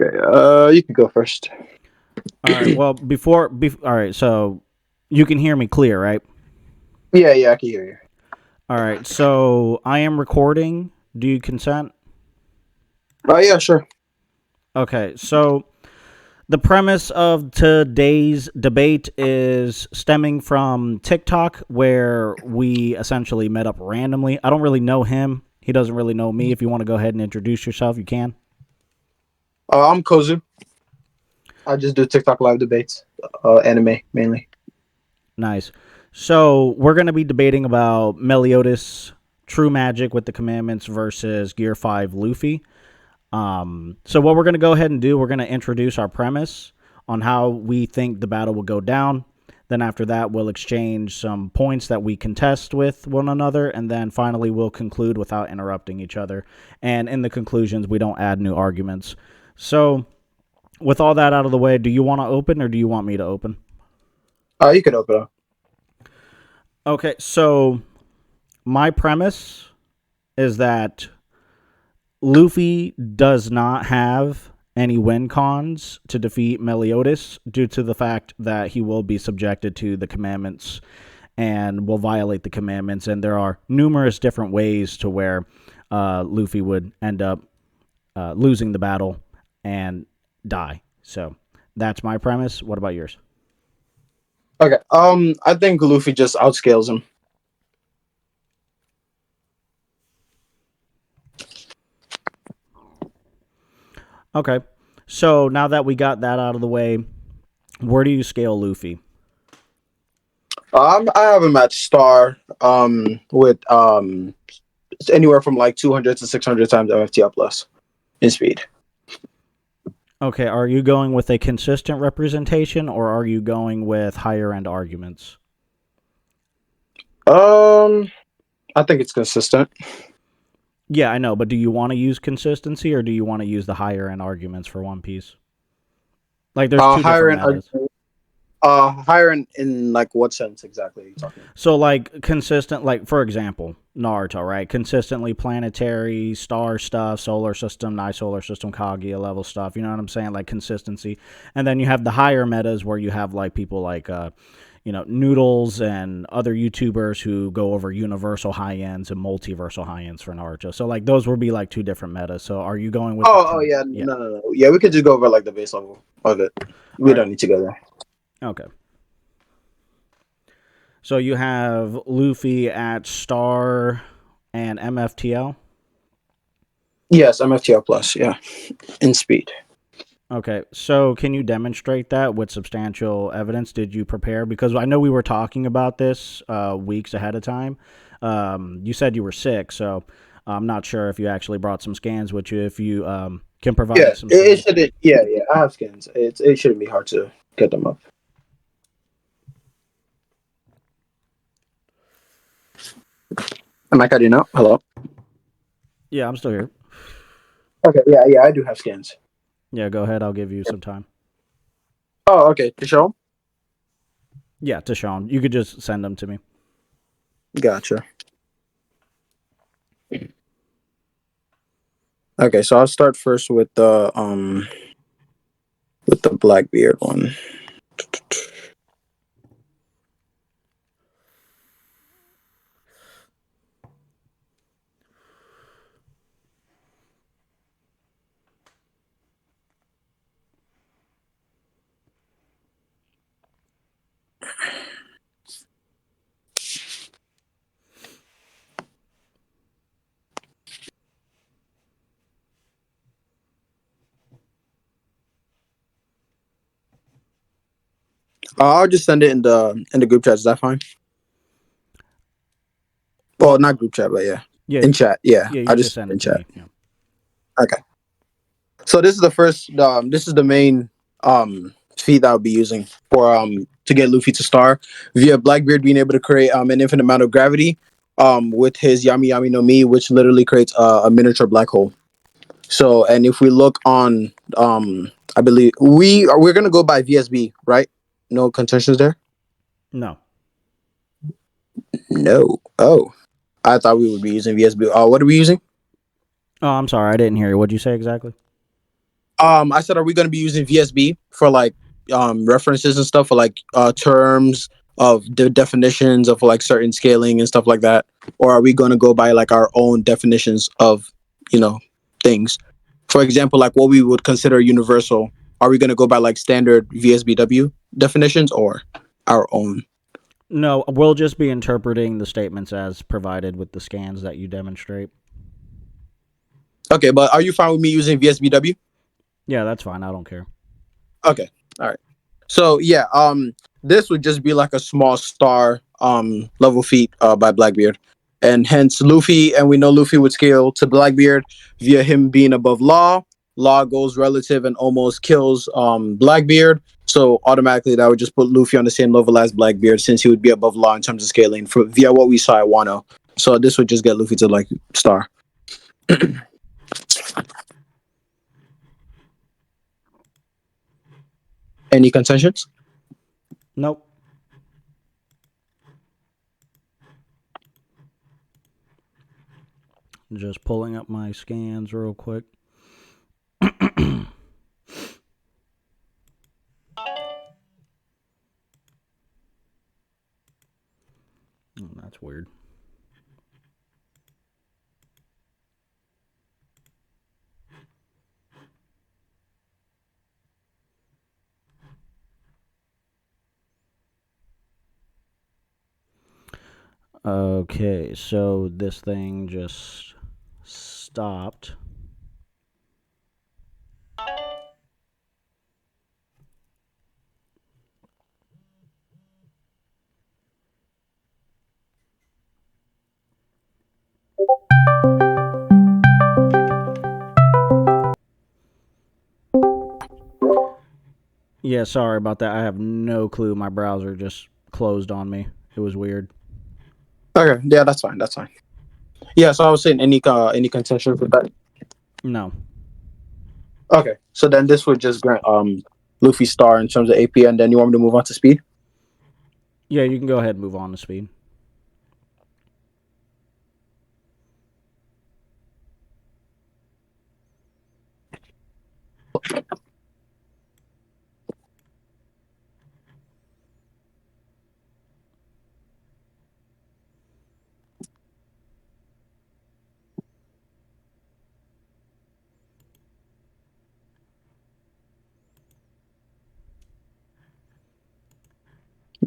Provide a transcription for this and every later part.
Okay. You can go first. All right. Well, all right. So you can hear me clear, right? Yeah, yeah, I can hear you. All right. So I am recording. Do you consent? Yeah, sure. Okay. So the premise of today's debate is stemming from TikTok, where we essentially met up randomly. I don't really know him. He doesn't really know me. If you want to go ahead and introduce yourself, you can. I'm Kozu. I just do TikTok live debates, anime mainly. Nice. So we're going to be debating about Meliodas, True Magic with the Commandments versus Gear 5 Luffy. So what we're going to go ahead and do, we're going to introduce our premise on how we think the battle will go down. Then after that, we'll exchange some points that we contest with one another, and then finally we'll conclude without interrupting each other. And in the conclusions, we don't add new arguments. So with all that out of the way, do you want to open or do you want me to open? You can open up. Okay, so my premise is that Luffy does not have any win cons to defeat Meliodas due to the fact that he will be subjected to the commandments and will violate the commandments. And there are numerous different ways to where Luffy would end up losing the battle and die. So that's my premise. What about yours? Okay. I think Luffy just outscales him. Okay. So now that we got that out of the way, where do you scale Luffy? I have him at star. With it's anywhere from like 200 to 600 times MFTL plus in speed. Okay, are you going with a consistent representation or are you going with higher end arguments? Um, I think it's consistent. Yeah, I know, but do you want to use consistency or do you want to use the higher end arguments for One Piece? Like, there's two Higher different in metas. higher in like what sense exactly are you talking? So, like, consistent, like, for example, Naruto, right? Consistently planetary, star stuff, solar system, nice solar system, Kaguya level stuff. You know what I'm saying? Like, consistency. And then you have the higher metas where you have, like, people like, Noodles and other YouTubers who go over universal high ends and multiversal high ends for Naruto. So, like, those would be, like, two different metas. So, are you going with Oh yeah, yeah. no. Yeah, we could just go over like the base level of it. We All right. don't need to go there. Okay. So you have Luffy at Star and MFTL. Yes, MFTL plus, yeah, in speed. Okay, so can you demonstrate that with substantial evidence? Did you prepare? Because I know we were talking about this weeks ahead of time. You said you were sick, so I'm not sure if you actually brought some scans with you. If you can Yeah, provide some it scans. shouldn't. Yeah, yeah. I have skins. It shouldn't be hard to get them up. Am I cutting out? Hello. Yeah, I'm still here. Okay. Yeah, yeah. I do have skins. Yeah, go ahead. I'll give you Yep. some time. Oh, okay. To show. Yeah, to Sean. You could just send them to me. Gotcha. Okay, so I'll start first with the Blackbeard one. I'll just send it in the group chat. Is that fine? Well, Well, not group chat, but yeah, yeah, in chat. Yeah, yeah. You I can just just send in it to chat. me. Yeah. Okay. So this is the first. This is the main feat that I'll be using for to get Luffy to star via Blackbeard being able to create an infinite amount of gravity with his Yami Yami no Mi, which literally creates a miniature black hole. So, and if we look on, I believe we're gonna go by VSB, right? No contentions there. No. No. Oh, I thought we would be using VSB. What are we using? Oh, I'm sorry. I didn't hear you. What'd you say exactly? I said, are we going to be using VSB for like references and stuff for like terms of the definitions of like certain scaling and stuff like that, or are we going to go by like our own definitions of you know things? For example, like what we would consider universal. Are we going to go by like standard VSBW definitions or our own? No, we'll just be interpreting the statements as provided with the scans that you demonstrate. Okay, but are you fine with me using VSBW? Yeah, that's fine. I don't care. Okay, all right. So yeah, this would just be like a small star level feat by Blackbeard, and hence Luffy, and we know Luffy would scale to Blackbeard via him being above Law. Law goes relative and almost kills Blackbeard. So automatically that would just put Luffy on the same level as Blackbeard since he would be above Law in terms of scaling for via what we saw at Wano. So this would just get Luffy to like star. Any contentions? Nope. Just pulling up my scans real quick. That's weird. Okay, so this thing just stopped. Yeah, sorry about that. I have no clue. My browser just closed on me. It was weird. Okay, yeah, that's fine. That's fine. Yeah, so I was saying any contention for that. No. Okay, so then this would just grant Luffy star in terms of AP, and then you want me to move on to speed? Yeah, you can go ahead and move on to speed.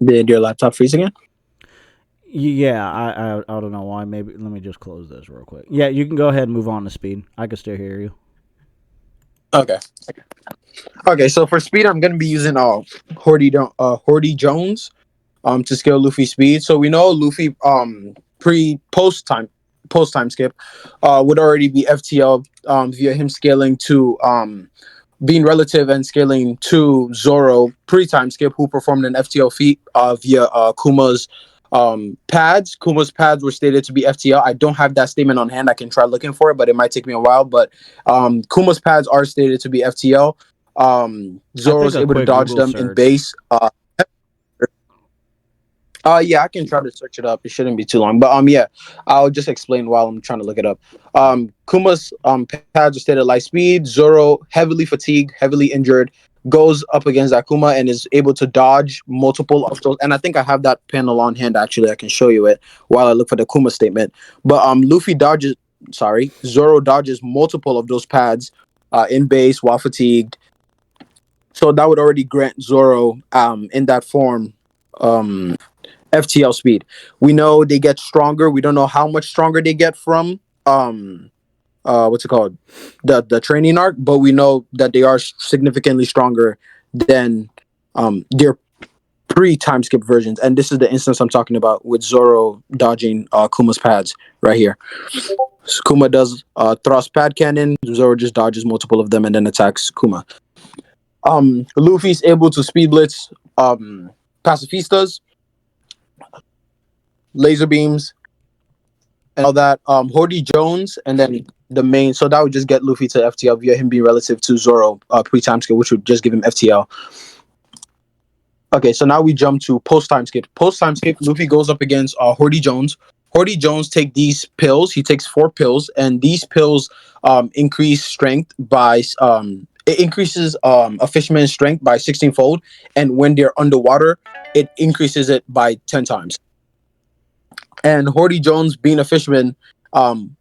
Did your laptop freeze again? Yeah, I don't know why. Maybe let me just close this real quick. Yeah, you can go ahead and move on to speed. I can still hear you. Okay. Okay, so for speed, I'm gonna be using Hordy Jones to scale Luffy speed. So we know Luffy pre post time skip would already be FTL via him scaling to being relative and scaling to Zoro pre-time skip, who performed an FTL feat via Kuma's pads. Kuma's pads were stated to be FTL. I don't have that statement on hand. I can try looking for it, but it might take me a while. But Kuma's pads are stated to be FTL. I think Zoro's a able to quick dodge Google them in search. base. Yeah, I can try to search it up. It shouldn't be too long. But yeah, I'll just explain while I'm trying to look it up. Kuma's pads are stated light speed. Zoro heavily fatigued, heavily injured, goes up against Akuma and is able to dodge multiple of those. And I think I have that panel on hand actually. I can show you it while I look for the Kuma statement. But Zoro dodges multiple of those pads in base while fatigued. So that would already grant Zoro in that form FTL speed. We know they get stronger. We don't know how much stronger they get from what's it called? The training arc, but we know that they are significantly stronger than their pre-time skip versions. And this is the instance I'm talking about with Zoro dodging Kuma's pads right here. So Kuma does thrust pad cannon. Zoro just dodges multiple of them and then attacks Kuma. Luffy's able to speed blitz pacifistas, laser beams, and all that. Hordy Jones, and then the main. So that would just get Luffy to FTL via him being relative to Zoro pre-time skip, which would just give him FTL. Okay, so now we jump to post-time skip. Post-time skip, Luffy goes up against Hordy Jones. Hordy Jones take these pills. He takes 4 pills, and these pills increase strength by it increases a fisherman's strength by 16-fold, and when they're underwater, it increases it by 10 times. And Horty Jones, being a fisherman, um,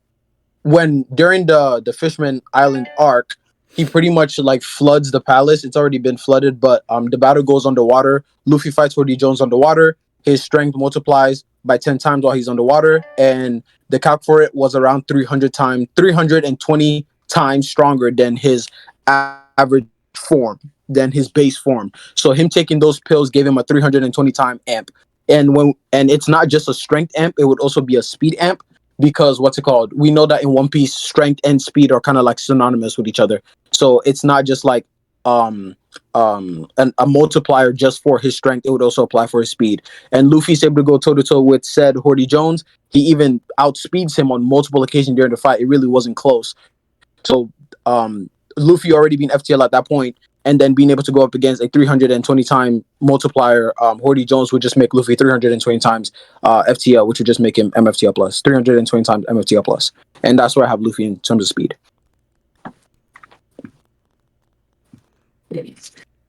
when during the Fishman Island arc, he pretty much like floods the palace. It's already been flooded, but the battle goes underwater. Luffy fights Horty Jones underwater. His strength multiplies by 10 times while he's underwater, and the cap for it was around 320 times stronger than his average form, than his base form. So him taking those pills gave him a 320 time amp. And it's not just a strength amp; it would also be a speed amp, because what's it called? We know that in One Piece, strength and speed are kind of like synonymous with each other. So it's not just like um a multiplier just for his strength; it would also apply for his speed. And Luffy's able to go toe to toe with said Horty Jones. He even outspeeds him on multiple occasions during the fight. It really wasn't close. So Luffy already being FTL at that point, and then being able to go up against a 320 time multiplier, Horty Jones would just make Luffy 320 times FTL, which would just make him MFTL plus 320 times MFTL plus, and that's where I have Luffy in terms of speed.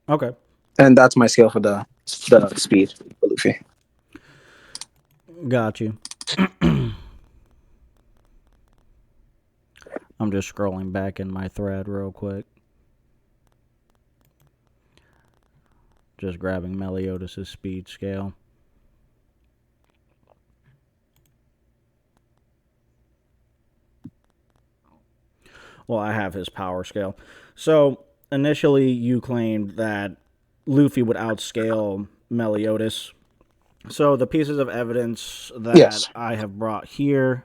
Okay. And that's my scale for the speed for Luffy. Got you. I'm just scrolling back in my thread real quick. Just grabbing Meliodas' speed scale. Well, I have his power scale. So, initially, you claimed that Luffy would outscale Meliodas. So, the pieces of evidence that Yes. I have brought here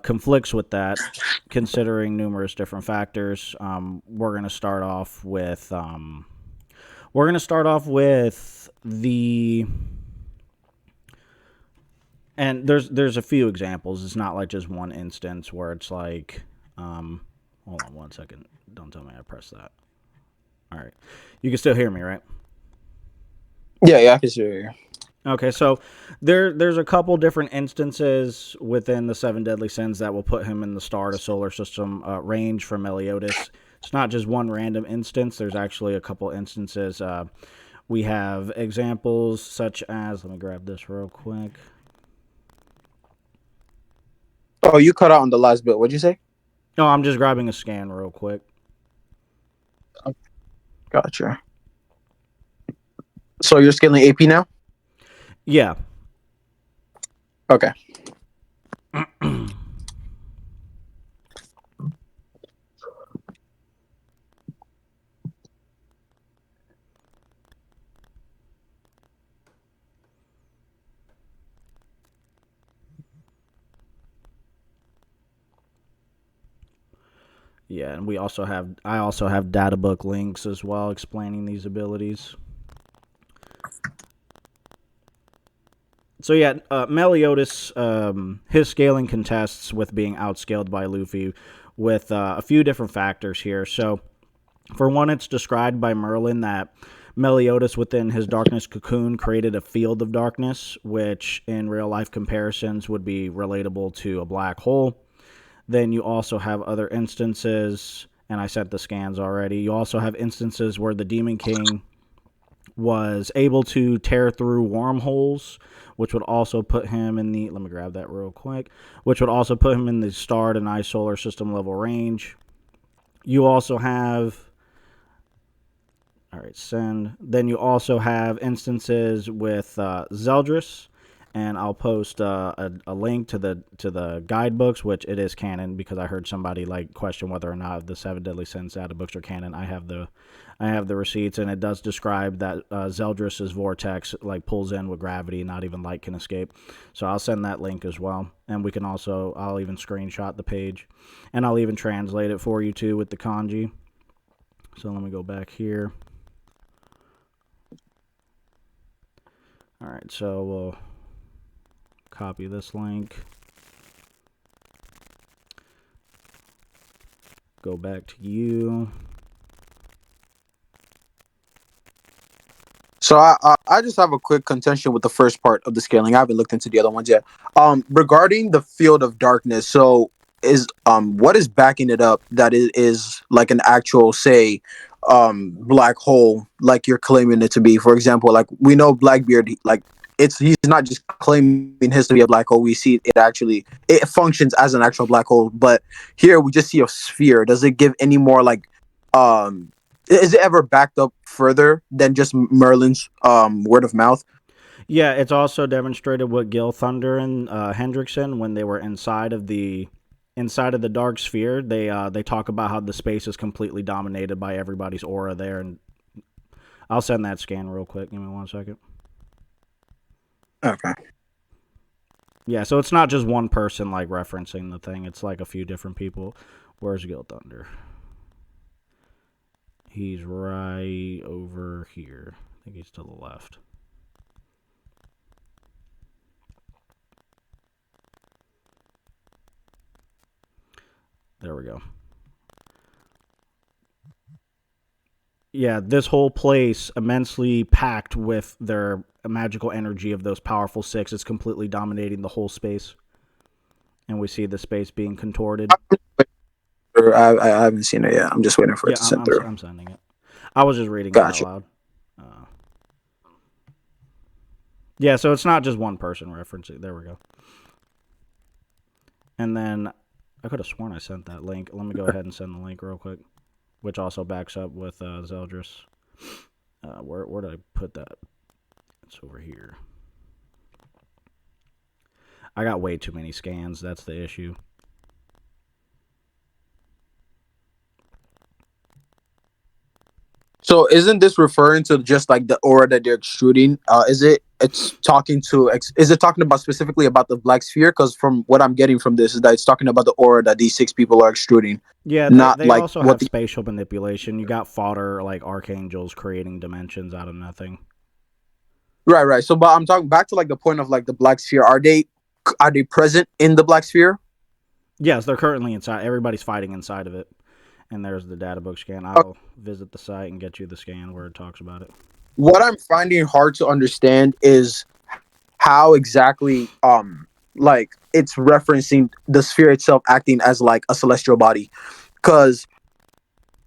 conflicts with that, considering numerous different factors. We're going to start off with the, and there's a few examples. It's not like just one instance where it's like, hold on one second. Don't tell me I pressed that. All right, you can still hear me, right? Yeah, I can see you. Okay, so there's a couple different instances within the Seven Deadly Sins that will put him in the star to solar system range for Meliodas. It's not just one random instance. There's actually a couple instances. We have examples such as, let me grab this real quick. Oh, you cut out on the last bit. What'd you say? No, I'm just grabbing a scan real quick. Gotcha. So you're scaling AP now? Yeah. Okay. Yeah, and I also have data book links as well explaining these abilities. So yeah, Meliodas, his scaling contests with being outscaled by Luffy with a few different factors here. So for one, it's described by Merlin that Meliodas within his darkness cocoon created a field of darkness, which in real life comparisons would be relatable to a black hole. Then you also have other instances, and I sent the scans already. You also have instances where the Demon King was able to tear through wormholes, which would also put him in the, let me grab that real quick, which would also put him in the star to nice solar system level range. You also have, all right, send. Then you also have instances with Zeldris, and I'll post a link to the guidebooks, which it is canon because I heard somebody like question whether or not the Seven Deadly Sins data books are canon. I have the receipts, and it does describe that Zeldris's vortex like pulls in with gravity, not even light can escape. So I'll send that link as well, and we can also, I'll even screenshot the page, and I'll even translate it for you too with the kanji. So let me go back here. All right, so we'll copy this link. Go back to you. So I just have a quick contention with the first part of the scaling. I haven't looked into the other ones yet. Regarding the field of darkness, so is what is backing it up that it is like an actual, say, black hole like you're claiming it to be. For example, like we know Blackbeard, like it's he's not just claiming his to be a black hole. We see it actually it functions as an actual black hole. But here we just see a sphere. Does it give any more like is it ever backed up further than just Merlin's word of mouth? Yeah, it's also demonstrated with Gil Thunder and Hendrickson when they were inside of the dark sphere. They talk about how the space is completely dominated by everybody's aura there, and I'll send that scan real quick. Give me 1 second. Okay. Yeah, so it's not just one person like referencing the thing. It's like a few different people. Where's Gil Thunder? He's right over here. I think he's to the left. There we go. Yeah, this whole place immensely packed with their magical energy of those powerful six is completely dominating the whole space. And we see the space being contorted. I haven't seen it yet. I'm just waiting for it Yeah, to send through. I'm sending it. I was just reading it out Gotcha. loud. Yeah, so it's not just one person referencing. There we go. And then I could have sworn I sent that link. Let me go ahead and send the link real quick, which also backs up with Zeldris. Where did I put that? It's over here. I got way too many scans. That's the issue. So isn't this referring to just like the aura that they're extruding? Is it? It's talking to. Is it talking about specifically about the black sphere? Because from what I'm getting from this is that it's talking about the aura that these six people are extruding, Yeah, not they like also what have the. spatial manipulation. You got fodder like archangels creating dimensions out of nothing. Right, right. So, but I'm talking back to like the point of like the black sphere. Are they present in the black sphere? Yes, they're currently inside. Everybody's fighting inside of it. And there's the data book scan. I'll visit the site and get you the scan where it talks about it. What I'm finding hard to understand is how exactly like it's referencing the sphere itself acting as like a celestial body, because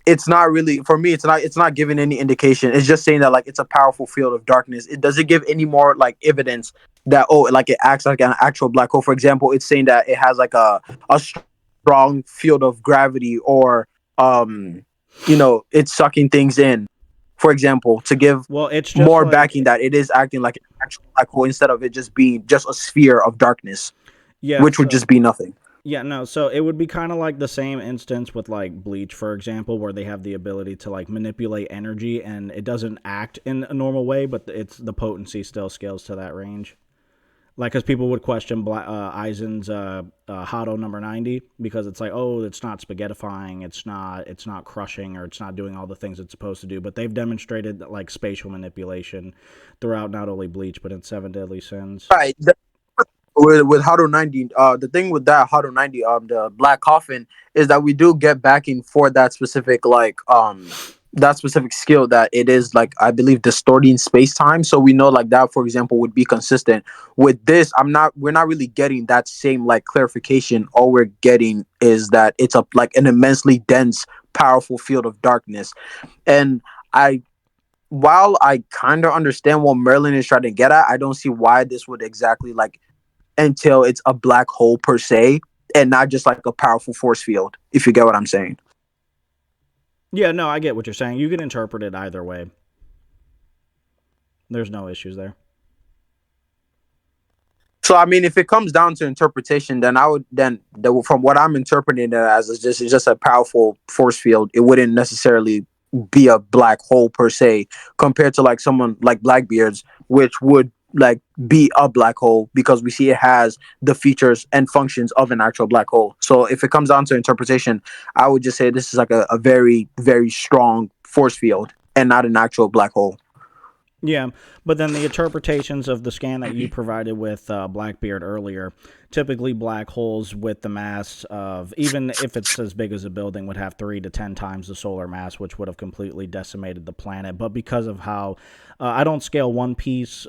it's not really, for me, it's not giving any indication. It's just saying that like it's a powerful field of darkness. It doesn't give any more like evidence that, oh, like it acts like an actual black hole. For example, it's saying that it has like a strong field of gravity, or um it's sucking things in, for example, to give Well, it's just more backing like that it is acting like an actual black hole instead of it just being just a sphere of darkness, yeah, which would so just be nothing. yeah, no, so it would be kind of like the same instance with like Bleach, for example, where they have the ability to like manipulate energy and it doesn't act in a normal way, but it's the potency still scales to that range. Like, because people would question Aizen's Hado number 90 because it's like, oh, it's not spaghettifying, it's not crushing, or it's not doing all the things it's supposed to do. But they've demonstrated like spatial manipulation throughout not only Bleach but in Seven Deadly Sins. Right. With Hado 90, the thing with that Hado 90, the Black Coffin, is that we do get backing for that specific that specific skill, that it is like, I believe, distorting space time. So we know like that, for example, would be consistent. With this, we're not really getting that same like clarification. All we're getting is that it's a like an immensely dense, powerful field of darkness. And I while I kind of understand what Merlin is trying to get at, I don't see why this would exactly like until it's a black hole per se, and not just like a powerful force field, if you get what I'm saying. Yeah, no, I get what you're saying. You can interpret it either way. There's no issues there. So I mean, if it comes down to interpretation, then from what I'm interpreting it as, it's just a powerful force field. It wouldn't necessarily be a black hole per se, compared to like someone like Blackbeard's, which would like be a black hole, because we see it has the features and functions of an actual black hole. So if it comes down to interpretation, I would just say this is like a very, very strong force field and not an actual black hole. Yeah, but then the interpretations of the scan that you provided with Blackbeard earlier, typically black holes with the mass of, even if it's as big as a building, would have 3 to 10 times the solar mass, which would have completely decimated the planet. But because of how I don't scale One Piece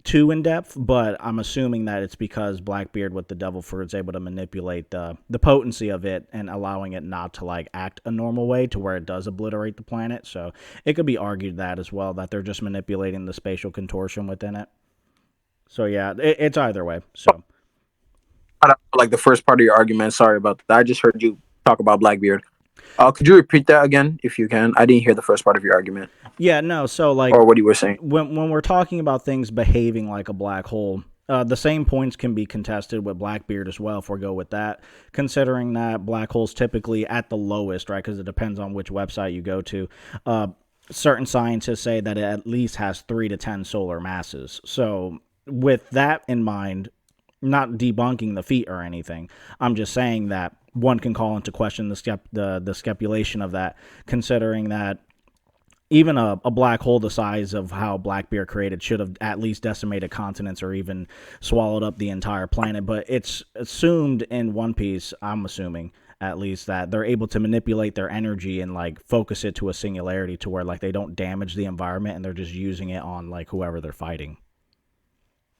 too in depth, but I'm assuming that it's because Blackbeard with the Devil Fruit is able to manipulate the potency of it and allowing it not to like act a normal way to where it does obliterate the planet. So it could be argued that as well, that they're just manipulating the spatial contortion within it. So yeah, it's either way. So Like the first part of your argument. Sorry about that. I just heard you talk about Blackbeard. Could you repeat that again if you can? I didn't hear the first part of your argument yeah, no. So like or what you were saying. when we're talking about things behaving like a black hole, the same points can be contested with Blackbeard as well. If we go with that, considering that black holes typically at the lowest, right? Because it depends on which website you go to. Certain scientists say that it at least has 3 to 10 solar masses. So with that in mind, not debunking the feat or anything, I'm just saying that one can call into question the speculation of that, considering that even a black hole the size of how Blackbeard created should have at least decimated continents or even swallowed up the entire planet. But it's assumed in One Piece, I'm assuming at least, that they're able to manipulate their energy and like focus it to a singularity to where like they don't damage the environment and they're just using it on like whoever they're fighting.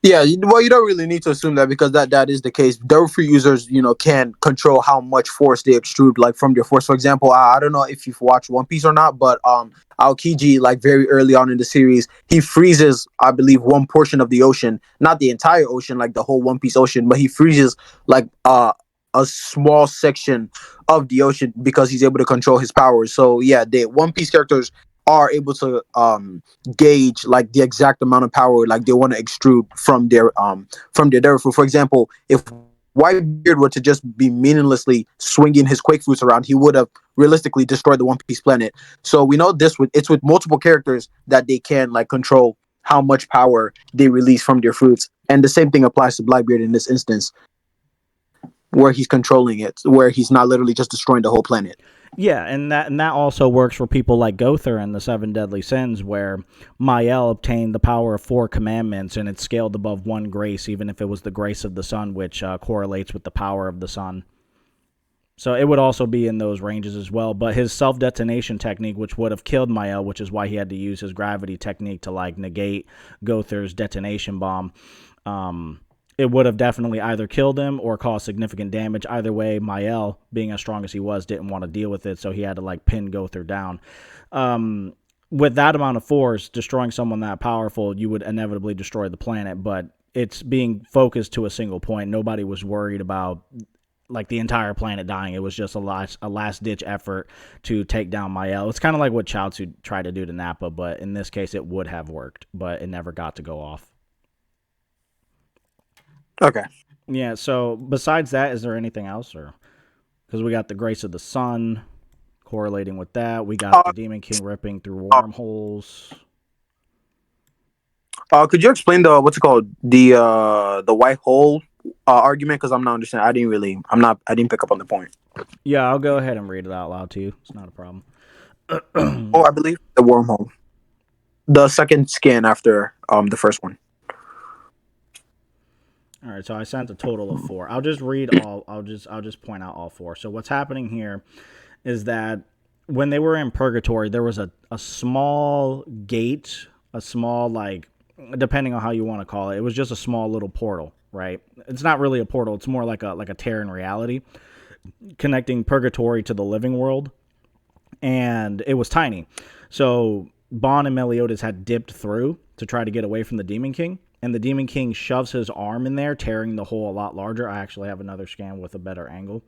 Yeah, well, you don't really need to assume that because that is the case. Devil fruit users, can control how much force they extrude, like from their force. For example, I don't know if you've watched One Piece or not, but Aokiji, like very early on in the series, he freezes, I believe, one portion of the ocean, not the entire ocean, like the whole One Piece ocean, but he freezes like a small section of the ocean because he's able to control his powers. So yeah, the One Piece characters are able to gauge like the exact amount of power like they want to extrude from their devil fruit. For example, if Whitebeard were to just be meaninglessly swinging his quake fruits around, he would have realistically destroyed the One Piece planet. So we know this with it's with multiple characters that they can like control how much power they release from their fruits, and the same thing applies to Blackbeard in this instance, where he's controlling it, where he's not literally just destroying the whole planet. Yeah, and that also works for people like Gother in the Seven Deadly Sins, where Mael obtained the power of 4 commandments, and it scaled above one grace, even if it was the grace of the sun, which correlates with the power of the sun. So it would also be in those ranges as well. But his self-detonation technique, which would have killed Mael, which is why he had to use his gravity technique to like negate Gother's detonation bomb, it would have definitely either killed him or caused significant damage. Either way, Mael, being as strong as he was, didn't want to deal with it, so he had to like pin Gother down. With that amount of force, destroying someone that powerful, you would inevitably destroy the planet, but it's being focused to a single point. Nobody was worried about like the entire planet dying. It was just a last ditch effort to take down Mael. It's kind of like what Chaozu tried to do to Nappa, but in this case it would have worked, but it never got to go off. Okay. Yeah, so besides that, is there anything else? Or because we got the grace of the sun correlating with that, we got Uh, the Demon King ripping through uh, wormholes. could you explain the what's it called the white hole argument? Because I'm not understanding. I didn't pick up on the point. Yeah, I'll go ahead and read it out loud to you. It's not a problem. Oh, I believe the wormhole, the second scan after the first one. All right, so I sent a total of 4. I'll just read all. I'll just point out all 4. So what's happening here is that when they were in purgatory, there was a small gate, a small like, depending on how you want to call it, it was just a small little portal, right? It's not really a portal. It's more like a tear in reality, connecting purgatory to the living world, and it was tiny. So Bon and Meliodas had dipped through to try to get away from the Demon King, and the Demon King shoves his arm in there, tearing the hole a lot larger. I actually have another scan with a better angle.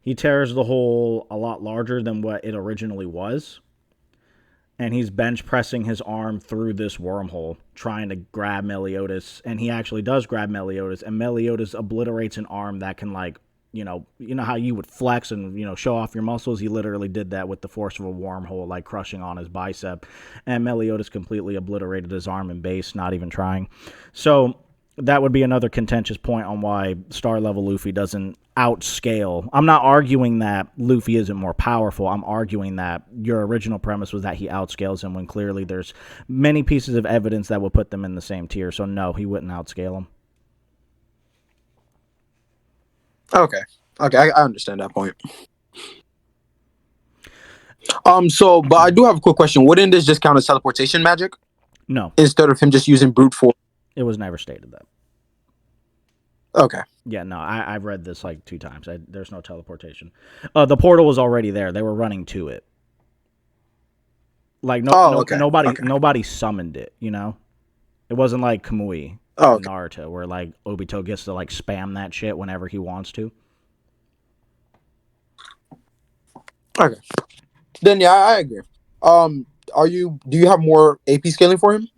He tears the hole a lot larger than what it originally was, and he's bench pressing his arm through this wormhole, trying to grab Meliodas, and he actually does grab Meliodas, and Meliodas obliterates an arm that can like, you know how you would flex and show off your muscles. He literally did that with the force of a wormhole, like crushing on his bicep, and Meliodas completely obliterated his arm and base, not even trying. So that would be another contentious point on why star level Luffy doesn't outscale. I'm not arguing that Luffy isn't more powerful. I'm arguing that your original premise was that he outscales him, when clearly there's many pieces of evidence that would put them in the same tier. So no, he wouldn't outscale him. Okay. Okay, I understand that point. So, but I do have a quick question. Wouldn't this just count as teleportation magic No. instead of him just using brute force? It was never stated that. Okay. Yeah, no, I've read this like 2 times. There's no teleportation. The portal was already there. They were running to it. Like Oh, okay. Okay. nobody summoned it. You know, it wasn't like Kamui Oh, in okay. Naruto where like Obito gets to like spam that shit whenever he wants to. Okay. Then yeah, I agree. Are you? Do you have more AP scaling for him?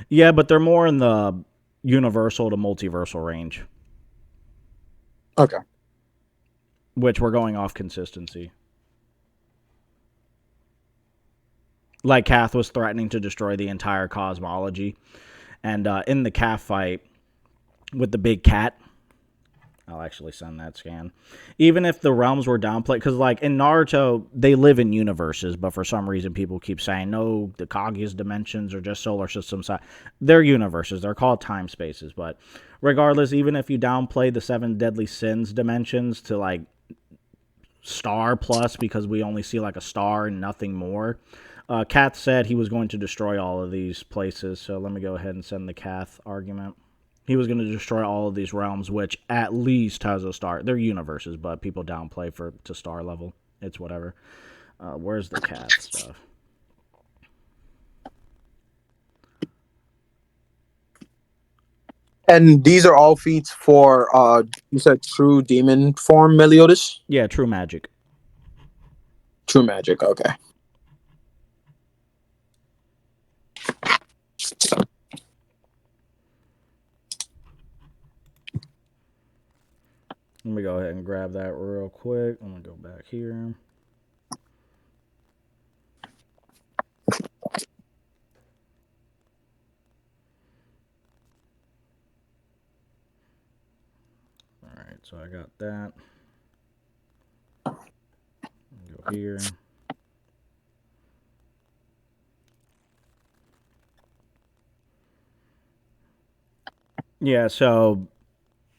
Yeah, but they're more in the universal to multiversal range, Okay. which we're going off consistency. Like Kath was threatening to destroy the entire cosmology, and in the calf fight with the big cat, I'll actually send that scan. Even if the realms were downplayed, because like in Naruto, they live in universes, but for some reason people keep saying no, the Kaguya's dimensions are just solar systems. They're universes. They're called time spaces. But regardless, even if you downplay the seven deadly sins dimensions to like star plus, because we only see like a star and nothing more. Kath said he was going to destroy all of these places, so let me go ahead and send the Kath argument. He was going to destroy all of these realms, which at least has a star. They're universes, but people downplay for to star level. It's whatever. Where's the Kath stuff? And these are all feats for you said true demon form Meliodas? Yeah, true magic. True magic, okay. Let me go ahead and grab that real quick. I'm gonna go back here. All right, so I got that. Go here. Yeah, so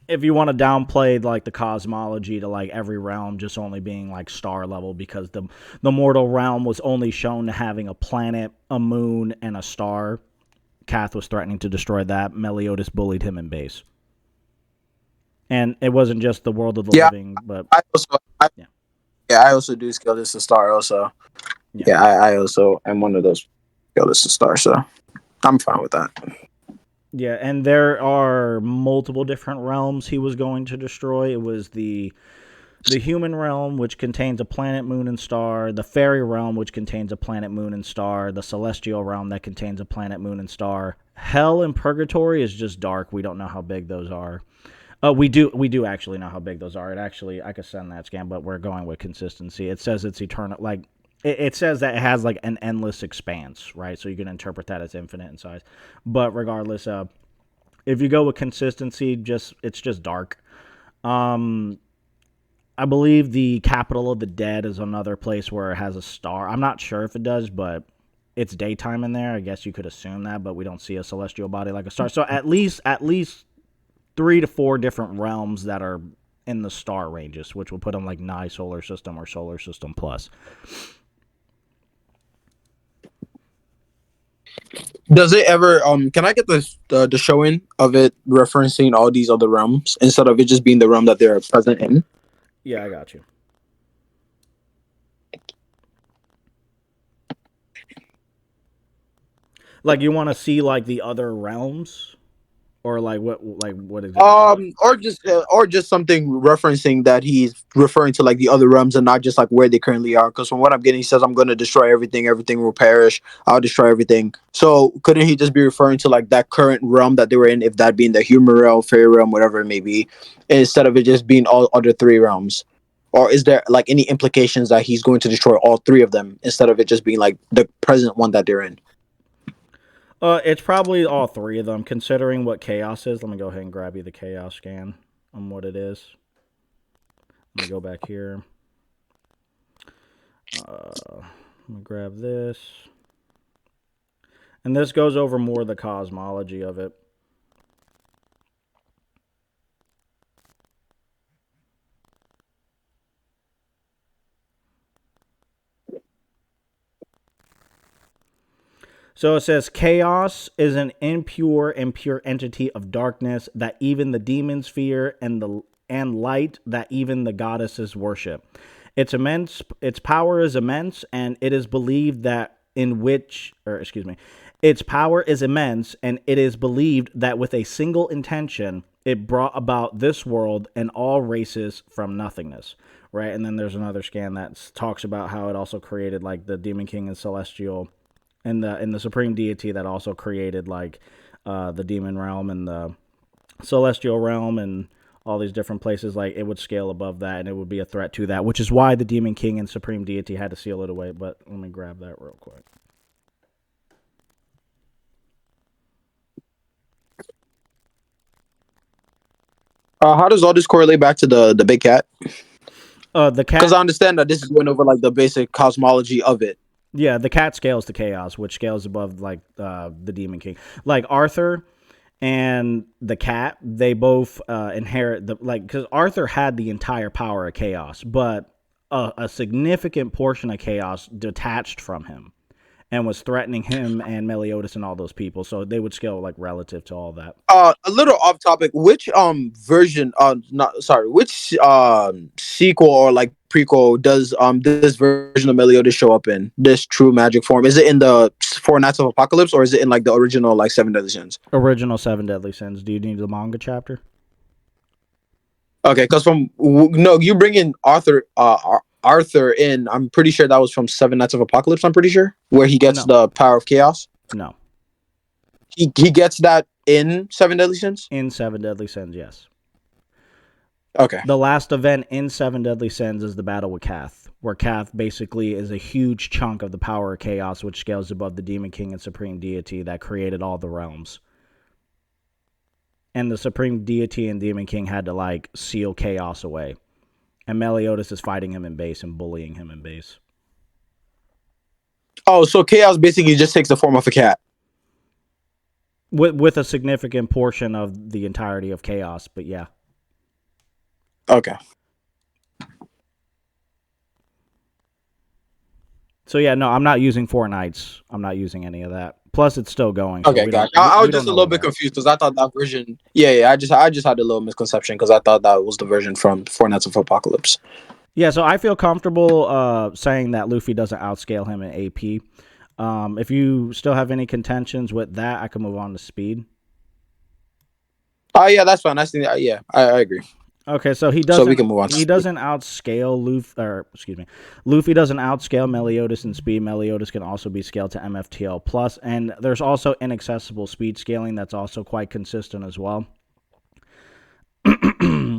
if you want to downplay like the cosmology to like every realm just only being like star level because the mortal realm was only shown to having a planet, a moon, and a star. Kath was threatening to destroy that. Meliodas bullied him in base. And it wasn't just the world of the Yeah, living, but I also I, yeah. yeah, I also do scale this to star also. Yeah. Yeah, I also am one of those scale this to star, so I'm fine with that. Yeah, and there are multiple different realms he was going to destroy. It was the human realm, which contains a planet, moon, and star, the fairy realm, which contains a planet, moon, and star, the celestial realm that contains a planet, moon, and star. Hell and purgatory is just dark. We don't know how big those are. We do actually know how big those are. It actually I could send that scan, but we're going with consistency. It says it's eternal. Like it says that it has like an endless expanse, right? So you can interpret that as infinite in size. But regardless, if you go with consistency, just it's just dark. Um, I believe the capital of the dead is another place where it has a star. I'm not sure if it does, but it's daytime in there. I guess you could assume that, but we don't see a celestial body like a star. So at least 3 to 4 different realms that are in the star ranges, which will put them like nigh solar system or solar system plus. Does it ever can I get the showing of it referencing all these other realms instead of it just being the realm that they're present in? Yeah, I got you. Like you want to see like the other realms, or like what exactly? Or just something referencing that he's referring to like the other realms and not just like where they currently are. Because from what I'm getting, he says I'm going to destroy everything. Everything will perish. I'll destroy everything. So couldn't he just be referring to like that current realm that they were in, if that being the human realm, fairy realm, whatever it may be, instead of it just being all other three realms? Or is there like any implications that he's going to destroy all three of them instead of it just being like the present one that they're in? It's probably all 3 of them, considering what chaos is. Let me go ahead and grab you the chaos scan on what it is. Let me go back here. Let me grab this. And this goes over more the cosmology of it. So it says chaos is an impure and pure entity of darkness that even the demons fear, and light that even the goddesses worship. Its power is immense, and it is believed that in which or excuse me, its power is immense, and it is believed that with a single intention it brought about this world and all races from nothingness. Right, and then there's another scan that talks about how it also created like the Demon King and Celestial and the supreme deity that also created like the demon realm and the celestial realm and all these different places. Like it would scale above that and it would be a threat to that, which is why the demon king and supreme deity had to seal it away. But let me grab that real quick. How does all this correlate back to the big cat? The Because I cat, understand that this is going over like the basic cosmology of it. yeah, the cat scales to chaos, which scales above like the demon king. Like Arthur and the cat, they both inherit the like because Arthur had the entire power of chaos, but a significant portion of chaos detached from him and was threatening him and Meliodas and all those people. So they would scale like relative to all that. A little off topic. Which version? Not sorry. Which sequel or like prequel does this version of Meliodas show up in? This true magic form. Is it in the Four Nights of Apocalypse or is it in like the original like Seven Deadly Sins? Original Seven Deadly Sins. Do you need the manga chapter? Okay, because no, you bring in Arthur in. I'm pretty sure that was from Seven Nights of Apocalypse. I'm pretty sure where he gets No, the power of chaos. no. He gets that in Seven Deadly Sins. In Seven Deadly Sins, yes. Okay. The last event in Seven Deadly Sins is the battle with Kath, where Kath basically is a huge chunk of the power of chaos, which scales above the Demon King and Supreme Deity that created all the realms. And the Supreme Deity and Demon King had to like seal chaos away. And Meliodas is fighting him in base and bullying him in base. Oh, so chaos basically just takes the form of a cat. With a significant portion of the entirety of chaos, but yeah. Okay. So yeah, no, I'm not using Four Nights. I'm not using any of that. Plus, it's still going, so Okay, we don't gotcha. I we was don't just a know little where bit they're at. confused because I thought that version. Yeah, yeah. I just had a little misconception because I thought that was the version from Four Nights of Apocalypse. Yeah, so I feel comfortable saying that Luffy doesn't outscale him in AP. If you still have any contentions with that, I can move on to speed. Oh yeah, that's fine. I think yeah, I agree. Okay, so he So we doesn't can move on to he speed. doesn't outscale Luffy, or excuse me, Luffy doesn't outscale Meliodas in speed. Meliodas can also be scaled to MFTL plus, and there's also inaccessible speed scaling that's also quite consistent as well.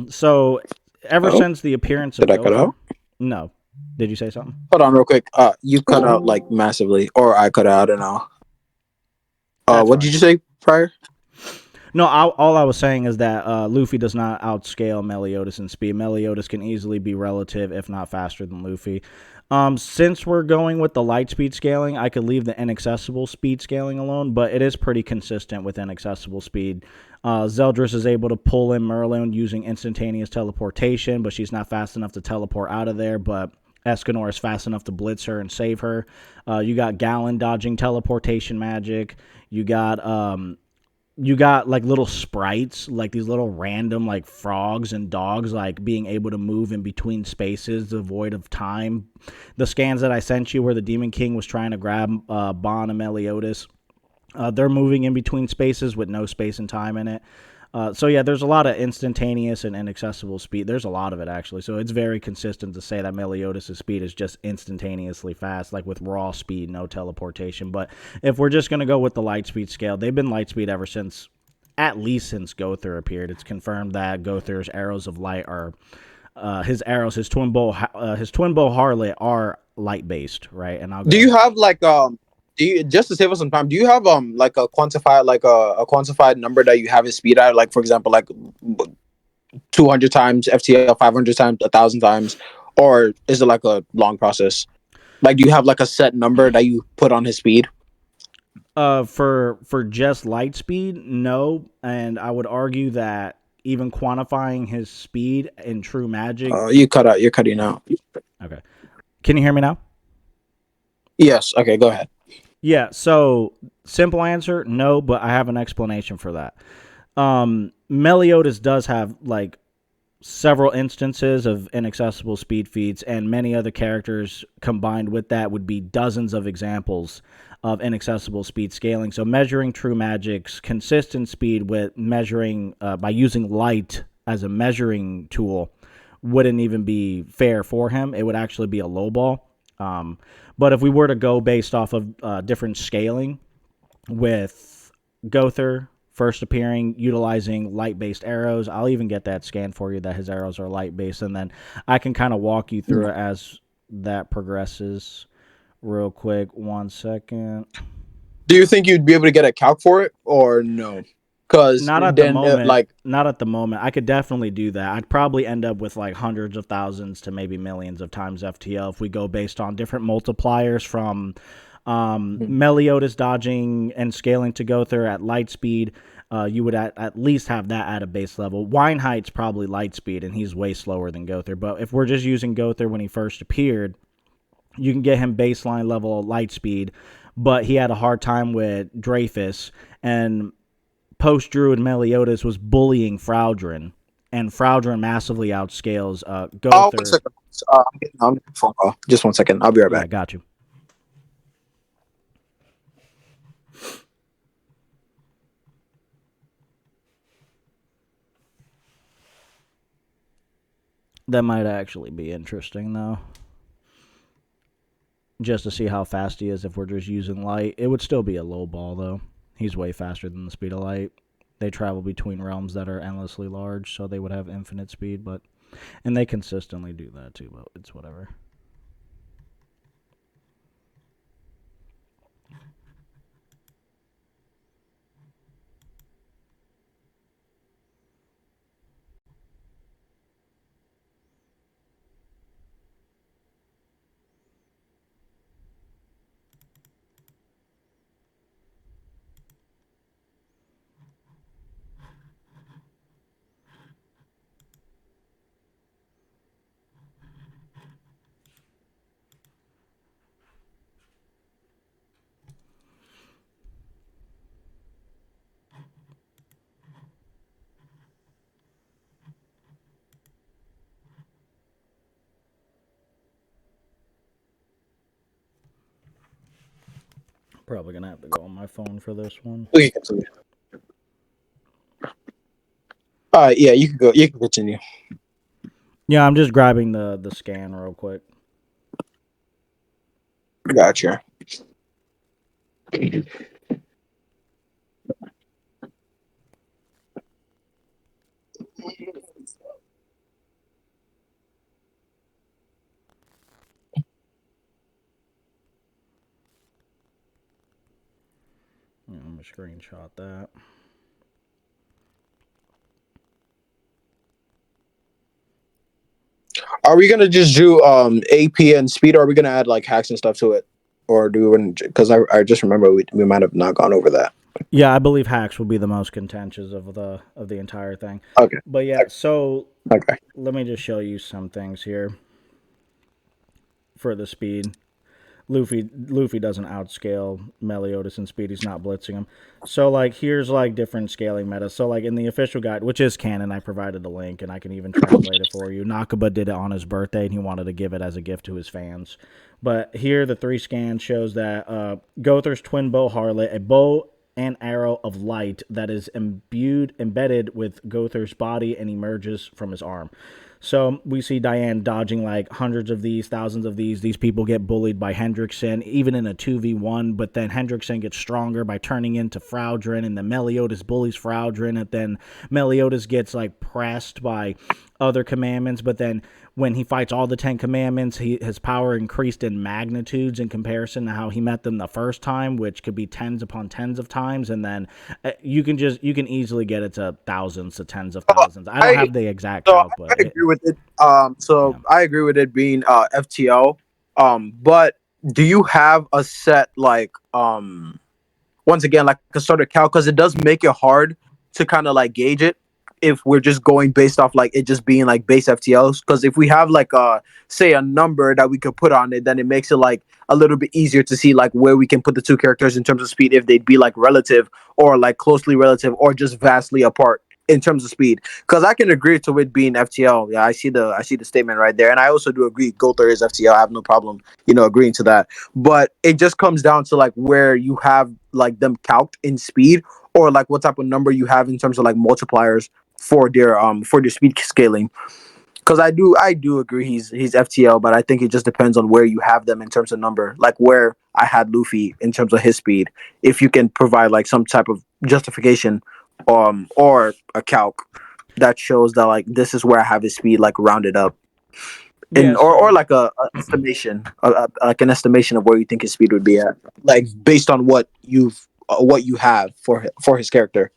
So ever Oh, since the appearance of did I cut Gopher, out? no, did you say something? Hold on, real quick. You cut out like massively, or I cut out. I don't know. That's What did fine. you say prior? No, all I was saying is that Luffy does not outscale Meliodas in speed. Meliodas can easily be relative, if not faster than Luffy. Since we're going with the light speed scaling, I could leave the inaccessible speed scaling alone, but it is pretty consistent with inaccessible speed. Zeldris is able to pull in Merlin using instantaneous teleportation, but she's not fast enough to teleport out of there, but Escanor is fast enough to blitz her and save her. You got Gallon dodging teleportation magic. You got like little sprites, like these little random like frogs and dogs, like being able to move in between spaces devoid of time. The scans that I sent you where the Demon King was trying to grab Bon and Meliodas, they're moving in between spaces with no space and time in it. So yeah, there's a lot of instantaneous and inaccessible speed. There's a lot of it actually. So it's very consistent to say that Meliodas' speed is just instantaneously fast, like with raw speed, no teleportation. But if we're just gonna go with the light speed scale, they've been light speed ever since, at least since Gother appeared. It's confirmed that Gother's arrows of light are his arrows, his twin bow Harlot are light based, right? And I'll Do go you ahead. have like do you just to save us some time? Do you have like a quantified number that you have his speed at? Like for example, like 200 times FTL, 500 times, 1,000 times, or is it like a long process? Like, do you have like a set number that you put on his speed? For just light speed, no, and I would argue that even quantifying his speed in true magic. You cut out. You're cutting out. Okay, can you hear me now? Yes. Okay. Go ahead. Yeah, so simple answer, no, but I have an explanation for that. Meliodas does have like several instances of inaccessible speed feats, and many other characters combined with that would be dozens of examples of inaccessible speed scaling. So measuring true magic's consistent speed with measuring by using light as a measuring tool wouldn't even be fair for him. It would actually be a low ball. Um, but if we were to go based off of different scaling, with Gother first appearing utilizing light based arrows. I'll even get that scan for you that his arrows are light based, and then I can kind of walk you through it as that progresses real quick. 1 second. Do you think you'd be able to get a calc for it or no? Because Not at the then, moment. like, Not at the moment. I could definitely do that. I'd probably end up with like hundreds of thousands to maybe millions of times FTL if we go based on different multipliers from Meliodas dodging and scaling to Gother at light speed. You would at least have that at a base level. Wineheight's probably light speed, and he's way slower than Gother. But if we're just using Gother when he first appeared, you can get him baseline level light speed. But he had a hard time with Dreyfus, and post Druid Meliodas was bullying Fraudrin, and Fraudrin massively outscales oh, one Gother. second. I'm getting a phone call. Just 1 second. I'll be right Yeah, back. got you. That might actually be interesting, though. Just to see how fast he is if we're just using light. It would still be a low ball, though. He's way faster than the speed of light. They travel between realms that are endlessly large, so they would have infinite speed, but and they consistently do that too, but it's whatever. Probably gonna have to go on my phone for this one. Okay, continue. Yeah, you can go. You can continue. Yeah, I'm just grabbing the scan real quick. Gotcha. Yeah, I'm gonna screenshot that. Are we gonna just do AP and speed, or are we gonna add like hacks and stuff to it, or do we? Because I just remember we might have not gone over that. Yeah, I believe hacks will be the most contentious of the entire thing. Okay. But yeah, so Okay. let me just show you some things here for the speed. Luffy doesn't outscale Meliodas in speed. He's not blitzing him. So like here's like different scaling meta. So like in the official guide, which is canon, I provided a link and I can even translate it for you. Nakaba did it on his birthday and he wanted to give it as a gift to his fans. But here the 3 scan shows that Gother's twin bow harlot, a bow and arrow of light that is embedded with Gother's body and emerges from his arm. So we see Diane dodging like hundreds of these, thousands of these. These people get bullied by Hendrickson, even in a 2v1, but then Hendrickson gets stronger by turning into Fraudrin, and then Meliodas bullies Fraudrin, and then Meliodas gets like pressed by other commandments, but then when he fights all the 10 commandments, his power increased in magnitudes in comparison to how he met them the first time, which could be tens upon tens of times, and then you can easily get it to thousands to tens of thousands. I don't I have the exact so count, I but agree with it. yeah. I agree with it being FTL. But do you have a set like once again like a sort of count, because it does make it hard to kind of like gauge it. if we're just going based off like it just being like base FTLs. Because if we have like say a number that we could put on it, then it makes it like a little bit easier to see like where we can put the two characters in terms of speed, if they'd be like relative or like closely relative or just vastly apart in terms of speed. Because I can agree to it being FTL. Yeah, I see the statement right there, and I also do agree Gother is FTL. I have no problem, agreeing to that. But it just comes down to like where you have like them calced in speed, or like what type of number you have in terms of like multipliers for their speed scaling. Because I do agree he's FTL, but I think it just depends on where you have them in terms of number. Like where I had Luffy in terms of his speed. If you can provide like some type of justification, or a calc that shows that like this is where I have his speed like rounded up, Yeah, and or so like a estimation, like an estimation of where you think his speed would be at, like based on what you have for his character.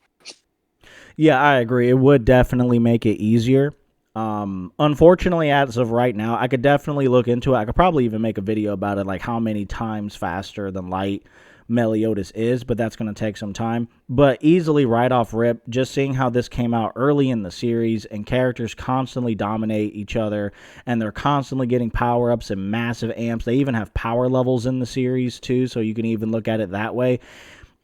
yeah, I agree. It would definitely make it easier. Unfortunately, as of right now, I could definitely look into it. I could probably even make a video about it, like how many times faster than light Meliodas is, but that's going to take some time. But easily, right off rip, just seeing how this came out early in the series and characters constantly dominate each other and they're constantly getting power ups and massive amps. They even have power levels in the series, too, so you can even look at it that way.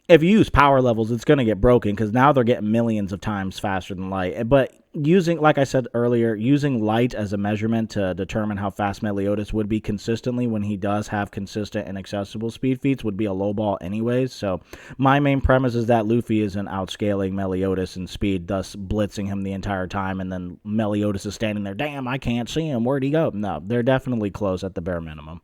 If you use power levels, it's going to get broken because now they're getting millions of times faster than light. But using, like I said earlier, using light as a measurement to determine how fast Meliodas would be consistently when he does have consistent and accessible speed feats would be a low ball anyways. So my main premise is that Luffy isn't outscaling Meliodas in speed, thus blitzing him the entire time, and then Meliodas is standing there, damn, I can't see him, where'd he go? No, they're definitely close at the bare minimum.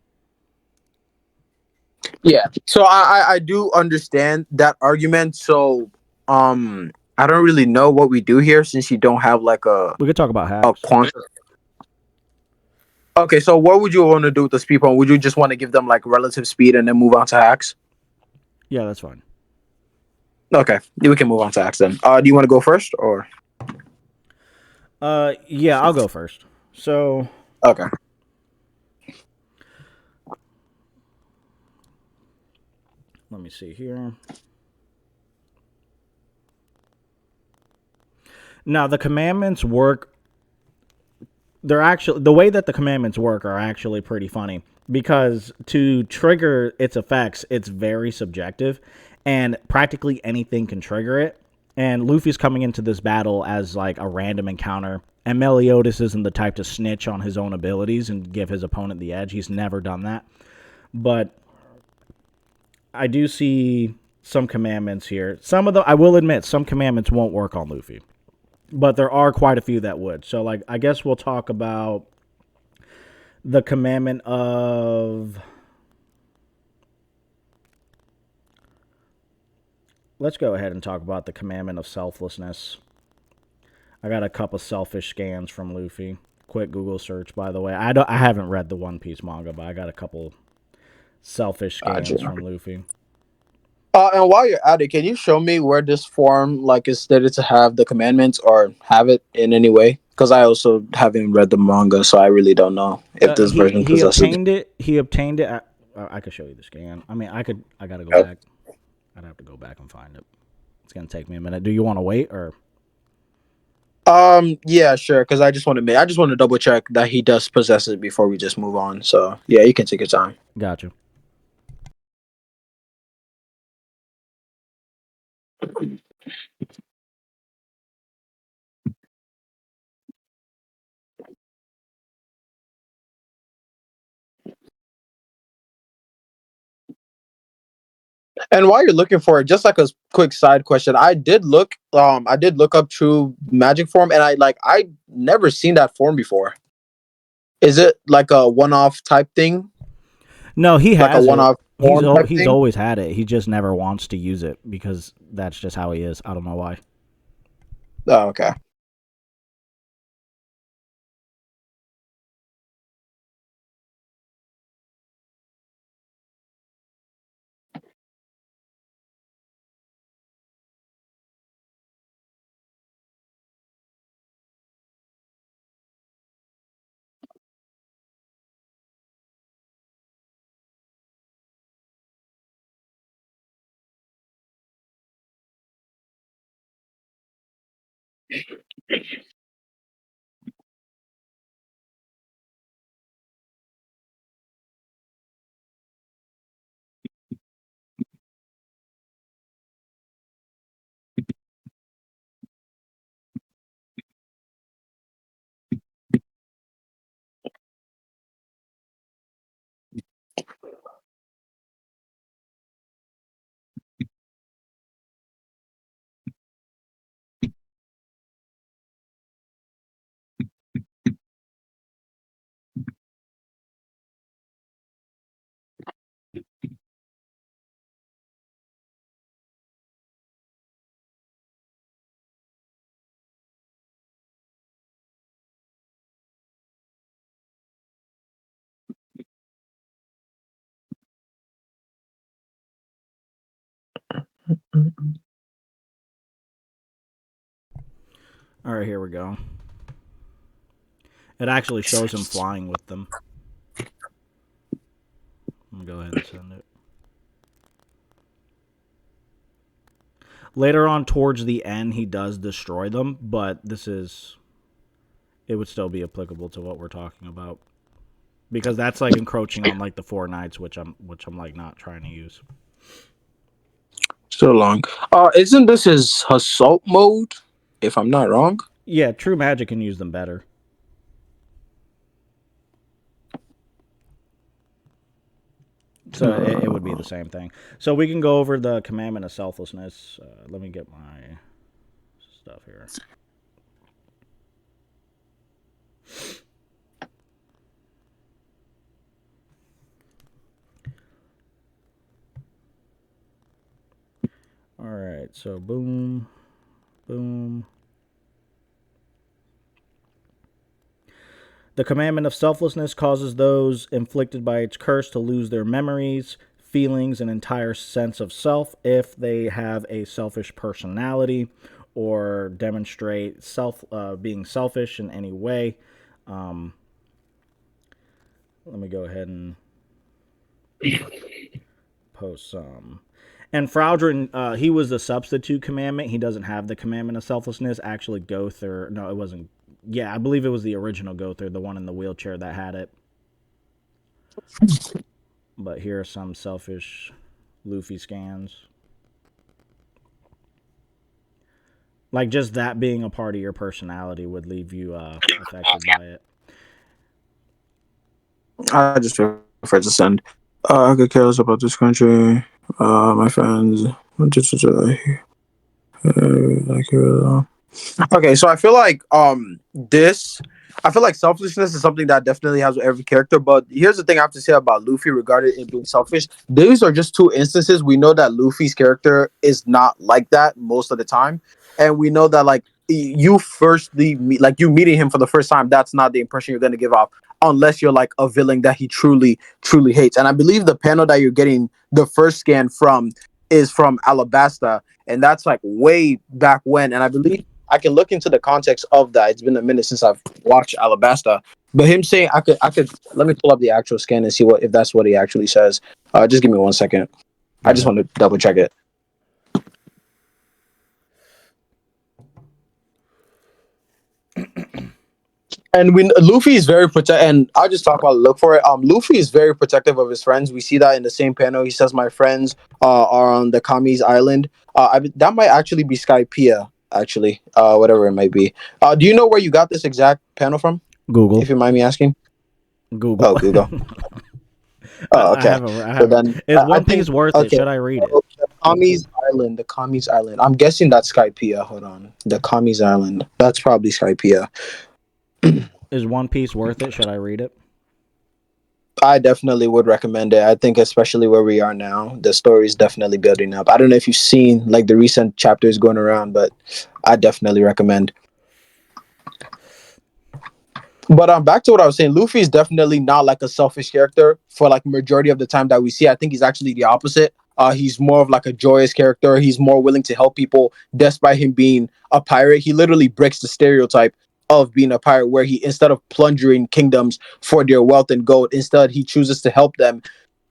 Yeah. So I do understand that argument. So I don't really know what we do here since you don't have like We could talk about a hacks. quantum. Okay, so what would you want to do with the speed point? Would you just want to give them like relative speed and then move on to hacks? Yeah, that's fine. Okay, we can move on to hacks then. Do you want to go first or? Yeah, I'll go first. So Okay. let me see here. Now the commandments work. They're actually the way that the commandments work are actually pretty funny because to trigger its effects, it's very subjective, and practically anything can trigger it. And Luffy's coming into this battle as like a random encounter, and Meliodas isn't the type to snitch on his own abilities and give his opponent the edge. He's never done that. But I do see some commandments here. Some of them, I will admit, some commandments won't work on Luffy, but there are quite a few that would. So, like, I guess we'll talk about the commandment of. Let's go ahead and talk about the commandment of selflessness. I got a couple selfish scans from Luffy. Quick Google search, by the way. I haven't read the One Piece manga, but I got a couple selfish Gotcha. scans from Luffy. And while you're at it, can you show me where this form like is stated to have the commandments or have it in any way? Because I also haven't read the manga, so I really don't know if this He version he possesses obtained it. He obtained it. I could show you the scan. I mean, I could. I gotta go it. back. I'd have to go back and find it. It's gonna take me a minute. Do you want to wait or? Yeah, sure. Because I just want to double check that he does possess it before we just move on. So yeah, you can take your time. Gotcha. And while you're looking for it, just like a quick side question, I did look up True Magic form, and I never seen that form before. Is it like a one-off type thing, No, he like a has it. one-off form type He's thing? always had it. He just never wants to use it because that's just how he is. I don't know why. Oh, okay. All right, here we go. It actually shows him flying with them. I'm gonna go ahead and send it. Later on, towards the end, he does destroy them, but this is it would still be applicable to what we're talking about because that's like encroaching on like the four knights, which I'm like not trying to use. So long. Isn't this his assault mode? If I'm not wrong. Yeah, true magic can use them better. So it would be the same thing. So we can go over the commandment of selflessness. Let me get my stuff here. All right, so boom, boom. The commandment of selflessness causes those inflicted by its curse to lose their memories, feelings, and entire sense of self if they have a selfish personality or demonstrate being selfish in any way. Um, Let me go ahead and post some. And Frowdrin, he was the substitute commandment. He doesn't have the commandment of selflessness. Actually, Gother, no, it wasn't. Yeah, I believe it was the original Gother, the one in the wheelchair that had it. But here are some selfish Luffy scans. Like just that being a part of your personality would leave you affected by it. I just prefer to send. I could care less about this country. My friends. Okay, so I feel like this I feel like selfishness is something that definitely has with every character, but here's the thing I have to say about Luffy regarding it being selfish. These are just two instances. We know that Luffy's character is not like that most of the time. And we know that like you firstly meet like you meeting him for the first time, that's not the impression you're gonna give off unless you're like a villain that he truly hates. And I believe the panel that you're getting the first scan from is from Alabasta, and that's like way back when. And I believe I can look into the context of that. It's been a minute since I've watched Alabasta, but him saying I could let me pull up the actual scan and see what if that's what he actually says. Just give me 1 second. Go I just ahead. want to double check it. And when Luffy is very protect, and I'll just talk about look for it. Luffy is very protective of his friends. We see that in the same panel. He says, "My friends are on the Kami's island." That might actually be Skypiea, actually, whatever it might be. Do you know where you got this exact panel from? Google. If you mind me asking. Google. Oh, Google. Oh, I okay. have a. I So have. then Is I One Piece think worth it? okay. Should I read it? Oh, the Kami's island. The Kami's island. I'm guessing that's Skypiea. Hold on. The Kami's island. That's probably Skypiea. Is One Piece worth it? Should I read it? I definitely would recommend it. I think especially where we are now, the story is definitely building up. I don't know if you've seen like the recent chapters going around, but I definitely recommend. But back to what I was saying, Luffy is definitely not like a selfish character for like majority of the time that we see. I think he's actually the opposite. He's more of like a joyous character. He's more willing to help people, despite him being a pirate. He literally breaks the stereotype of being a pirate, where he instead of plundering kingdoms for their wealth and gold, instead he chooses to help them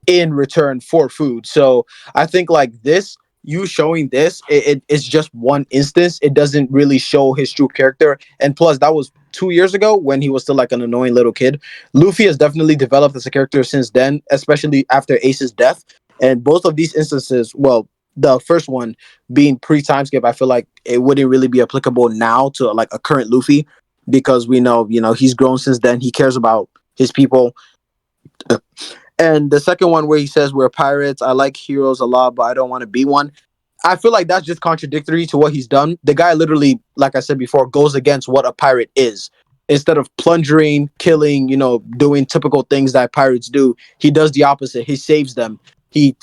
in return for food. So I think like this you showing this, it's just one instance. It doesn't really show his true character. And plus, that was 2 years ago when he was still like an annoying little kid. Luffy has definitely developed as a character since then, especially after Ace's death. And both of these instances, well, the first one being pre-time skip, I feel like it wouldn't really be applicable now to like a current Luffy, because we know, he's grown since then. He cares about his people. And the second one where he says we're pirates, I like heroes a lot, but I don't want to be one. I feel like that's just contradictory to what he's done. The guy literally, like I said before, goes against what a pirate is. Instead of plundering, killing, doing typical things that pirates do, he does the opposite. He saves them. He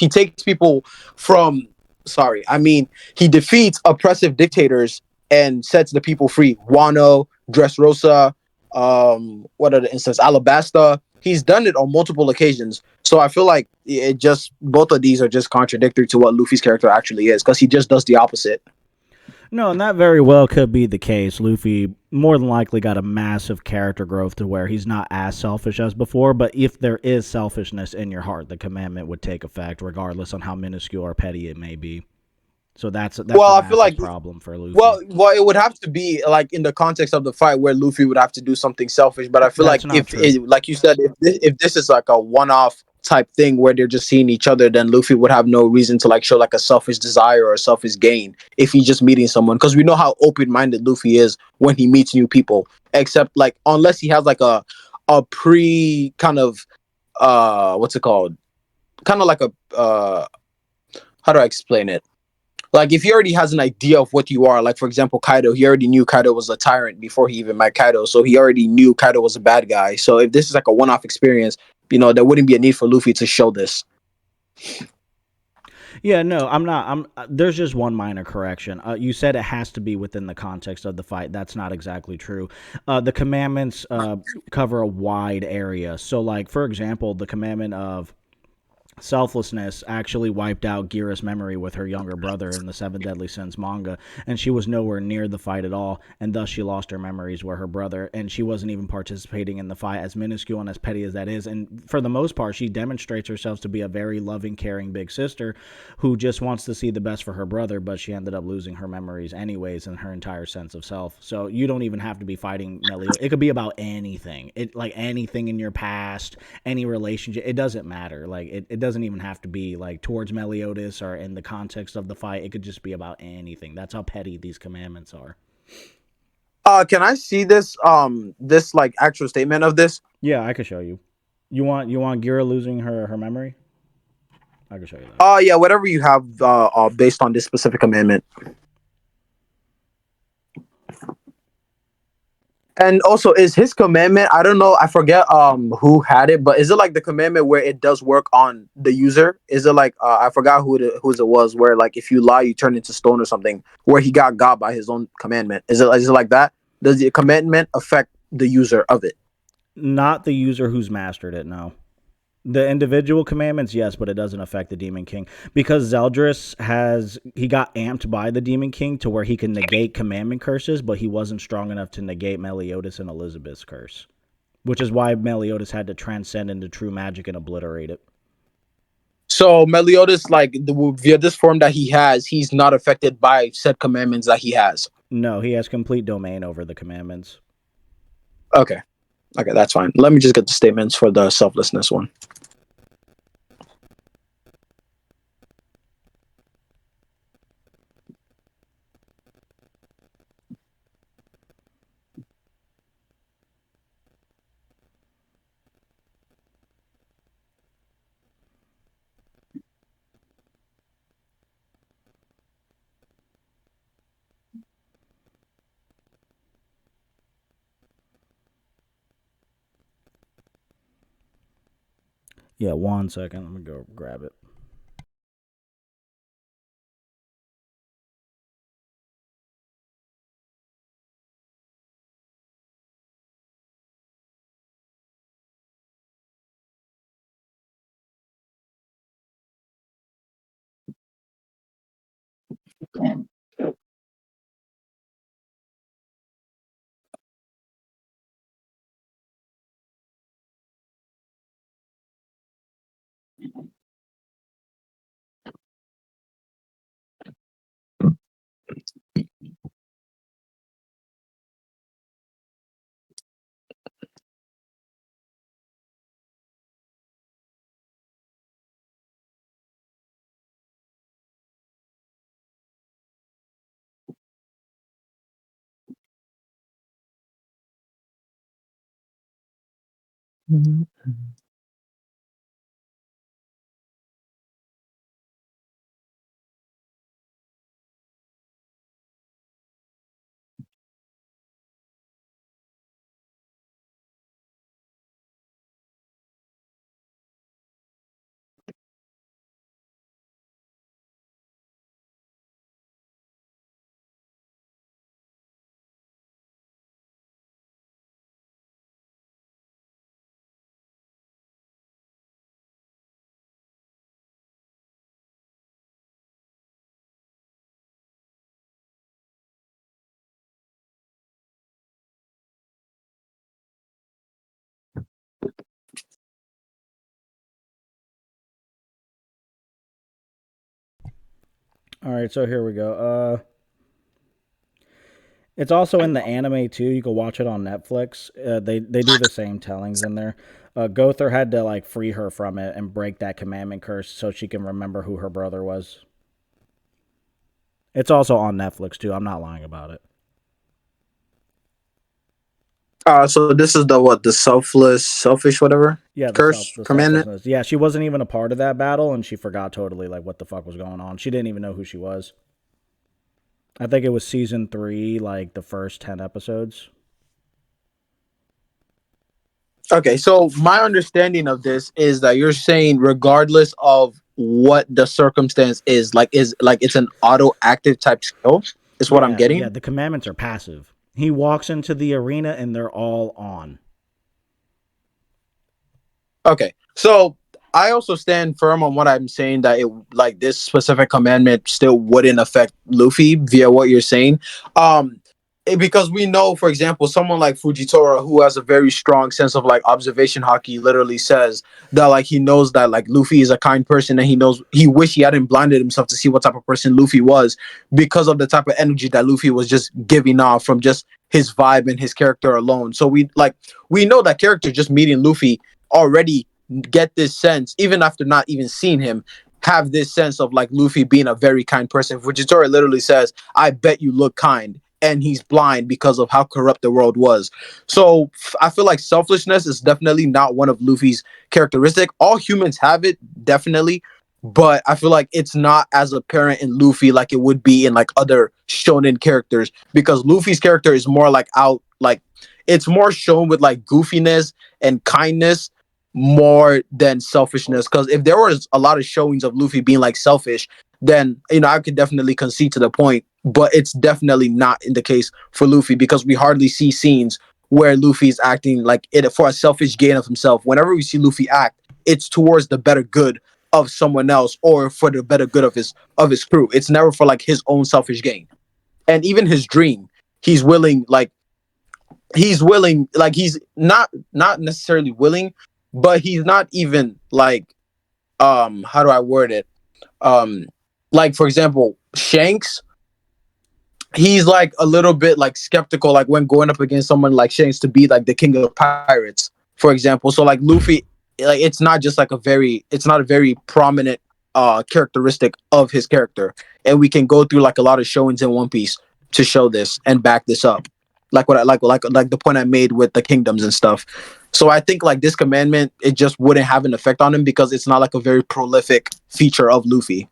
takes people from sorry, I mean he defeats oppressive dictators and sets the people free. Wano, Dressrosa, what are the instances? Alabasta. He's done it on multiple occasions. So I feel like it just both of these are just contradictory to what Luffy's character actually is, because he just does the opposite. No, and that very well could be the case. Luffy more than likely got a massive character growth to where he's not as selfish as before, but if there is selfishness in your heart, the commandment would take effect regardless on how minuscule or petty it may be. So that's Well, a I feel massive like problem for Luffy. well, it would have to be like in the context of the fight where Luffy would have to do something selfish. But I feel That's like not if true. it, like you said, if this is like a one-off type thing where they're just seeing each other, then Luffy would have no reason to like show like a selfish desire or a selfish gain if he's just meeting someone. Because we know how open-minded Luffy is when he meets new people. Except like unless he has like a pre kind of what's it called? Kind of like a how do I explain it? Like if he already has an idea of what you are, like for example Kaido, he already knew Kaido was a tyrant before he even met Kaido, so he already knew Kaido was a bad guy. So if this is like a one-off experience, there wouldn't be a need for Luffy to show this. Yeah, no, I'm not. I'm. There's just one minor correction. You said it has to be within the context of the fight. That's not exactly true. The commandments cover a wide area. So, like for example, the commandment of selflessness actually wiped out Gira's memory with her younger brother in the Seven Deadly Sins manga, and she was nowhere near the fight at all, and thus she lost her memories where her brother, and she wasn't even participating in the fight, as minuscule and as petty as that is. And for the most part, she demonstrates herself to be a very loving, caring big sister who just wants to see the best for her brother, but she ended up losing her memories anyways and her entire sense of self. So you don't even have to be fighting Meliodas. It could be about anything. Like anything in your past, any relationship. It doesn't matter. Like it doesn't even have to be like towards Meliodas or in the context of the fight. It could just be about anything. That's how petty these commandments are. Can I see this like actual statement of this? Yeah, I could show you. You want Gira losing her memory? I can show you that. Yeah, whatever you have based on this specific commandment. And also, is his commandment? I don't know. I forget who had it, but is it like the commandment where it does work on the user? Is it like I forgot whose it was, where like if you lie you turn into stone or something? Where he got by his own commandment? Is it like that? Does the commandment affect the user of it? Not the user who's mastered it. No. The individual commandments, yes, but it doesn't affect the Demon King because Zeldris he got amped by the Demon King to where he can negate commandment curses, but he wasn't strong enough to negate Meliodas and Elizabeth's curse, which is why Meliodas had to transcend into true magic and obliterate it. So Meliodas, like via this form that he has, he's not affected by said commandments that he has. No, he has complete domain over the commandments. Okay, okay, that's fine. Let me just get the statements for the selflessness one. Yeah, 1 second. Let me go grab it. Mhm. All right, so here we go. It's also in the anime too. You can watch it on Netflix. They do the same tellings in there. Gother had to like free her from it and break that commandment curse so she can remember who her brother was. It's also on Netflix too. I'm not lying about it. So this is the what, the selfless, selfish, whatever Yeah, curse the commandment. selflessness. Yeah, she wasn't even a part of that battle, and she forgot totally like what the fuck was going on. She didn't even know who she was. I think it was season 3, like the first 10 episodes. Okay, so my understanding of this is that you're saying regardless of what the circumstance is like it's an auto active type skill. Is what I'm Yeah, yeah. getting. The commandments are passive. He walks into the arena, and they're all on. Okay, so I also stand firm on what I'm saying that it like this specific commandment still wouldn't affect Luffy via what you're saying. Because we know, for example, someone like Fujitora who has a very strong sense of like observation hockey literally says that like he knows that like Luffy is a kind person and he knows he wish he hadn't blinded himself to see what type of person Luffy was because of the type of energy that Luffy was just giving off from just his vibe and his character alone. So we know that character just meeting Luffy already get this sense, even after not even seeing him, have this sense of like Luffy being a very kind person. Fujitora literally says, I bet you look kind. And he's blind because of how corrupt the world was. So I feel like selfishness is definitely not one of Luffy's characteristic. All humans have it, definitely. But I feel like it's not as apparent in Luffy like it would be in like other shonen characters because Luffy's character is more like out like it's more shown with like goofiness and kindness more than selfishness. Because if there was a lot of showings of Luffy being like selfish, then I could definitely concede to the point. But it's definitely not in the case for Luffy because we hardly see scenes where Luffy is acting like it for a selfish gain of himself. Whenever we see Luffy act, it's towards the better good of someone else or for the better good of his crew. It's never for like his own selfish gain. And even his dream, he's willing like he's not necessarily willing, but he's not even like how do I word it? Um like for example, Shanks, he's like a little bit like skeptical like when going up against someone like Shanks to be like the king of pirates, for example. So like Luffy, like it's not a very prominent characteristic of his character. And we can go through like a lot of showings in One Piece to show this and back this up. Like what I like the point I made with the kingdoms and stuff. So I think like this commandment it just wouldn't have an effect on him because it's not like a very prolific feature of Luffy.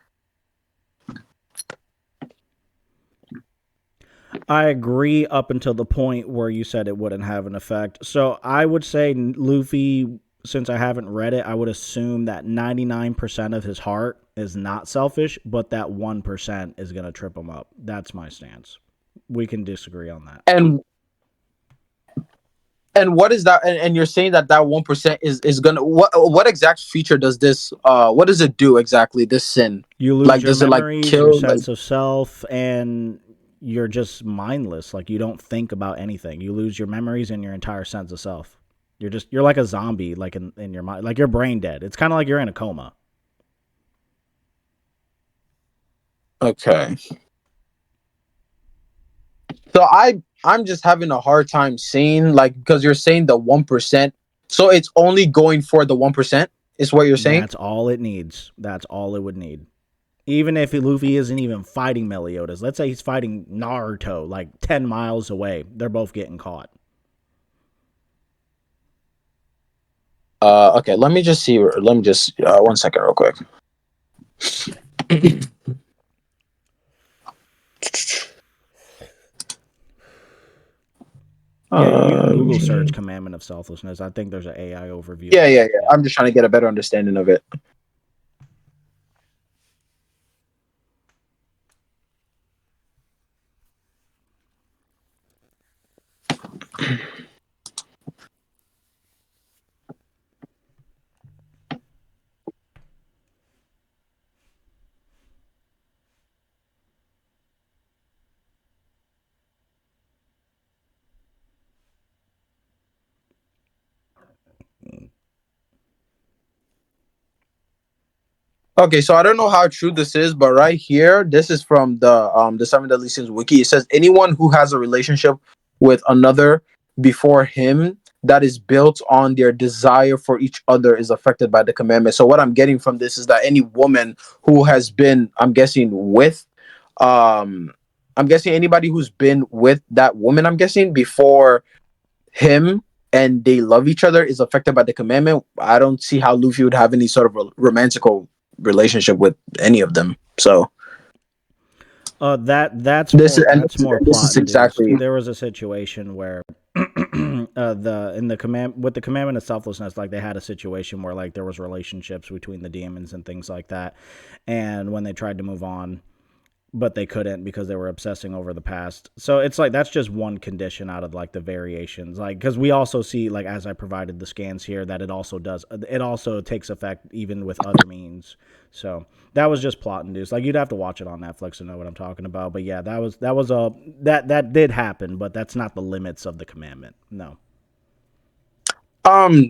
I agree up until the point where you said it wouldn't have an effect. So I would say Luffy, since I haven't read it, I would assume that 99% of his heart is not selfish, but that 1% is going to trip him up. That's my stance. We can disagree on that. And what is that? And you're saying that that 1% is gonna what exact feature does this? What does it do exactly? This sin, You lose like, your does it like memories, your kill? Like, sense of self, and you're just mindless. Like you don't think about anything. You lose your memories and your entire sense of self. You're like a zombie, like in your mind, like you're brain dead. It's kind of like you're in a coma. okay, so I'm just having a hard time seeing like because you're saying the 1%, so it's only going for the 1%. Is what you're saying? That's all it needs. That's all it would need. Even if Luffy isn't even fighting Meliodas, let's say he's fighting Naruto like 10 miles away, they're both getting caught. Okay, let me just see. Let me just 1 second, real quick. Yeah, you can Um, Google search commandment of selflessness. I think there's an AI overview yeah, of yeah, it. yeah. Yeah. I'm just trying to get a better understanding of it. Okay, so I don't know how true this is, but right here, this is from the Seven Deadly Sins wiki. It says anyone who has a relationship with another before him that is built on their desire for each other is affected by the commandment. So what I'm getting from this is that any woman who has been, um, I'm guessing anybody who's been with that woman, I'm guessing before him and they love each other is affected by the commandment. I don't see how Luffy would have any sort of romantical relationship with any of them. So That's this is more and this plot is induced. exactly. There was a situation where the in the command with the commandment of selflessness, like they had a situation where like there was relationships between the demons and things like that, and when they tried to move on, but they couldn't because they were obsessing over the past. So it's like that's just one condition out of like the variations. Like because we also see like as I provided the scans here that it also takes effect even with other means. So that was just plot induced. Like you'd have to watch it on Netflix to know what I'm talking about. But yeah, that was a that did happen, but that's not the limits of the commandment. No.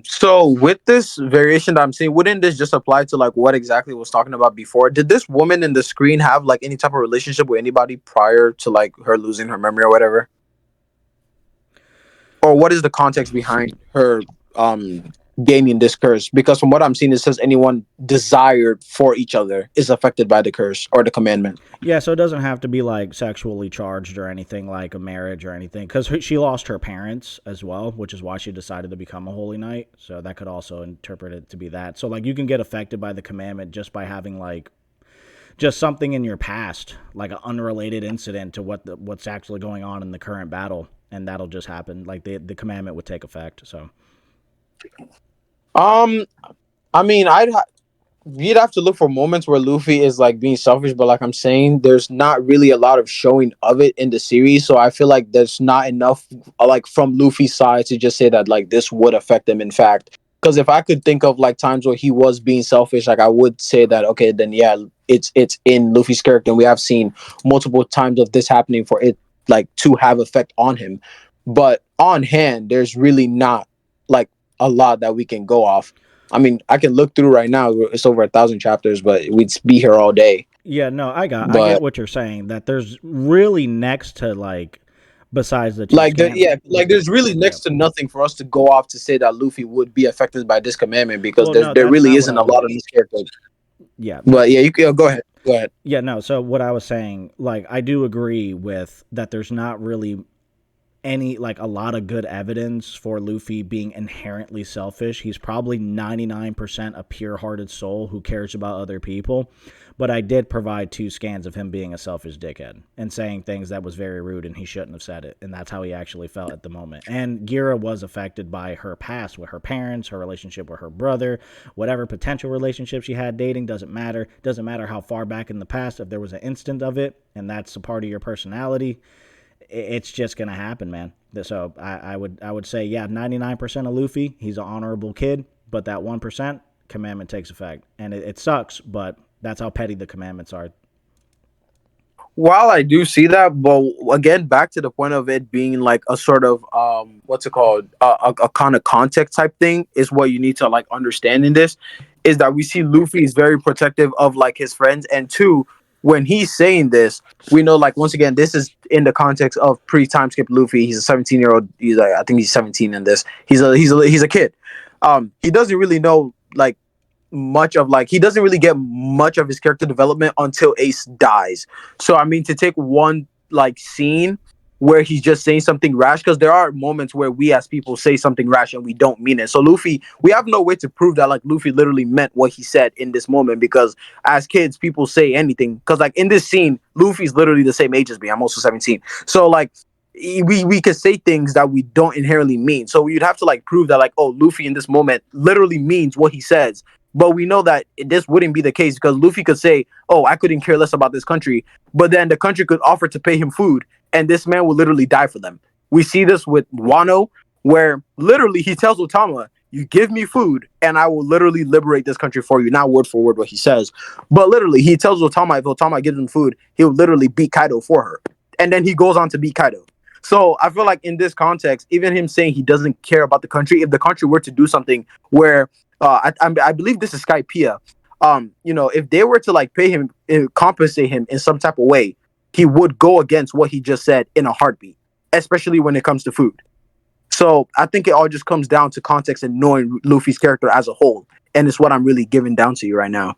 So with this variation that I'm seeing, wouldn't this just apply to like what exactly was talking about before? Did this woman in the screen have like any type of relationship with anybody prior to like her losing her memory or whatever? Or what is the context behind her gaining this curse? Because from what I'm seeing, it says anyone desired for each other is affected by the curse or the commandment. Yeah, so it doesn't have to be like sexually charged or anything like a marriage or anything because she lost her parents as well, which is why she decided to become a holy knight. So that could also interpret it to be that. So like you can get affected by the commandment just by having like just something in your past, like an unrelated incident to what's actually going on in the current battle, and that'll just happen. Like the commandment would take effect. So Um, I mean, you'd have to look for moments where Luffy is like being selfish, but like I'm saying, there's not really a lot of showing of it in the series. So I feel like there's not enough like from Luffy's side to just say that like this would affect him. In fact, because if I could think of like times where he was being selfish, like I would say that okay, then yeah, it's in Luffy's character, and we have seen multiple times of this happening for it like to have effect on him. But on hand, there's really not like a lot that we can go off. I mean, I can look through right now. It's over 1,000 chapters, but we'd be here all day. yeah, no, I get But what you're saying. That there's really next to like besides the two like, scans. like there's really Yeah. next to nothing for us to go off to say that Luffy would be affected by this commandment because Well, no, there that's really not what isn't a lot of these characters. yeah, But yeah, you can go ahead. Go ahead. yeah, no. So what I was saying, like, I do agree with that. There's not really any like a lot of good evidence for Luffy being inherently selfish. He's probably 99% a pure-hearted soul who cares about other people. But I did provide two scans of him being a selfish dickhead and saying things that was very rude and he shouldn't have said it. And that's how he actually felt at the moment. And Gira was affected by her past with her parents, her relationship with her brother, whatever potential relationship she had dating doesn't matter. Doesn't matter how far back in the past if there was an instant of it and that's a part of your personality, it's just gonna happen, man. So I would say yeah, 99% of Luffy, he's an honorable kid, but that 1% commandment takes effect, and it sucks, but that's how petty the commandments are. While I do see that, but again, back to the point of it being like a sort of what's it called, a kind of context type thing is what you need to like understand in this is that we see Luffy is very protective of like his friends, and two, when he's saying this, we know like once again this is in the context of pre-time skip Luffy. He's a 17-year-old. He's like I think he's 17 in this. He's a kid. He doesn't really know like much of like he doesn't really get much of his character development until Ace dies. So I mean to take one like scene where he's just saying something rash, because there are moments where we as people say something rash and we don't mean it. So Luffy, we have no way to prove that like Luffy literally meant what he said in this moment, because as kids people say anything, because like in this scene Luffy's literally the same age as me. I'm also 17. So like we could say things that we don't inherently mean. So you'd have to like prove that like, oh, Luffy in this moment literally means what he says. But we know that this wouldn't be the case, because Luffy could say, "Oh, I couldn't care less about this country," but then the country could offer to pay him food, and this man will literally die for them. We see this with Wano, where literally he tells Otama, "You give me food, and I will literally liberate this country for you." Not word for word what he says, but literally he tells Otama if Otama gives him food, he'll literally beat Kaido for her, and then he goes on to beat Kaido. So I feel like in this context, even him saying he doesn't care about the country, if the country were to do something where I believe this is Skypiea, if they were to like pay him, compensate him in some type of way, he would go against what he just said in a heartbeat, especially when it comes to food. So I think it all just comes down to context and knowing Luffy's character as a whole, and it's what I'm really giving down to you right now.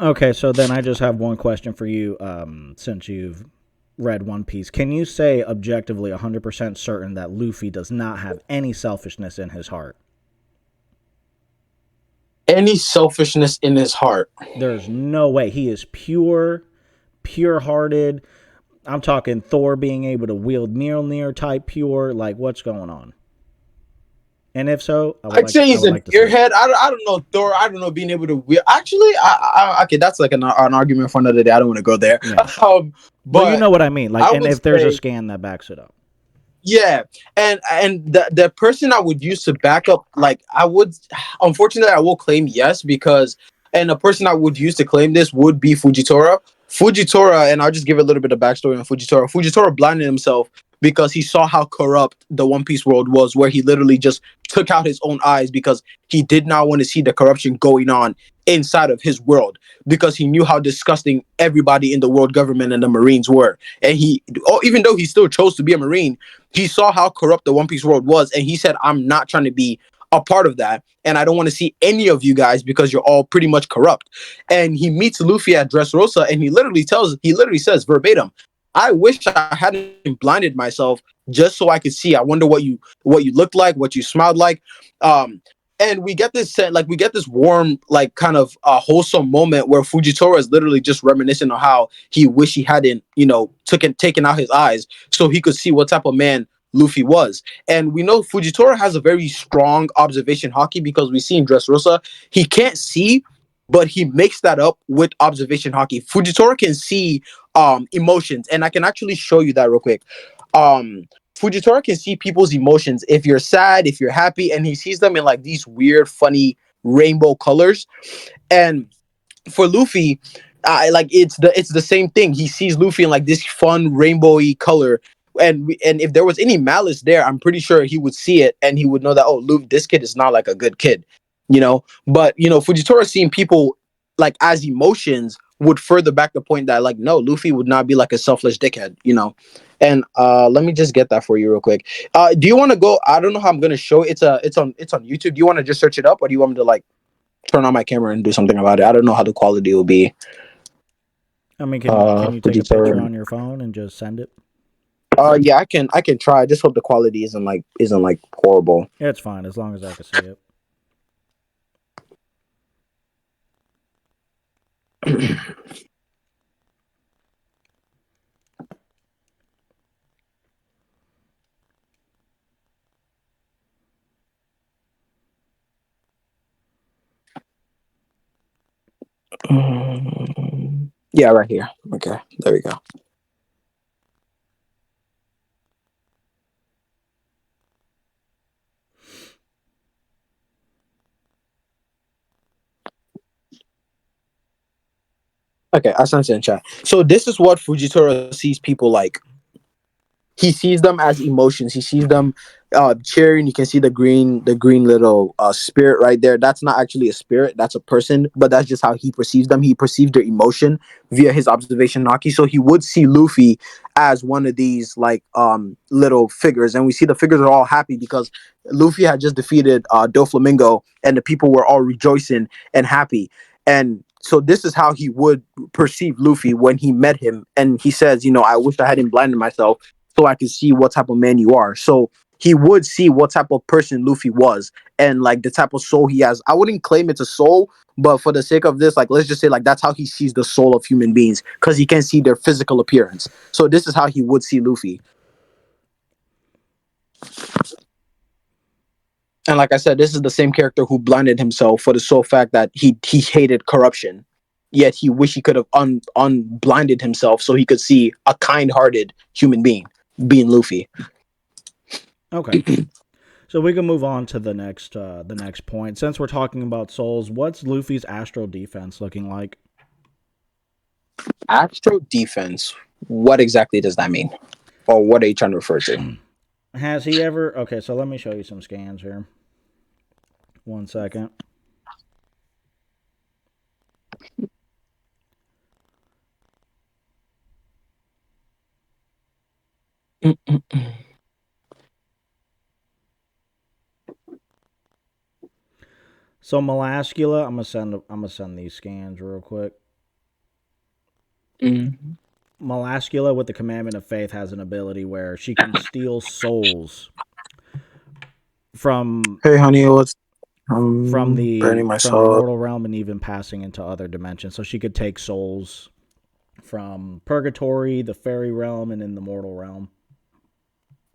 Okay, so then I just have one question for you. Since you've read One Piece, can you say objectively 100% certain that Luffy does not have any selfishness in his heart? Any selfishness in his heart? There's no way. He is pure hearted. I'm talking Thor being able to wield Mjolnir type pure. Like, what's going on? And if so, I'd say I he's would an like to see it. airhead. I don't know Thor. I don't know being able to wheel. Actually, okay, that's like an argument for another day. I don't want to go there. Yeah. um, Well, you but know what I mean. Like, I and would if there's a say, scan that backs it up. yeah, and the person I would use to back up, like I would, unfortunately, I will claim yes, because, and the person I would use to claim this would be Fujitora. Fujitora, and I'll just give a little bit of backstory on Fujitora. Fujitora blinded himself because he saw how corrupt the One Piece world was, where he literally just took out his own eyes because he did not want to see the corruption going on inside of his world, because he knew how disgusting everybody in the world government and the Marines were. And he, oh, even though he still chose to be a Marine, he saw how corrupt the One Piece world was, and he said, "I'm not trying to be a part of that, and I don't want to see any of you guys because you're all pretty much corrupt." And he meets Luffy at Dressrosa, and he literally says verbatim, "I wish I hadn't blinded myself just so I could see. I wonder what you looked like, what you smiled like." Um, and we get this warm, like kind of wholesome moment where Fujitora is literally just reminiscing on how he wished he hadn't, taken out his eyes so he could see what type of man Luffy was. And we know Fujitora has a very strong observation hockey, because we see in Dressrosa, he can't see, but he makes that up with observation hockey. Fujitora can see emotions, and I can actually show you that real quick. Um, Fujitora can see people's emotions, if you're sad, if you're happy, and he sees them in like these weird, funny rainbow colors. And for Luffy, like it's the same thing. He sees Luffy in like this fun rainbowy color, and if there was any malice there, I'm pretty sure he would see it and he would know that, oh, Luffy, this kid is not like a good kid, you know. But Fujitora seeing people like as emotions would further back the point that like no, Luffy would not be like a selfless dickhead, you know. And let me just get that for you real quick. Do you want to go? I don't know how I'm gonna show it. It's on YouTube. Do you want to just search it up, or do you want me to like turn on my camera and do something about it? I don't know how the quality will be. I mean, can you take a picture Fujitora. on your phone and just send it? Yeah, I can try. I just hope the quality isn't like horrible. Yeah, it's fine as long as I can see it. Yeah, right here. Okay, there we go. Okay, I sent it in chat. So this is what Fujitora sees people like. He sees them as emotions. He sees them cheering. You can see the green little spirit right there. That's not actually a spirit. That's a person, but that's just how he perceives them. He perceives their emotion via his observation Naki. So he would see Luffy as one of these like little figures, and we see the figures are all happy because Luffy had just defeated Doflamingo, and the people were all rejoicing and happy. And So this is how he would perceive Luffy when he met him, and he says, I wish I hadn't blinded myself so I could see what type of man you are. So he would see what type of person Luffy was, and like the type of soul he has. I wouldn't claim it's a soul, but for the sake of this, like let's just say like that's how he sees the soul of human beings because he can see their physical appearance. So this is how he would see Luffy. And like I said, this is the same character who blinded himself for the sole fact that he hated corruption. Yet he wish he could have unblinded himself so he could see a kind-hearted human being Luffy. Okay. So we can move on to the next point. Since we're talking about souls, what's Luffy's astral defense looking like? Astro defense. What exactly does that mean, or what are you trying to refer to? Has he ever? Okay, so let me show you some scans here. 1 second. So Melascula, I'm gonna send these scans real quick. Mm. Melascula with the Commandment of Faith has an ability where she can steal souls from Hey, honey, what's the burning my from the soul? mortal realm and even passing into other dimensions. So she could take souls from purgatory, the fairy realm, and in the mortal realm.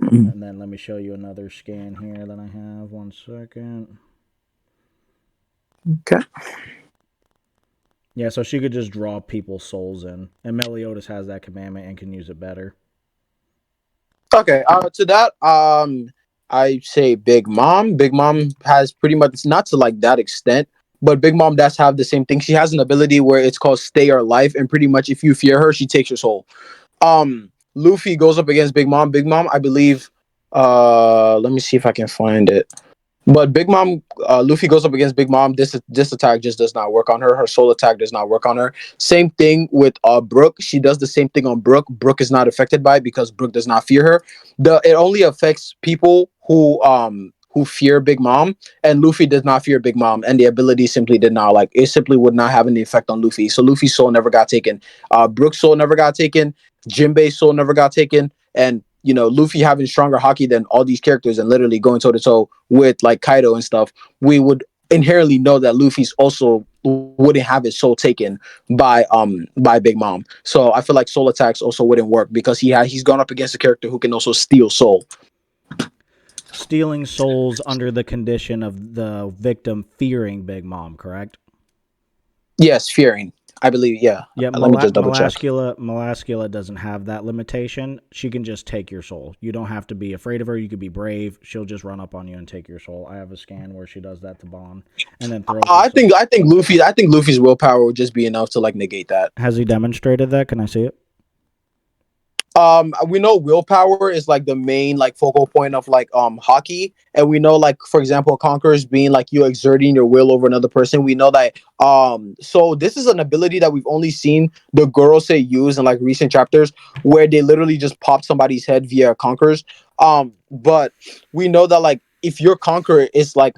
Mm. And then let me show you another scan here that I have. 1 second. Okay. Yeah, so she could just draw people's souls in, and Meliodas has that commandment and can use it better. Okay. To that, I say Big Mom. Big Mom has pretty much, it's not to like that extent, but Big Mom does have the same thing. She has an ability where it's called Stay or Life, and pretty much if you fear her, she takes your soul. Luffy goes up against Big Mom. Big Mom, I believe. Let me see if I can find it. But Big Mom, Luffy goes up against Big Mom. This attack just does not work on her. Her soul attack does not work on her. Same thing with Brooke. She does the same thing on Brooke. Brooke is not affected by it because Brooke does not fear her. It only affects people who fear Big Mom, and Luffy does not fear Big Mom, and the ability simply did not like it simply would not have any effect on Luffy. So Luffy's soul never got taken. Brooke's soul never got taken. Jinbei's soul never got taken, and Luffy having stronger hockey than all these characters and literally going toe to toe with like Kaido and stuff, we would inherently know that Luffy's also wouldn't have his soul taken by Big Mom. So I feel like soul attacks also wouldn't work because he's gone up against a character who can also steal soul. Stealing souls under the condition of the victim fearing Big Mom, correct? Yes, fearing. I believe. Yeah. Yeah, Let me just double check. Melascula doesn't have that limitation. She can just take your soul. You don't have to be afraid of her. You could be brave. She'll just run up on you and take your soul. I have a scan where she does that to Bond, and then throws. I think Luffy's willpower would just be enough to like negate that. Has he demonstrated that? Can I see it? We know willpower is like the main like focal point of like hockey, and we know like for example conquerors being like you exerting your will over another person. We know that so this is an ability that we've only seen the Gorosei use in like recent chapters where they literally just pop somebody's head via conquerors. But we know that like if your conqueror is like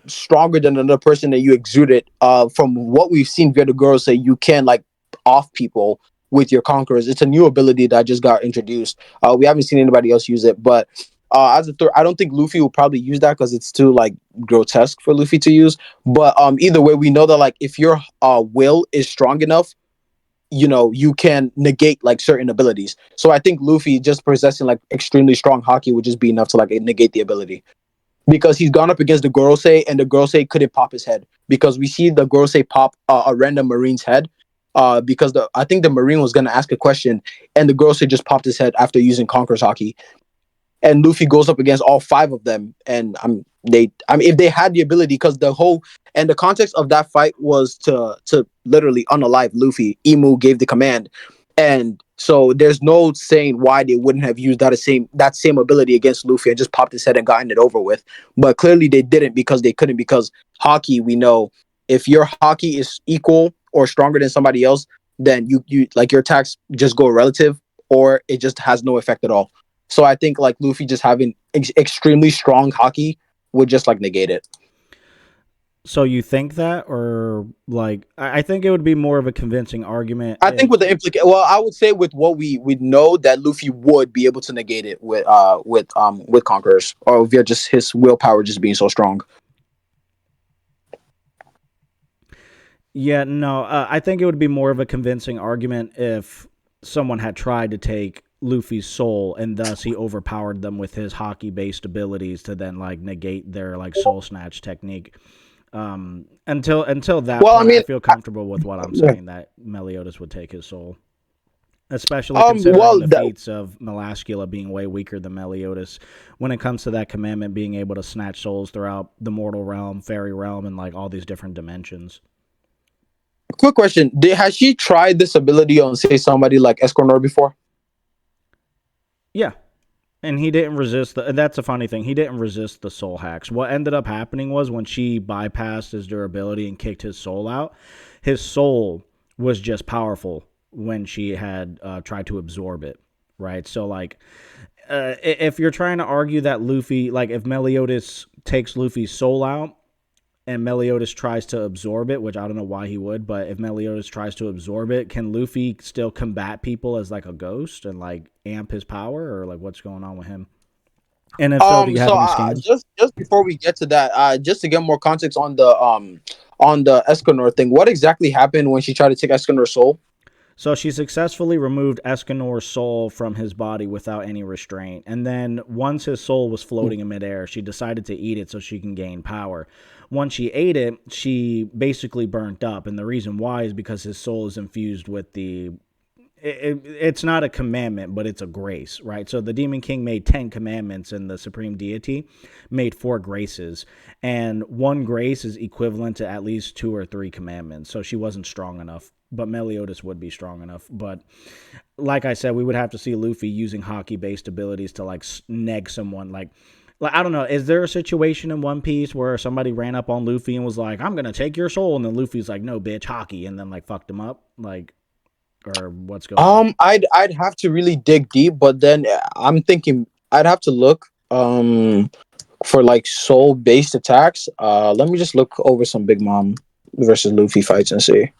stronger than another person that you exude it, from what we've seen via the Gorosei, you can like off people with your conquerors. It's a new ability that just got introduced. We haven't seen anybody else use it, but as a third, I don't think Luffy will probably use that because it's too like grotesque for Luffy to use. But either way, we know that like if your will is strong enough, you can negate like certain abilities. So I think Luffy just possessing like extremely strong hockey would just be enough to like negate the ability because he's gone up against the Gorosei and the Gorosei couldn't pop his head because we see the Gorosei pop a random Marine's head. Because I think the Marine was gonna ask a question and the Gorosei just popped his head after using Conqueror's Hockey, and Luffy goes up against all five of them, and I mean if they had the ability, because the context of that fight was to literally unalive Luffy. Imu gave the command, and so there's no saying why they wouldn't have used that same ability against Luffy and just popped his head and gotten it over with. But clearly they didn't because they couldn't, because hockey, we know if your hockey is equal or stronger than somebody else, then you like your attacks just go relative or it just has no effect at all. So I think like Luffy just having extremely strong hockey would just like negate it. So you think that, or like, I think it would be more of a convincing argument I think if, with the well, I would say with what we know that Luffy would be able to negate it with Conquerors, or via just his willpower just being so strong. yeah, no, I think it would be more of a convincing argument if someone had tried to take Luffy's soul and thus he overpowered them with his hockey based abilities to then like negate their like soul snatch technique. Until that Well, I point, I mean, feel comfortable with what I'm saying that Meliodas would take his soul, especially well, considering the feats of Melascula being way weaker than Meliodas when it comes to that commandment being able to snatch souls throughout the mortal realm, fairy realm, and like all these different dimensions. quick question: has she tried this ability on, say, somebody like Escanor before? Yeah, and he didn't resist the. And that's a funny thing. He didn't resist the soul hacks. What ended up happening was when she bypassed his durability and kicked his soul out, his soul was just powerful when she had tried to absorb it. Right. So like, if you're trying to argue that Luffy, like if Meliodas takes Luffy's soul out and Meliodas tries to absorb it, which I don't know why he would, but if Meliodas tries to absorb it, can Luffy still combat people as like a ghost and like amp his power, or like what's going on with him? And if so, do you have So any scans? just before we get to that, just to get more context on the Escanor thing, what exactly happened when she tried to take Escanor's soul? So she successfully removed Escanor's soul from his body without any restraint. And then once his soul was floating in midair, she decided to eat it so she can gain power. Once she ate it, she basically burnt up. And the reason why is because his soul is infused with it's not a commandment, but it's a grace, right? So the Demon King made 10 commandments, and the Supreme Deity made 4 graces. And one grace is equivalent to at least 2 or 3 commandments. So she wasn't strong enough, but Meliodas would be strong enough. But like I said, we would have to see Luffy using hockey based abilities to like neg someone. Like, I don't know. Is there a situation in One Piece where somebody ran up on Luffy and was like, "I'm gonna take your soul," and then Luffy's like, "No, bitch, hockey," and then like fucked him up? Like, or what's going on? I'd have to really dig deep, but then I'm thinking I'd have to look for like soul based attacks. Let me just look over some Big Mom versus Luffy fights and see.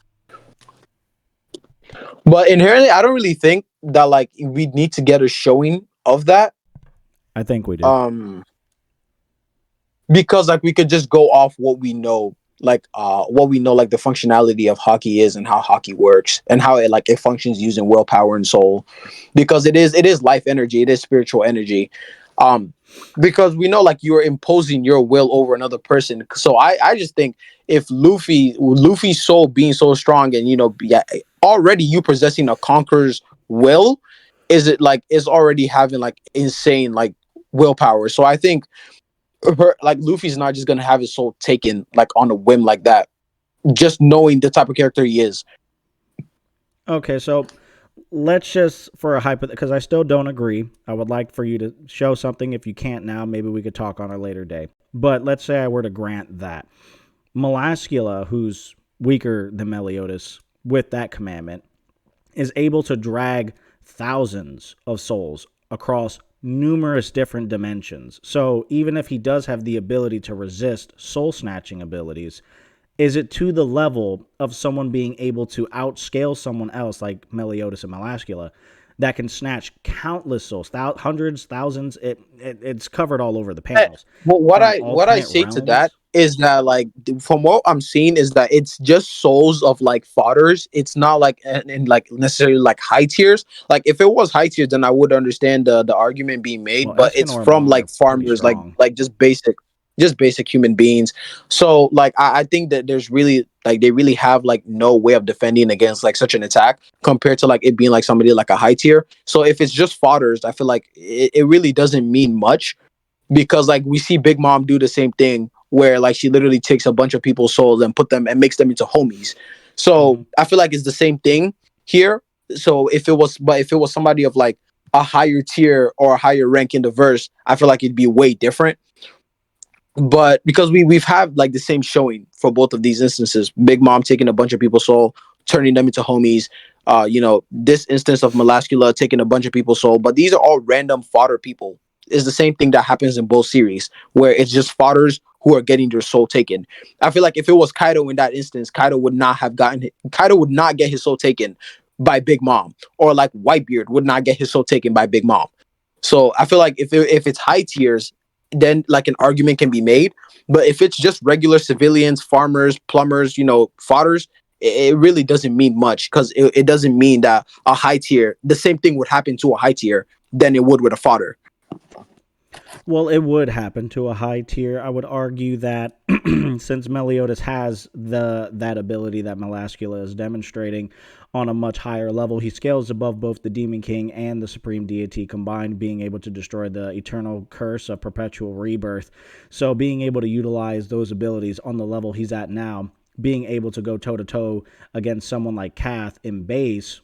But inherently, I don't really think that like we need to get a showing of that. I think we do. Um, because like we could just go off what we know, what we know, like the functionality of hockey is and how hockey works and how it functions using willpower and soul, because it is life energy, it is spiritual energy. um because we know like you're imposing your will over another person. So I just think if Luffy's soul being so strong, and yeah, already you possessing a conqueror's will, is already having like insane like willpower. So I think like Luffy's not just gonna have his soul taken like on a whim like that, just knowing the type of character he is. Okay, so let's just for a hypothetical, because I still don't agree. I would like for you to show something. If you can't now, maybe we could talk on a later day. But let's say I were to grant that Melascula, who's weaker than Meliodas with that commandment, is able to drag thousands of souls across numerous different dimensions. So even if he does have the ability to resist soul snatching abilities, is it to the level of someone being able to outscale someone else like Meliodas and Melascula that can snatch countless souls, hundreds, thousands? It's covered all over the Eh, panels Well, from what I alternate say to that realms. is that like from what I'm seeing is that it's just souls of like fodders. It's not like in like necessarily like high tiers. Like if it was high tiers, then I would understand the argument being Well, made. But it's Escanor and from Mel like are pretty farmers, strong. like just basic human beings. So like I think that there's really like they really have like no way of defending against like such an attack compared to like it being like somebody like a high tier. So if it's just fodders, I feel like it really doesn't mean much, because like we see Big Mom do the same thing where like she literally takes a bunch of people's souls and put them and makes them into homies. So Hmm. I feel like it's the same thing here. So if it was somebody of like a higher tier or a higher rank in the verse, I feel like it'd be way different. But because we've had like the same showing for both of these instances, Big Mom taking a bunch of people's soul, turning them into homies. This instance of Melascula taking a bunch of people's soul, but these are all random fodder people. It's the same thing that happens in both series, where it's just fodders who are getting their soul taken. I feel like if it was Kaido in that instance, Kaido would not get his soul taken by Big Mom, or like Whitebeard would not get his soul taken by Big Mom. So I feel like if it's high tiers, then like an argument can be made. But if it's just regular civilians, farmers, plumbers, fodders, it really doesn't mean much, because it doesn't mean that a high tier, the same thing would happen to a high tier than it would with a fodder. Well, it would happen to a high tier. I would argue that since Meliodas has that ability that Melascula is demonstrating on a much higher level, he scales above both the Demon King and the Supreme Deity combined, being able to destroy the eternal curse of perpetual rebirth. So being able to utilize those abilities on the level he's at now, being able to go toe to toe against someone like Kath in base,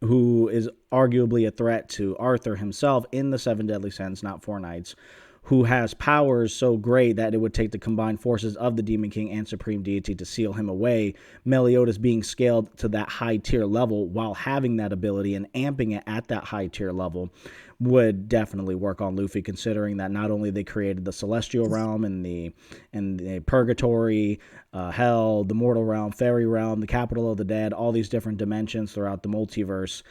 who is arguably a threat to Arthur himself in the Seven Deadly Sins, not Four Knights, who has powers so great that it would take the combined forces of the Demon King and Supreme Deity to seal him away. Meliodas being scaled to that high tier level while having that ability and amping it at that high tier level would definitely work on Luffy, considering that not only they created the celestial realm and the purgatory, hell, the mortal realm, fairy realm, the capital of the dead, all these different dimensions throughout the multiverse.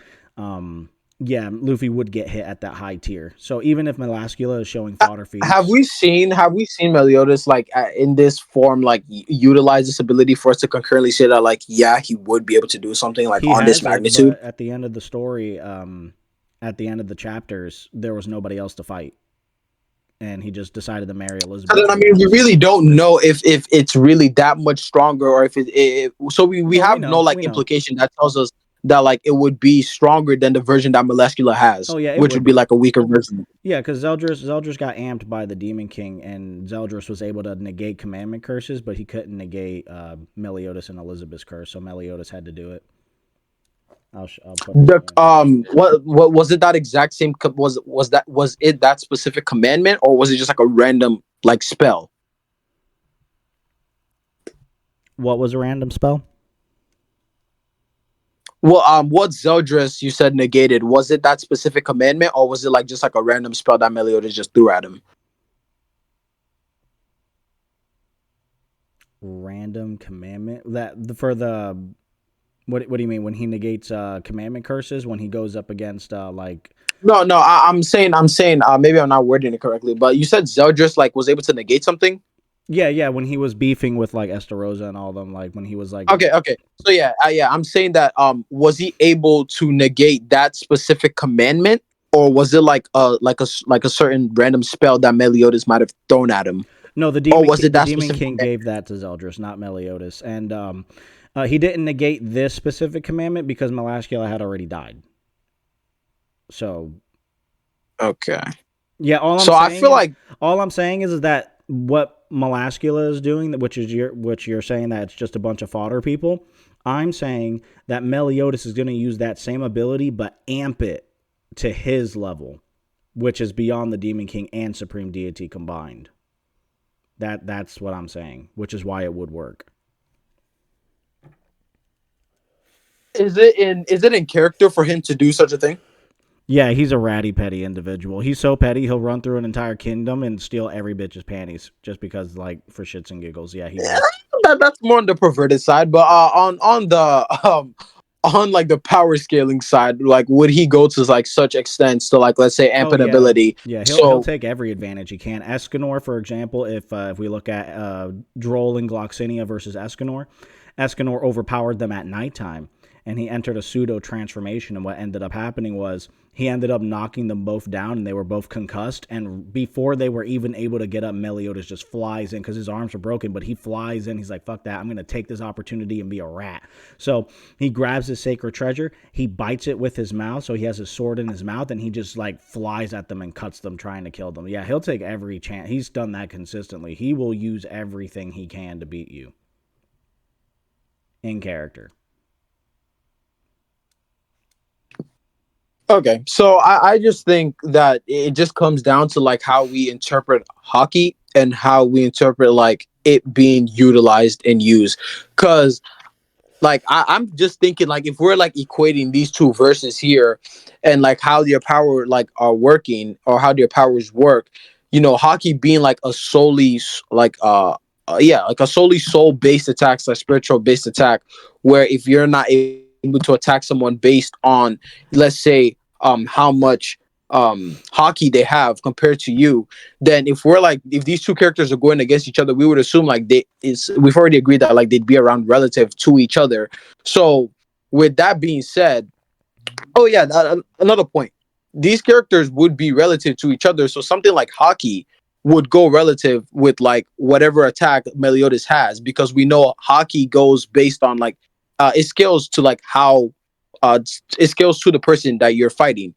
Yeah, Luffy would get hit at that high tier. So even if Melascula is showing fodder Have feats, we seen Meliodas like in this form, like utilize this ability for us to concurrently say that, like, yeah, he would be able to do something like he on this has it, magnitude? but at the end of the story, at the end of the chapters, there was nobody else to fight, and he just decided to marry So Elizabeth then, I and mean, got we the really soul. don't know if it's really that much stronger, or if so we Oh, we have no know, like we know. implication that tells us that like it would be stronger than the version that Moleskula has, Oh yeah, it which would would be be. like a weaker version. Yeah, because Zeldris got amped by the Demon King, and Zeldris was able to negate commandment curses, but he couldn't negate Meliodas and Elizabeth's curse, so Meliodas had to do it. I'll put this The link in the chat. what was it, that exact same was it that specific commandment, or was it just like a random like spell? What was a random spell? Well, what Zeldris you said negated, was it that specific commandment, or was it like just like a random spell that Meliodas just threw at him? Random commandment that for the what do you mean when he negates commandment curses when he goes up against like No, no, I'm saying, maybe I'm not wording it correctly, but you said Zeldris like was able to negate something. yeah when he was beefing with like Estarosa and all them, like when he was like Okay, okay. So yeah, I'm saying that was he able to negate that specific commandment, or was it like a certain random spell that Meliodas might have thrown at him, no, or was it The that Demon specific King commandment? gave that to Zeldris, not Meliodas, and he didn't negate this specific commandment because Melascula had already died. So Okay. yeah, So I feel like all I'm saying is that what Melascula is doing, which you're saying that it's just a bunch of fodder people. I'm saying that Meliodas is going to use that same ability, but amp it to his level, which is beyond the Demon King and Supreme Deity combined. That's what I'm saying, which is why it would work. is it in character for him to do such a thing? Yeah, he's a ratty petty individual. He's so petty he'll run through an entire kingdom and steal every bitch's panties just because, like, for shits and giggles. Yeah, he Yeah, would. that's more on the perverted side, but on the on like the power scaling side, like would he go to like such extents to, like, let's say, amp Oh an yeah, ability? yeah. He'll So take every advantage he can. Escanor, for example, if we look at Droll and Gloxinia versus Escanor, Escanor overpowered them at nighttime, and he entered a pseudo transformation. And what ended up happening was he ended up knocking them both down, and they were both concussed. And before they were even able to get up, Meliodas just flies in because his arms were broken. But he flies in. He's like, "Fuck that! I'm gonna take this opportunity and be a rat." So he grabs his sacred treasure. He bites it with his mouth, so he has his sword in his mouth, and he just like flies at them and cuts them, trying to kill them. Yeah, he'll take every chance. He's done that consistently. He will use everything he can to beat you in character. okay, so I just think that it just comes down to like how we interpret hockey and how we interpret like it being utilized and used. Because like I'm just thinking, like, if we're like equating these two verses here and like how their power like are working, or how their powers work, hockey being like a solely yeah, like a solely soul based attack, like spiritual based attack, where if you're not able to attack someone based on, let's say, how much hockey they have compared to you, then if these two characters are going against each other, we would assume like we've already agreed that like they'd be around relative to each other. So with that being said, oh yeah, another point. These characters would be relative to each other, so something like hockey would go relative with like whatever attack Meliodas has, because we know hockey goes based on like it scales to like how it scales to the person that you're fighting.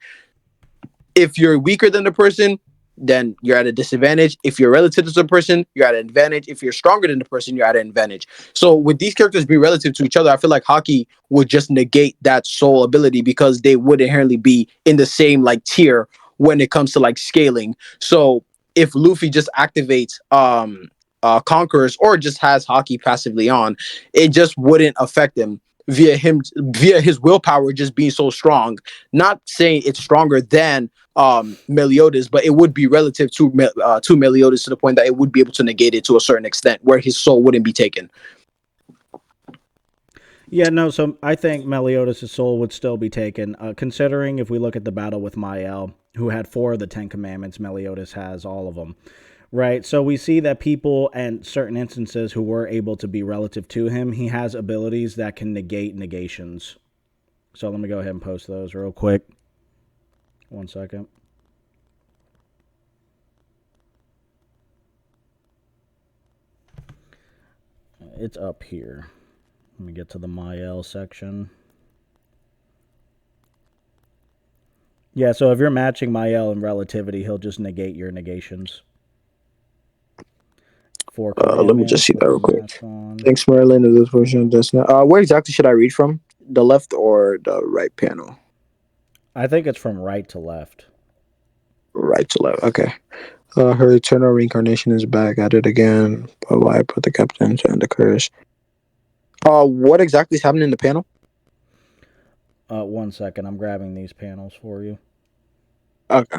If you're weaker than the person, then you're at a disadvantage. If you're relative to the person, you're at an advantage. If you're stronger than the person, you're at an advantage. So with these characters being relative to each other, I feel like hockey would just negate that soul ability, because they would inherently be in the same like tier when it comes to like scaling. So if Luffy just activates conquerors, or just has hockey passively on, it just wouldn't affect him via his willpower just being so strong. Not saying it's stronger than Meliodas, but it would be relative to Meliodas, to the point that it would be able to negate it to a certain extent, where his soul wouldn't be taken. Yeah, no, so I think Meliodas' soul would still be taken, considering if we look at the battle with Mael, who had 4 of the 10 commandments, Meliodas has all of them. Right, so we see that people and certain instances who were able to be relative to him, he has abilities that can negate negations. So let me go ahead and post those real quick. 1 second. It's up here. Let me get to the Mael section. Yeah, so if you're matching Mael in relativity, he'll just negate your negations. 4 Let me just commandments. see that Let's real quick. match one. Thanks, Marilyn. Is this version just now? Where exactly should I read from? The left or the right panel? I think it's from right to left. Right to left. Okay. Her eternal reincarnation is back at it again. But why put the captain and the curse? What exactly is happening in the panel? 1 second. I'm grabbing these panels for you. Okay.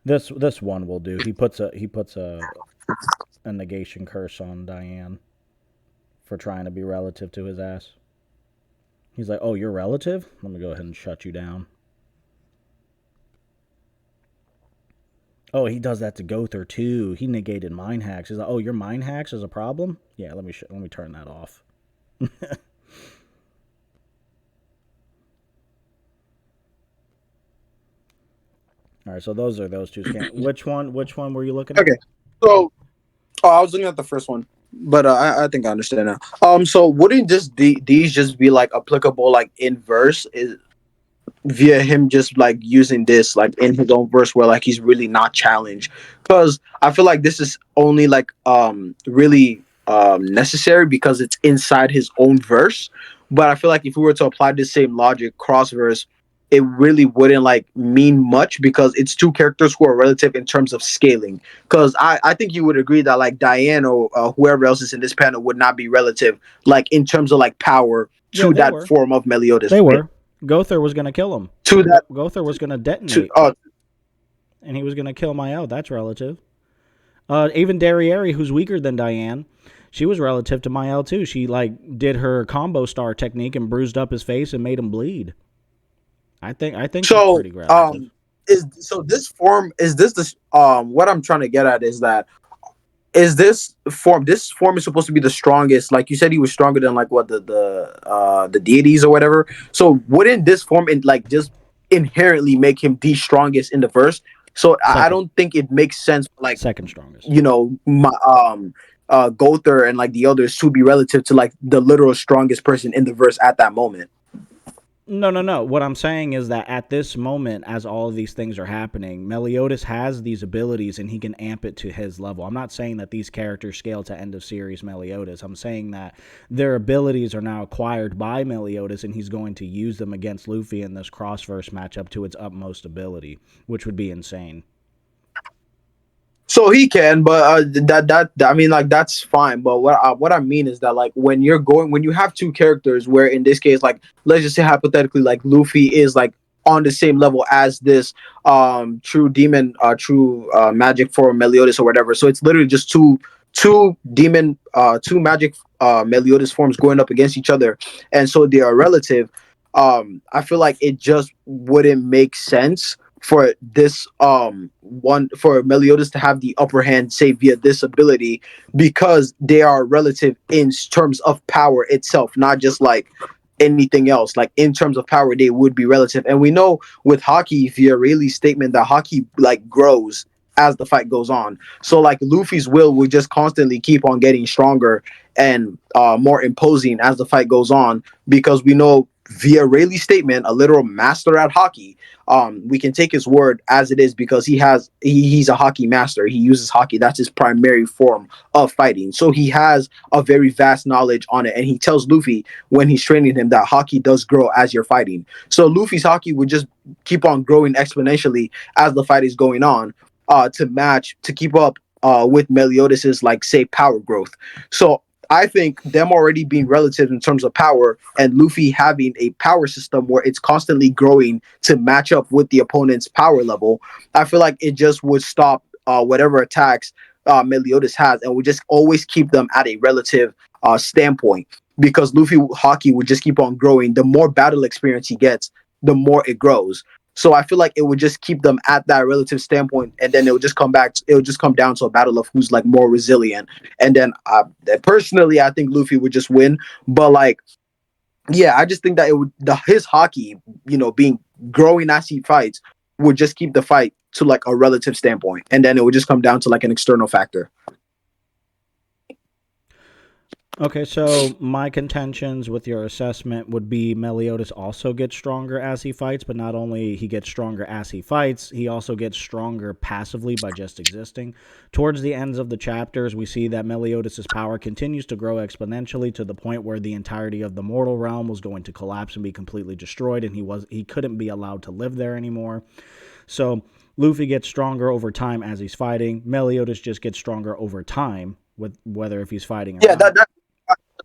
This one will do. He puts a negation curse on Diane for trying to be relative to his ass. He's like, "Oh, you're relative? Let me go ahead and shut you down." Oh, he does that to Gother too. He negated mind hacks. He's like, "Oh, your mind hacks is a problem." Yeah, let me turn that off. All right, so those are those two scans. Which one were you looking at? Okay. So, I was looking at the first one, but I think I understand now. So wouldn't these just be like applicable like in verse? Via him just like using this like in his own verse, where like he's really not challenged, because I feel like this is only like really necessary because it's inside his own verse. But I feel like if we were to apply this same logic cross verse, it really wouldn't like mean much, because it's two characters who are relative in terms of scaling. Because I think you would agree that like Diane or whoever else is in this panel would not be relative like in terms of like power Yeah, to they that were. form of Meliodas, They right? were. Gother was going to kill him. To that Gother was going to to detonate, uh and he was going to kill Mael. That's relative. Even Derriere, who's weaker than Diane, she was relative to Mael too. She like did her combo star technique and bruised up his face and made him bleed. I think she's So, pretty relative. is this what I'm trying to get at is that this form is supposed to be the strongest, like you said he was stronger than like what the deities or whatever. So wouldn't this form in like just inherently make him the strongest in the verse? So I Second, don't think it makes sense for like, second strongest. Gother and like the others to be relative to like the literal strongest person in the verse at that moment. No, no, no. What I'm saying is that at this moment, as all of these things are happening, Meliodas has these abilities and he can amp it to his level. I'm not saying that these characters scale to end of series Meliodas. I'm saying that their abilities are now acquired by Meliodas and he's going to use them against Luffy in this crossverse matchup to its utmost ability, which would be insane. So he can, but I mean, like that's fine. But what I mean is that like when you have two characters, where in this case, like let's just say hypothetically, like Luffy is like on the same level as this true demon, true magic form Meliodas or whatever. So it's literally just two demon, two magic Meliodas forms going up against each other, and so they are relative. I feel like it just wouldn't make sense for this one for Meliodas to have the upper hand, say via this ability, because they are relative in terms of power itself, not just like anything else. Like in terms of power, they would be relative. And we know with hockey, via Rayleigh's statement, that hockey like grows as the fight goes on. So like Luffy's will would just constantly keep on getting stronger and more imposing as the fight goes on, because we know via Rayleigh's statement, a literal master at hockey, we can take his word as it is, because he's a hockey master. He uses hockey. That's his primary form of fighting. So he has a very vast knowledge on it. And he tells Luffy when he's training him that hockey does grow as you're fighting. So Luffy's hockey would just keep on growing exponentially as the fight is going on, to keep up with Meliodas's, like, say, power growth. So I think them already being relative in terms of power, and Luffy having a power system where it's constantly growing to match up with the opponent's power level, I feel like it just would stop whatever attacks Meliodas has, and would just always keep them at a relative standpoint, because Luffy hockey would just keep on growing. The more battle experience he gets, the more it grows. So I feel like it would just keep them at that relative standpoint, and then it would just come back. It would just come down to a battle of who's like more resilient. And then, personally, I think Luffy would just win. But like, yeah, I just think that his hockey, being growing as he fights, would just keep the fight to like a relative standpoint, and then it would just come down to like an external factor. Okay, so my contentions with your assessment would be Meliodas also gets stronger as he fights, but not only he gets stronger as he fights, he also gets stronger passively by just existing. Towards the ends of the chapters, we see that Meliodas' power continues to grow exponentially to the point where the entirety of the mortal realm was going to collapse and be completely destroyed, and he couldn't be allowed to live there anymore. So Luffy gets stronger over time as he's fighting. Meliodas just gets stronger over time, with whether if he's fighting or Yeah, not.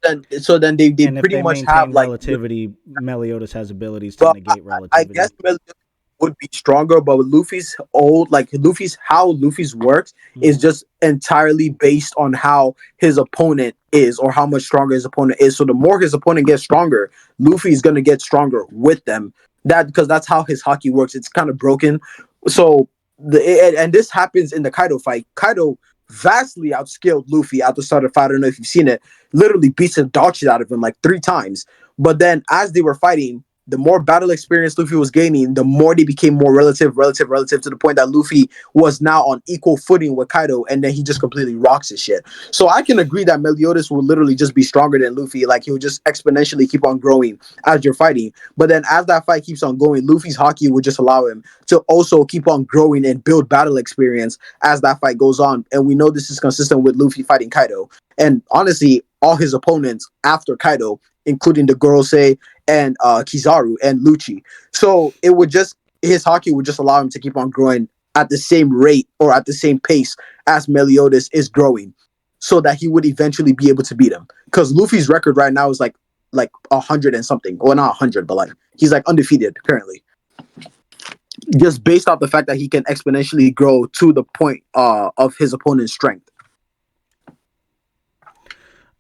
then they And if pretty they much have maintain like, relativity, Meliodas has abilities to well, negate I guess relativity. Meliodas would be stronger, but with Luffy's how Luffy's works is Mm-hmm. just entirely based on how his opponent is, or how much stronger his opponent is. So the more his opponent gets stronger, Luffy's gonna get stronger with them. That because that's how his hockey works. It's kind of broken. So and this happens in the Kaido fight. Kaido vastly outscaled Luffy at the start of the fight. I don't know if you've seen it. Literally beats the dog shit out of him like three times. But then as they were fighting, the more battle experience Luffy was gaining, the more they became more relative to the point that Luffy was now on equal footing with Kaido, and then he just completely rocks his shit. So I can agree that Meliodas will literally just be stronger than Luffy. Like he'll just exponentially keep on growing as you're fighting. But then as that fight keeps on going, Luffy's hockey would just allow him to also keep on growing and build battle experience as that fight goes on. And we know this is consistent with Luffy fighting Kaido. And honestly, all his opponents after Kaido, including the Gorosei and Kizaru and Lucci. So it would just his hockey would just allow him to keep on growing at the same rate or at the same pace as Meliodas is growing, so that he would eventually be able to beat him. Because Luffy's record right now is like 100 and something. Well, not 100, but like he's like undefeated currently, just based off the fact that he can exponentially grow to the point of his opponent's strength.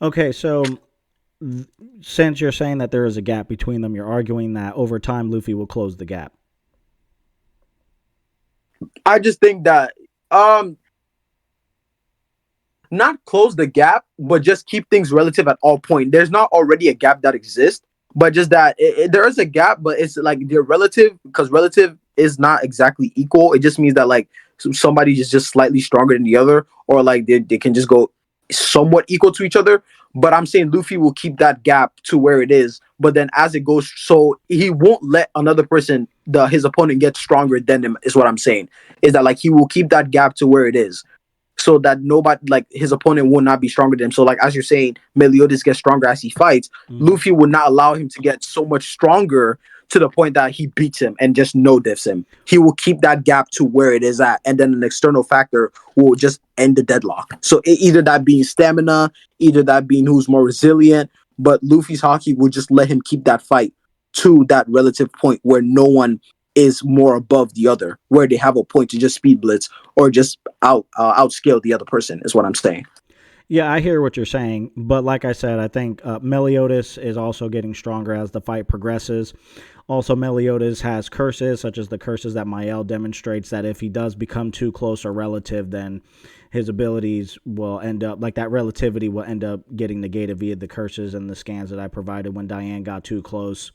Okay, so since you're saying that there is a gap between them, you're arguing that over time Luffy will close the gap. I just think that not close the gap, but just keep things relative at all point. There's not already a gap that exists, but just that there is a gap, but it's like they're relative, because relative is not exactly equal. It just means that like somebody is just slightly stronger than the other, or like they can just go somewhat equal to each other. But I'm saying Luffy will keep that gap to where it is, but then as it goes, so he won't let another person, his opponent, get stronger than him. Is what I'm saying. Is that like he will keep that gap to where it is, so that nobody, like his opponent, will not be stronger than him. So like as you're saying, Meliodas gets stronger as he fights. Mm-hmm. Luffy would not allow him to get so much stronger to the point that he beats him and just no diffs him. He will keep that gap to where it is at, and then an external factor will just end the deadlock. So either that being stamina, either that being who's more resilient, but Luffy's hockey will just let him keep that fight to that relative point where no one is more above the other, where they have a point to just speed blitz or just outscale the other person. Is what I'm saying. Yeah, I hear what you're saying, but like I said, I think Meliodas is also getting stronger as the fight progresses. Also, Meliodas has curses, such as the curses that Mael demonstrates that if he does become too close or relative, then his abilities will end up, like that relativity will end up getting negated via the curses and the scans that I provided when Diane got too close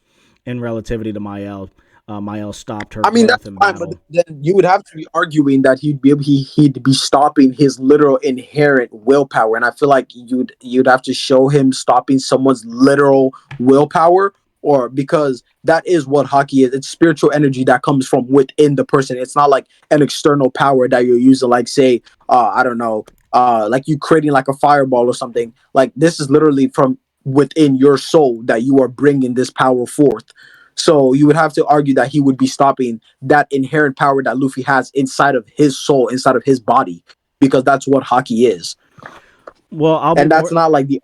in relativity to Mael. Mael stopped her I mean, growth that's in fine, but battle. then you would have to be arguing that he'd be stopping his literal inherent willpower, and I feel like you'd have to show him stopping someone's literal willpower, or because that is what hockey is. It's spiritual energy that comes from within the person. It's not like an external power that you're using, like say, I don't know, like you creating like a fireball or something. Like this is literally from within your soul that you are bringing this power forth. So you would have to argue that he would be stopping that inherent power that Luffy has inside of his soul, inside of his body, because that's what hockey is. Well, I'll be And that's more. not like the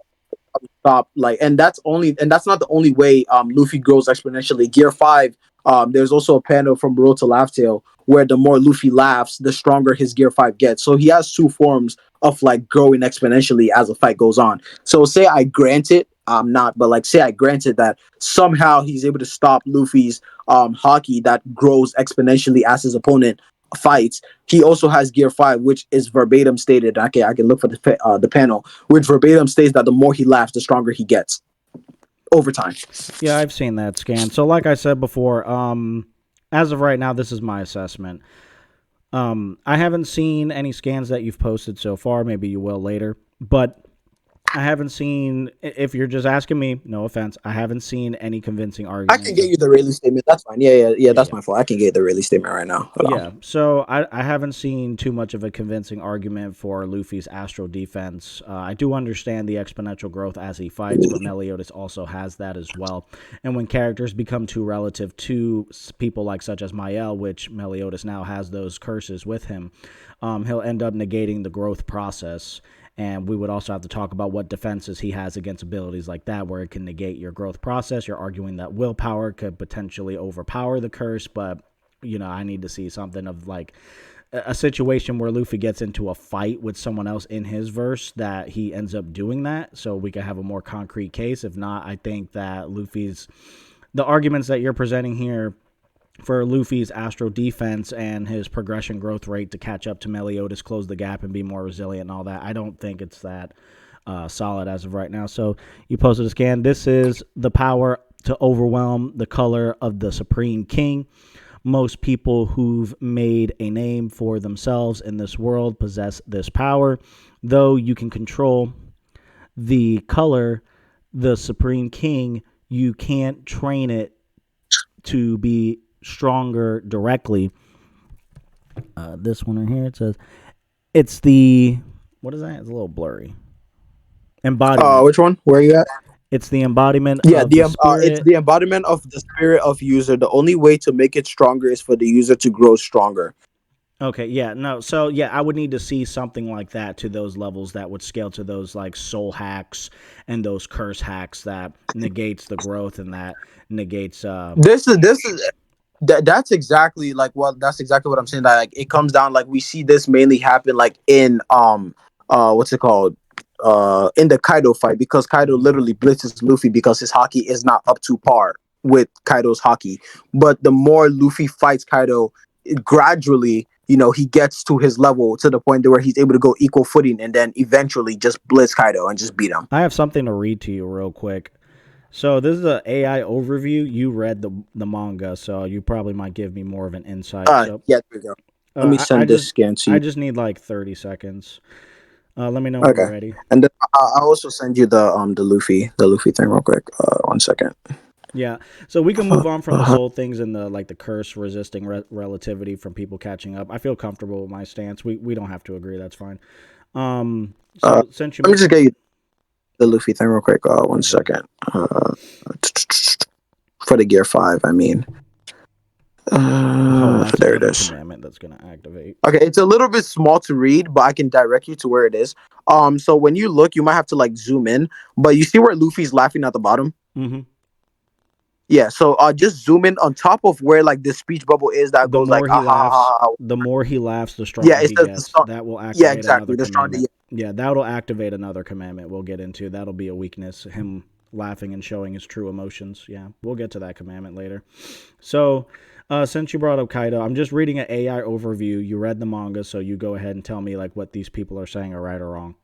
stop like and that's not the only way Luffy grows exponentially. Gear 5, there's also a panel from Road to Laugh Tale where the more Luffy laughs, the stronger his Gear 5 gets. So he has two forms of like growing exponentially as the fight goes on. So say I grant it, I'm not, but like say I granted that somehow he's able to stop Luffy's hockey that grows exponentially as his opponent fights. He also has Gear 5, which is verbatim stated. I can look for the panel, which verbatim states that the more he laughs, the stronger he gets over time. Yeah, I've seen that scan. So, like I said before, as of right now, this is my assessment. I haven't seen any scans that you've posted so far. Maybe you will later, but I haven't seen. If you're just asking me, no offense, I haven't seen any convincing I can arguments get of. you the Rayleigh statement. That's fine. Yeah. Yeah, That's yeah. my fault. I can get the Rayleigh statement right now. Hold on. Yeah, so I haven't seen too much of a convincing argument for Luffy's astral defense. I do understand the exponential growth as he fights, but Meliodas also has that as well. And when characters become too relative to people like such as Mael, which Meliodas now has those curses with him, he'll end up negating the growth process. And we would also have to talk about what defenses he has against abilities like that, where it can negate your growth process. You're arguing that willpower could potentially overpower the curse, but I need to see something of like a situation where Luffy gets into a fight with someone else in his verse that he ends up doing that, so we could have a more concrete case. If not, I think that the arguments that you're presenting here for Luffy's astral defense and his progression growth rate to catch up to Meliodas, close the gap, and be more resilient and all that, I don't think it's that solid as of right now. So you posted a scan. This is the power to overwhelm the color of the Supreme King. Most people who've made a name for themselves in this world possess this power. Though you can control the color, the Supreme King, you can't train it to be stronger directly. This one right here, it says it's the, what is that? It's a little blurry. Embodiment. Which one? Where are you at? It's the embodiment Yeah, of the it's spirit. the embodiment of the spirit of user. The only way to make it stronger is for the user to grow stronger. Okay, yeah, no, so yeah, I would need to see something like that to those levels that would scale to those like soul hacks and those curse hacks that negates the growth and that negates. That's exactly like that's exactly what I'm saying. That like it comes down like we see this mainly happen like in what's it called in the Kaido fight, because Kaido literally blitzes Luffy because his hockey is not up to par with Kaido's hockey. But the more Luffy fights Kaido, gradually, he gets to his level to the point where he's able to go equal footing and then eventually just blitz Kaido and just beat him. I have something to read to you real quick. So this is an AI overview. You read the manga, so you probably might give me more of an insight. So Yeah, there we go. Let me I send this just scan to I you. just need like 30 seconds. Let me know when you're Okay. ready. And then I'll also send you the Luffy thing real quick. 1 second. Yeah, so we can move on from the soul things and the like the curse resisting relativity from people catching up. I feel comfortable with my stance. We don't have to agree. That's fine. Uh, So since you Let me just get you the Luffy thing real quick. One okay, second. For the Gear 5, I mean. oh, that's There it another is. commandment that's gonna activate. Okay, it's a little bit small to read, but I can direct you to where it is. So when you look, you might have to like zoom in, but you see where Luffy's laughing at the bottom. Mm-hmm. Yeah, so just zoom in on top of where like the speech bubble is that The goes like more he ah ha ha laughs, ha. Ha. the Yeah, stronger it he says the gets. song. That will Yeah, activate another exactly. The stronger. commandment. Yeah, that'll activate another commandment we'll get into. That'll be a weakness, him laughing and showing his true emotions. Yeah, we'll get to that commandment later. So, since you brought up Kaido, I'm just reading an AI overview. You read the manga, so you go ahead and tell me like what these people are saying are right or wrong.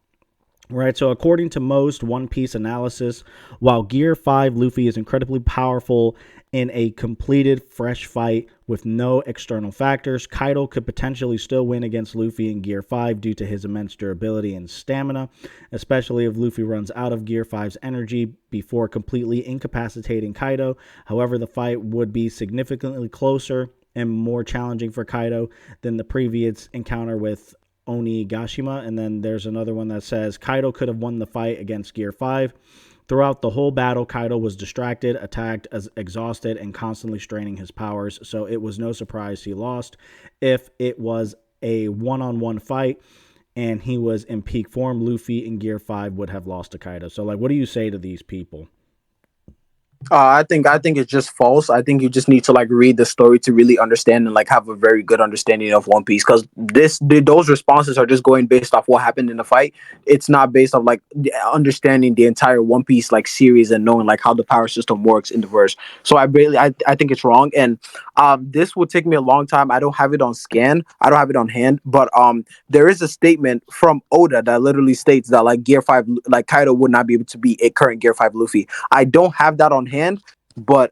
Right, so according to most One Piece analysis, while Gear 5 Luffy is incredibly powerful in a completed fresh fight with no external factors, Kaido could potentially still win against Luffy in Gear 5 due to his immense durability and stamina, especially if Luffy runs out of Gear 5's energy before completely incapacitating Kaido. However, the fight would be significantly closer and more challenging for Kaido than the previous encounter with Onigashima. And then there's another one that says Kaido could have won the fight against Gear 5. Throughout the whole battle, Kaido was distracted, attacked, exhausted, and constantly straining his powers, so it was no surprise he lost. If it was a one-on-one fight and he was in peak form, Luffy in Gear 5 would have lost to Kaido. So, like, what do you say to these people? I think it's just false. I think you just need to like read the story to really understand and like have a very good understanding of One Piece because those responses are just going based off what happened in the fight. It's not based off like understanding the entire One Piece like series and knowing like how the power system works in the verse. So I think it's wrong, and this will take me a long time. I don't have it on scan. I don't have it on hand, but there is a statement from Oda that literally states that like Gear 5 like Kaido would not be able to be a current Gear 5 Luffy. I don't have that on hand, but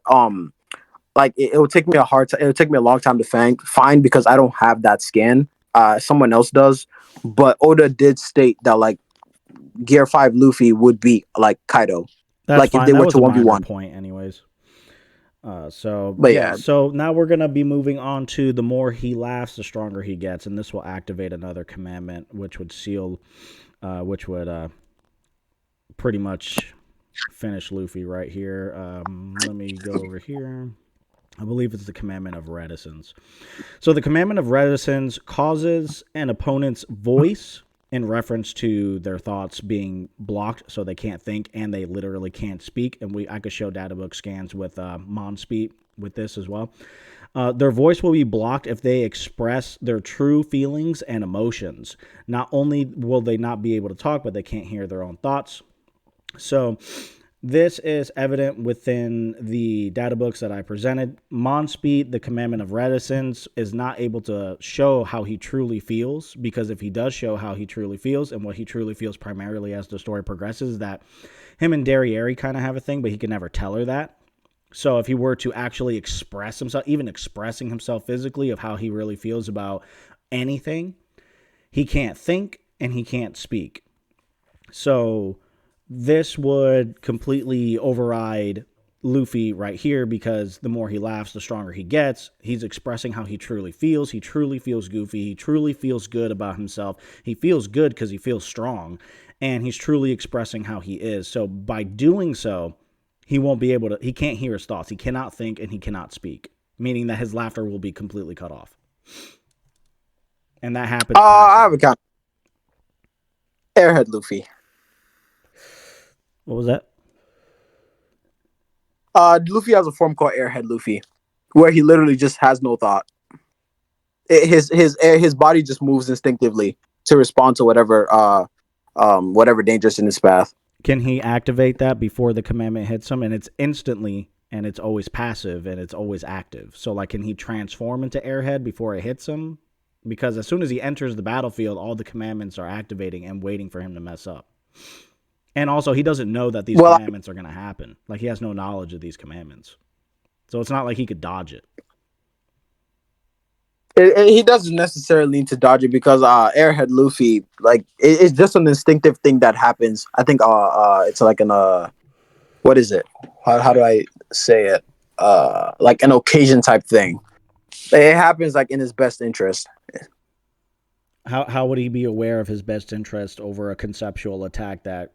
like it will take me it will take me a long time to find because I don't have that scan. Someone else does, but Oda did state that like Gear 5 Luffy would be like Kaido, That's like if fine. they That were was to a one v minor one. point, anyways. So But yeah, yeah, so now we're gonna be moving on to the more he laughs, the stronger he gets, and this will activate another commandment, which would seal, which would pretty much finish Luffy right here. Let me go over here. I believe it's the commandment of reticence. So the commandment of reticence causes an opponent's voice in reference to their thoughts being blocked so they can't think and they literally can't speak. And I could show data book scans with Monspeed with this as well. Their voice will be blocked if they express their true feelings and emotions. Not only will they not be able to talk, but they can't hear their own thoughts. So this is evident within the data books that I presented. Monspeed, the commandment of reticence, is not able to show how he truly feels, because if he does show how he truly feels, and what he truly feels primarily as the story progresses, that him and Derriere kind of have a thing, but he can never tell her that. So if he were to actually express himself, even expressing himself physically of how he really feels about anything, he can't think and he can't speak. So this would completely override Luffy right here, because the more he laughs, the stronger he gets. He's expressing how he truly feels. He truly feels goofy. He truly feels good about himself. He feels good because he feels strong, and he's truly expressing how he is. So by doing so, he won't be able to, he can't hear his thoughts. He cannot think and he cannot speak, meaning that his laughter will be completely cut off. And that happens I have a passively. count. Airhead Luffy. What was that? Luffy has a form called Airhead Luffy, where he literally just has no thought. His body just moves instinctively to respond to whatever dangerous in his path. Can he activate that before the commandment hits him? And it's instantly, and it's always passive, and it's always active. So, like, can he transform into Airhead before it hits him? Because as soon as he enters the battlefield, all the commandments are activating and waiting for him to mess up. And also, he doesn't know that these Well, commandments are going to happen. Like, he has no knowledge of these commandments. So it's not like he could dodge it. he doesn't necessarily need to dodge it because Airhead Luffy like it's just an instinctive thing that happens. I think it's like an what is it? How do I say it? Like an occasion type thing. It happens like in his best interest. How would he be aware of his best interest over a conceptual attack that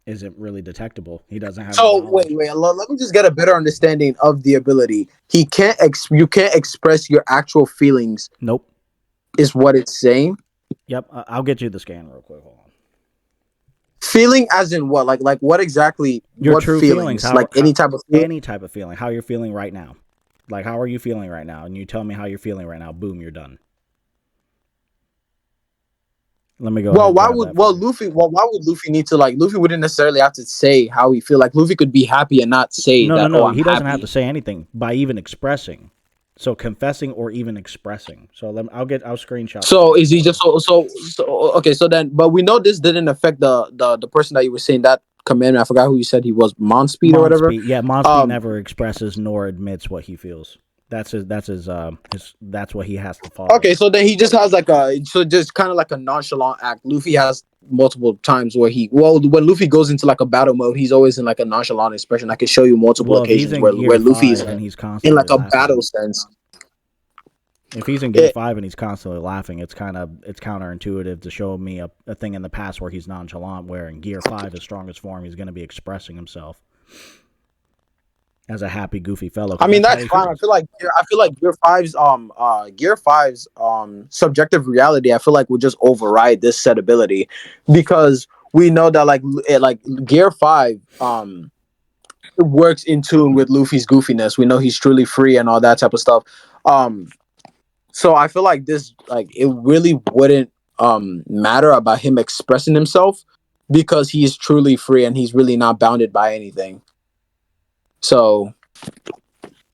isn't really detectable? He doesn't have the So knowledge. let me just get a better understanding of the ability. You can't express your actual feelings, Nope. is what it's saying. Yep. I'll get you the scan real quick. Hold on. Feeling as in what? Like what exactly? Your What true feelings, feelings? Like any type of feeling? any type of feeling, how you're feeling right now. Like, how are you feeling right now? And you tell me how you're feeling right now. Boom, you're done. Let me go ahead Well, and grab that for you. why would Luffy need to like? Luffy wouldn't necessarily have to say how he feel. Like Luffy could be happy and not say No, no, that. Oh, no. I'm He doesn't have to happy. say anything by even expressing. So confessing or even expressing. So I'll screenshot the So screen is he for you. just so okay? So then, but we know this didn't affect the person that you were saying that commandment. I forgot who you said he was, Monspeed or whatever. Monspeed, yeah, Monspeed Um. never expresses nor admits what he feels. His that's what he has to follow. Okay, so then he just has like a just kind of like a nonchalant act. Luffy has multiple times where when Luffy goes into like a battle mode, he's always in like a nonchalant expression. I can show you multiple Well, if he's occasions in where Gear Luffy is 5 and he's in constantly like a laughing, battle sense. if he's in Gear It, 5 and he's constantly laughing, it's counterintuitive to show me a thing in the past where he's nonchalant. Where in Gear 5, his strongest form, he's going to be expressing himself as a happy, goofy fellow I because mean that's how that's he fine. feels. I feel like Gear Five's subjective reality. I feel like would just override this set ability because we know that like Gear Five works in tune with Luffy's goofiness. We know he's truly free and all that type of stuff. Um, so I feel like this like it really wouldn't matter about him expressing himself because he is truly free and he's really not bounded by anything. So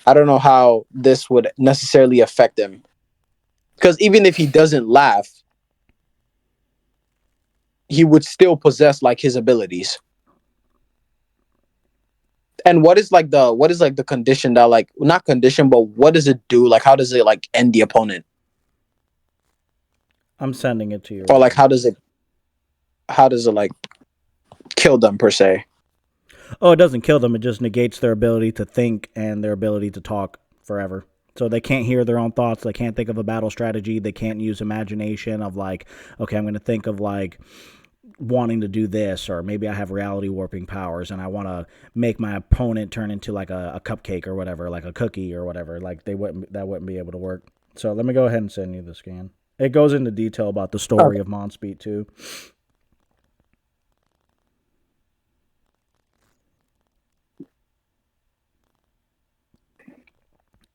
I don't know how this would necessarily affect him because even if he doesn't laugh, he would still possess like his abilities. And what is like the condition that like not condition, but what does it do? Like how does it like end the opponent, I'm sending it to you or right like now. how does it like kill them per se? Oh, it doesn't kill them. It just negates their ability to think and their ability to talk forever. So they can't hear their own thoughts. They can't think of a battle strategy. They can't use imagination of like, okay, I'm going to think of like wanting to do this, or maybe I have reality warping powers and I want to make my opponent turn into like a cupcake or whatever, like a cookie or whatever. Like that wouldn't be able to work. So let me go ahead and send you the scan. It goes into detail about the story Okay. of Monspeed too.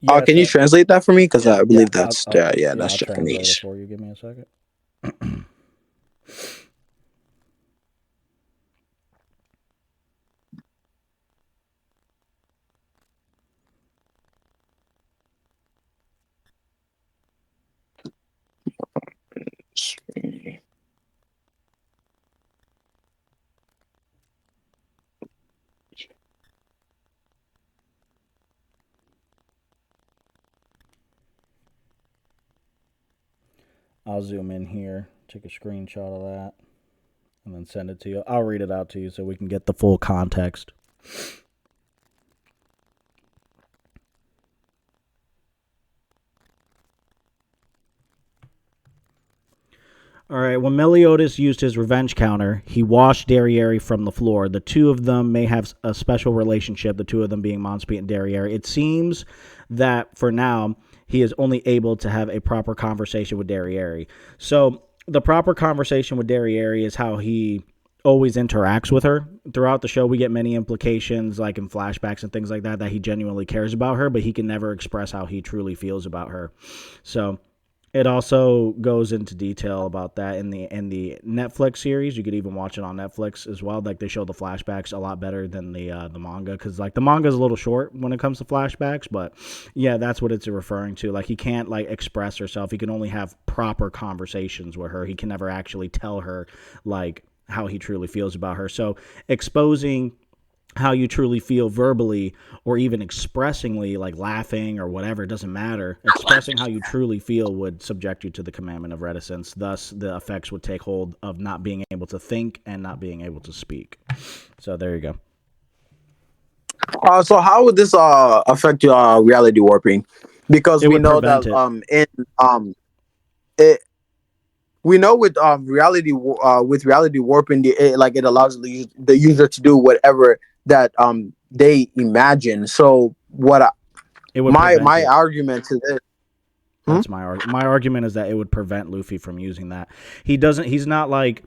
Yeah, Can you so translate that for me? Because I yeah, believe that's yeah, yeah, that's I'll translate it Japanese. for you. Give me a second. I'll zoom in here, take a screenshot of that, and then send it to you. I'll read it out to you so we can get the full context. All right, when Meliodas used his revenge counter, he washed Derriere from the floor. The two of them may have a special relationship, the two of them being Monspeed and Derriere. It seems that for now, he is only able to have a proper conversation with Derriere. So, the proper conversation with Derriere is how he always interacts with her. Throughout the show, we get many implications, like in flashbacks and things like that, that he genuinely cares about her, but he can never express how he truly feels about her. So, it also goes into detail about that in the Netflix series. You could even watch it on Netflix as well. Like they show the flashbacks a lot better than the manga because like the manga is a little short when it comes to flashbacks. But yeah, that's what it's referring to. Like he can't like express herself. He can only have proper conversations with her. He can never actually tell her like how he truly feels about her. So exposing how you truly feel verbally or even expressingly, like laughing or whatever, it doesn't matter. Expressing how you truly feel would subject you to the commandment of reticence. Thus, the effects would take hold of not being able to think and not being able to speak. So there you go. So how would this affect your reality warping? Because It we would know prevent that it. in it we know with with reality warping it allows the user to do whatever that they imagine. So It would prevent my it. argument to this. Hmm? That's my argument is that it would prevent Luffy from using that. He's not like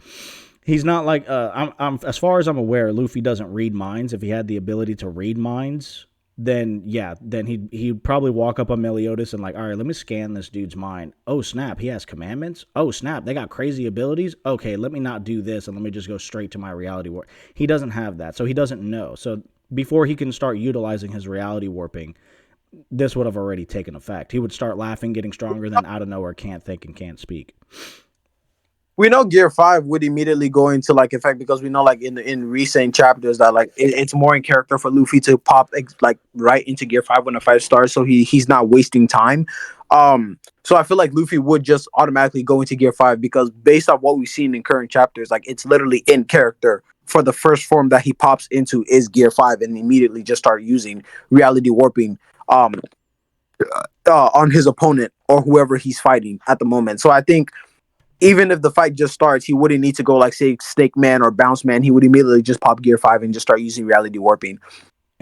He's not like I'm as far as I'm aware, Luffy doesn't read minds. If he had the ability to read minds, then yeah, then he'd probably walk up on Meliodas and like, all right, let me scan this dude's mind. Oh snap, he has commandments. Oh snap, they got crazy abilities. Okay, let me not do this and let me just go straight to my reality warp. He doesn't have that, so he doesn't know. So before he can start utilizing his reality warping, this would have already taken effect. He would start laughing, getting stronger, then out of nowhere can't think and can't speak. We know Gear 5 would immediately go into like effect because we know like in recent chapters that like it's more in character for Luffy to pop like right into Gear 5 when the fight starts, so he's not wasting time. So I feel like Luffy would just automatically go into Gear 5 because based on what we've seen in current chapters, like it's literally in character for the first form that he pops into is Gear 5 and immediately just start using reality warping um on his opponent or whoever he's fighting at the moment. So I think even if the fight just starts, he wouldn't need to go like say Snake Man or Bounce Man. He would immediately just pop Gear 5 and just start using reality warping.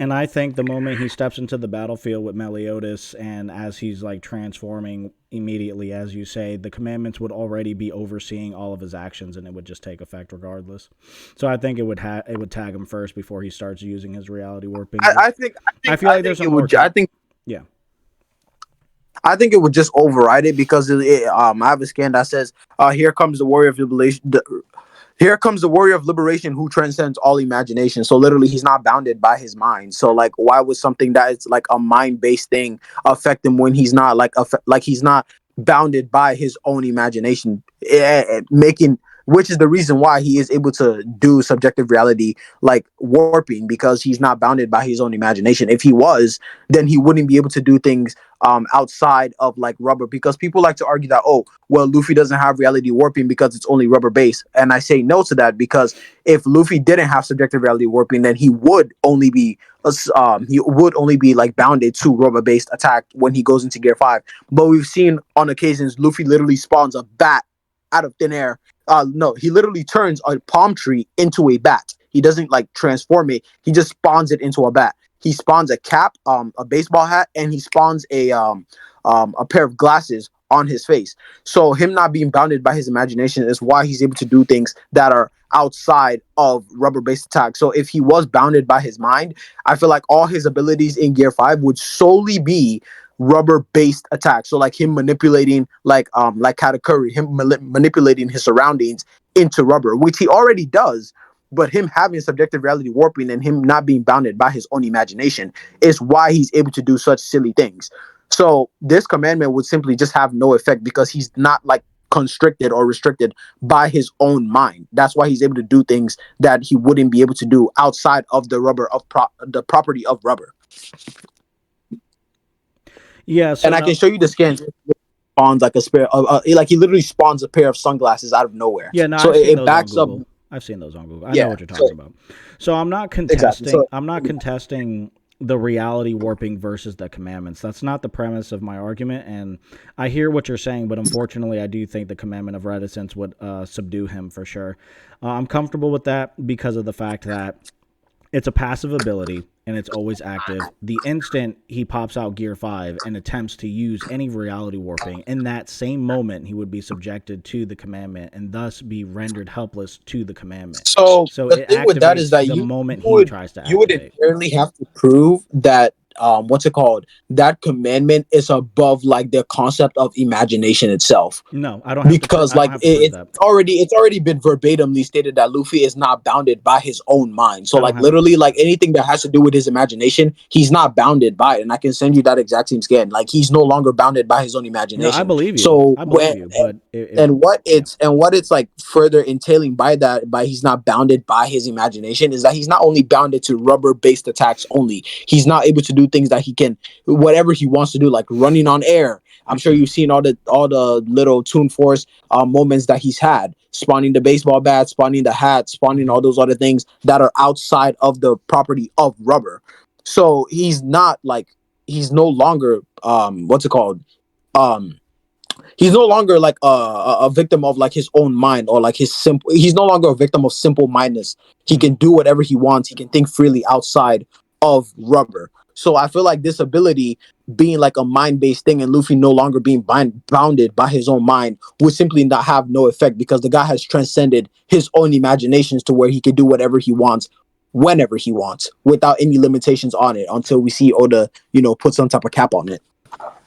And I think the moment he steps into the battlefield with Meliodas and as he's like transforming immediately, as you say, the commandments would already be overseeing all of his actions and it would just take effect regardless. So I think it would tag him first before he starts using his reality warping. I feel like there's a more yeah. I think it would just override it because I have a scan that says, "Here comes the warrior of liberation. Here comes the warrior of liberation who transcends all imagination." So literally, he's not bounded by his mind. So like, why would something that is like a mind based thing affect him when he's not like he's not bounded by his own imagination, making which is the reason why he is able to do subjective reality like warping because he's not bounded by his own imagination. If he was, then he wouldn't be able to do things outside of like rubber because people like to argue that, oh, well, Luffy doesn't have reality warping because it's only rubber based. And I say no to that because if Luffy didn't have subjective reality warping, then he would only be like bounded to rubber based attack when he goes into Gear 5. But we've seen on occasions Luffy literally spawns a bat out of thin air. No, he literally turns a palm tree into a bat. He doesn't like transform it. He just spawns it into a bat. He spawns a cap, a baseball hat, and he spawns a pair of glasses on his face. So him not being bounded by his imagination is why he's able to do things that are outside of rubber-based attack. So if he was bounded by his mind, I feel like all his abilities in Gear 5 would solely be rubber-based attack. So like him manipulating like Katakuri, him manipulating his surroundings into rubber, which he already does. But him having subjective reality warping and him not being bounded by his own imagination is why he's able to do such silly things. So this commandment would simply just have no effect because he's not like constricted or restricted by his own mind. That's why he's able to do things that he wouldn't be able to do outside of the rubber of the property of rubber. Yeah, so And I can now show you the scans. Spawns like a spare, like he literally spawns a pair of sunglasses out of nowhere. yeah, no, So I've seen it those on backs up. Google. I've seen those on Google. I know Yeah. what you're So talking about. So I'm not exactly. contesting. So I'm not contesting the reality warping versus the commandments. That's not the premise of my argument, and I hear what you're saying, but unfortunately, I do think the commandment of reticence would subdue him for sure. I'm comfortable with that because of the fact that it's a passive ability and it's always active. The instant he pops out Gear 5 and attempts to use any reality warping, in that same moment, he would be subjected to the commandment and thus be rendered helpless to the commandment. So So the it thing with that is activates that the you moment he would tries to you would activate. inherently have to prove that what's it called, that commandment is above like the concept of imagination itself, No, I don't have to. because I don't like have to prove that. it's already been verbatimly stated that Luffy is not bounded by his own mind. So I don't like have to literally prove like that. anything that has to do with his imagination, he's not bounded by it. And I can send you that exact same scan. Like he's no longer bounded by his own No, I imagination. believe you. So I believe you. But yeah, and what it's like further entailing by that, by he's not bounded by his imagination, is that he's not only bounded to rubber based attacks only, he's not able to do things that he can whatever he wants to do, like running on air. I'm sure you've seen all the little Toon Force moments that he's had, spawning the baseball bat, spawning the hat, spawning all those other things that are outside of the property of rubber. So he's not like he's no longer what's it called, um he's no longer like a victim of like his own mind, or like his simple, he's no longer a victim of simple mindedness. He can do whatever he wants, he can think freely outside of rubber. So I feel like this ability being like a mind based thing and Luffy no longer being bounded by his own mind would simply not have no effect because the guy has transcended his own imaginations to where he can do whatever he wants whenever he wants without any limitations on it until we see Oda, put some type of cap on it.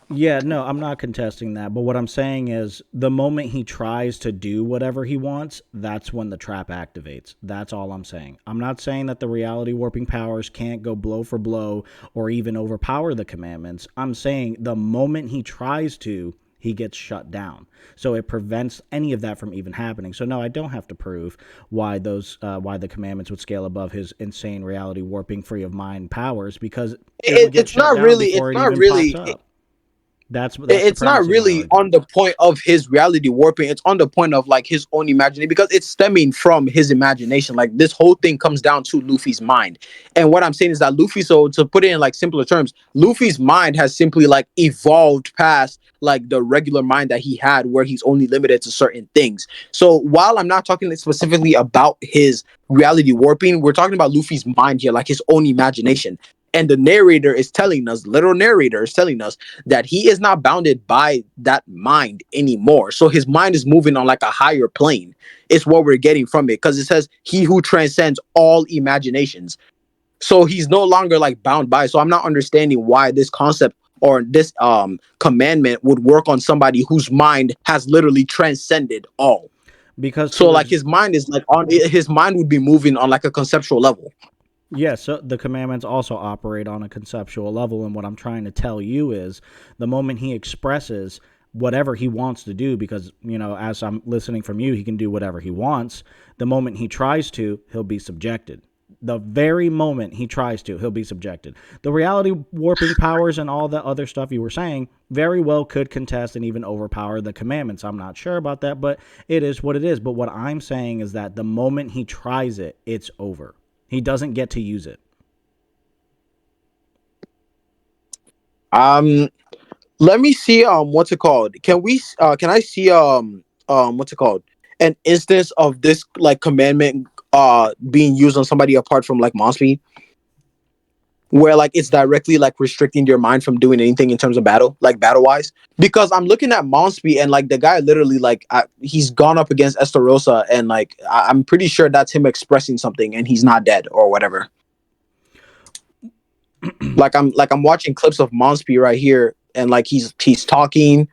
Yeah, no, I'm not contesting that. But what I'm saying is the moment he tries to do whatever he wants, that's when the trap activates. That's all I'm saying. I'm not saying that the reality warping powers can't go blow for blow or even overpower the commandments. I'm saying the moment he tries to, he gets shut down. So it prevents any of that from even happening. So no, I don't have to prove why the commandments would scale above his insane reality warping free of mind powers because it would get It's shut not down really before it's it not even pops really up. That's the it's not premise of my really argument. on the point of his reality warping. It's on the point of like his own imagination because it's stemming from his imagination. Like this whole thing comes down to Luffy's mind. And what I'm saying is that Luffy, so to put it in like simpler terms, Luffy's mind has simply like evolved past like the regular mind that he had where he's only limited to certain things. So while I'm not talking specifically about his reality warping, we're talking about Luffy's mind here, like his own imagination. And the narrator is telling us, literal narrator is telling us that he is not bounded by that mind anymore. So his mind is moving on like a higher plane. It's what we're getting from it because it says he who transcends all imaginations. So he's no longer like bound by. So I'm not understanding why this concept or this commandment would work on somebody whose mind has literally transcended all. Because to So like this, his mind is like on his mind would be moving on like a conceptual level. yeah, so the commandments also operate on a conceptual level. And what I'm trying to tell you is the moment he expresses whatever he wants to do, because, as I'm listening from you, he can do whatever he wants. The moment he tries to, he'll be subjected. The very moment he tries to, he'll be subjected. The reality warping powers and all the other stuff you were saying very well could contest and even overpower the commandments. I'm not sure about that, but it is what it is. But what I'm saying is that the moment he tries it, it's over. He doesn't get to use it. Um Let me see what's it called? Can I see what's it called? An instance of this like commandment being used on somebody apart from like Monspeed, where like it's directly like restricting your mind from doing anything in terms of battle, like battle wise. Because I'm looking at Monspeed and like the guy literally like he's gone up against Estarossa and like I'm pretty sure that's him expressing something and he's not dead or whatever. I'm watching clips of Monspeed right here and like he's talking.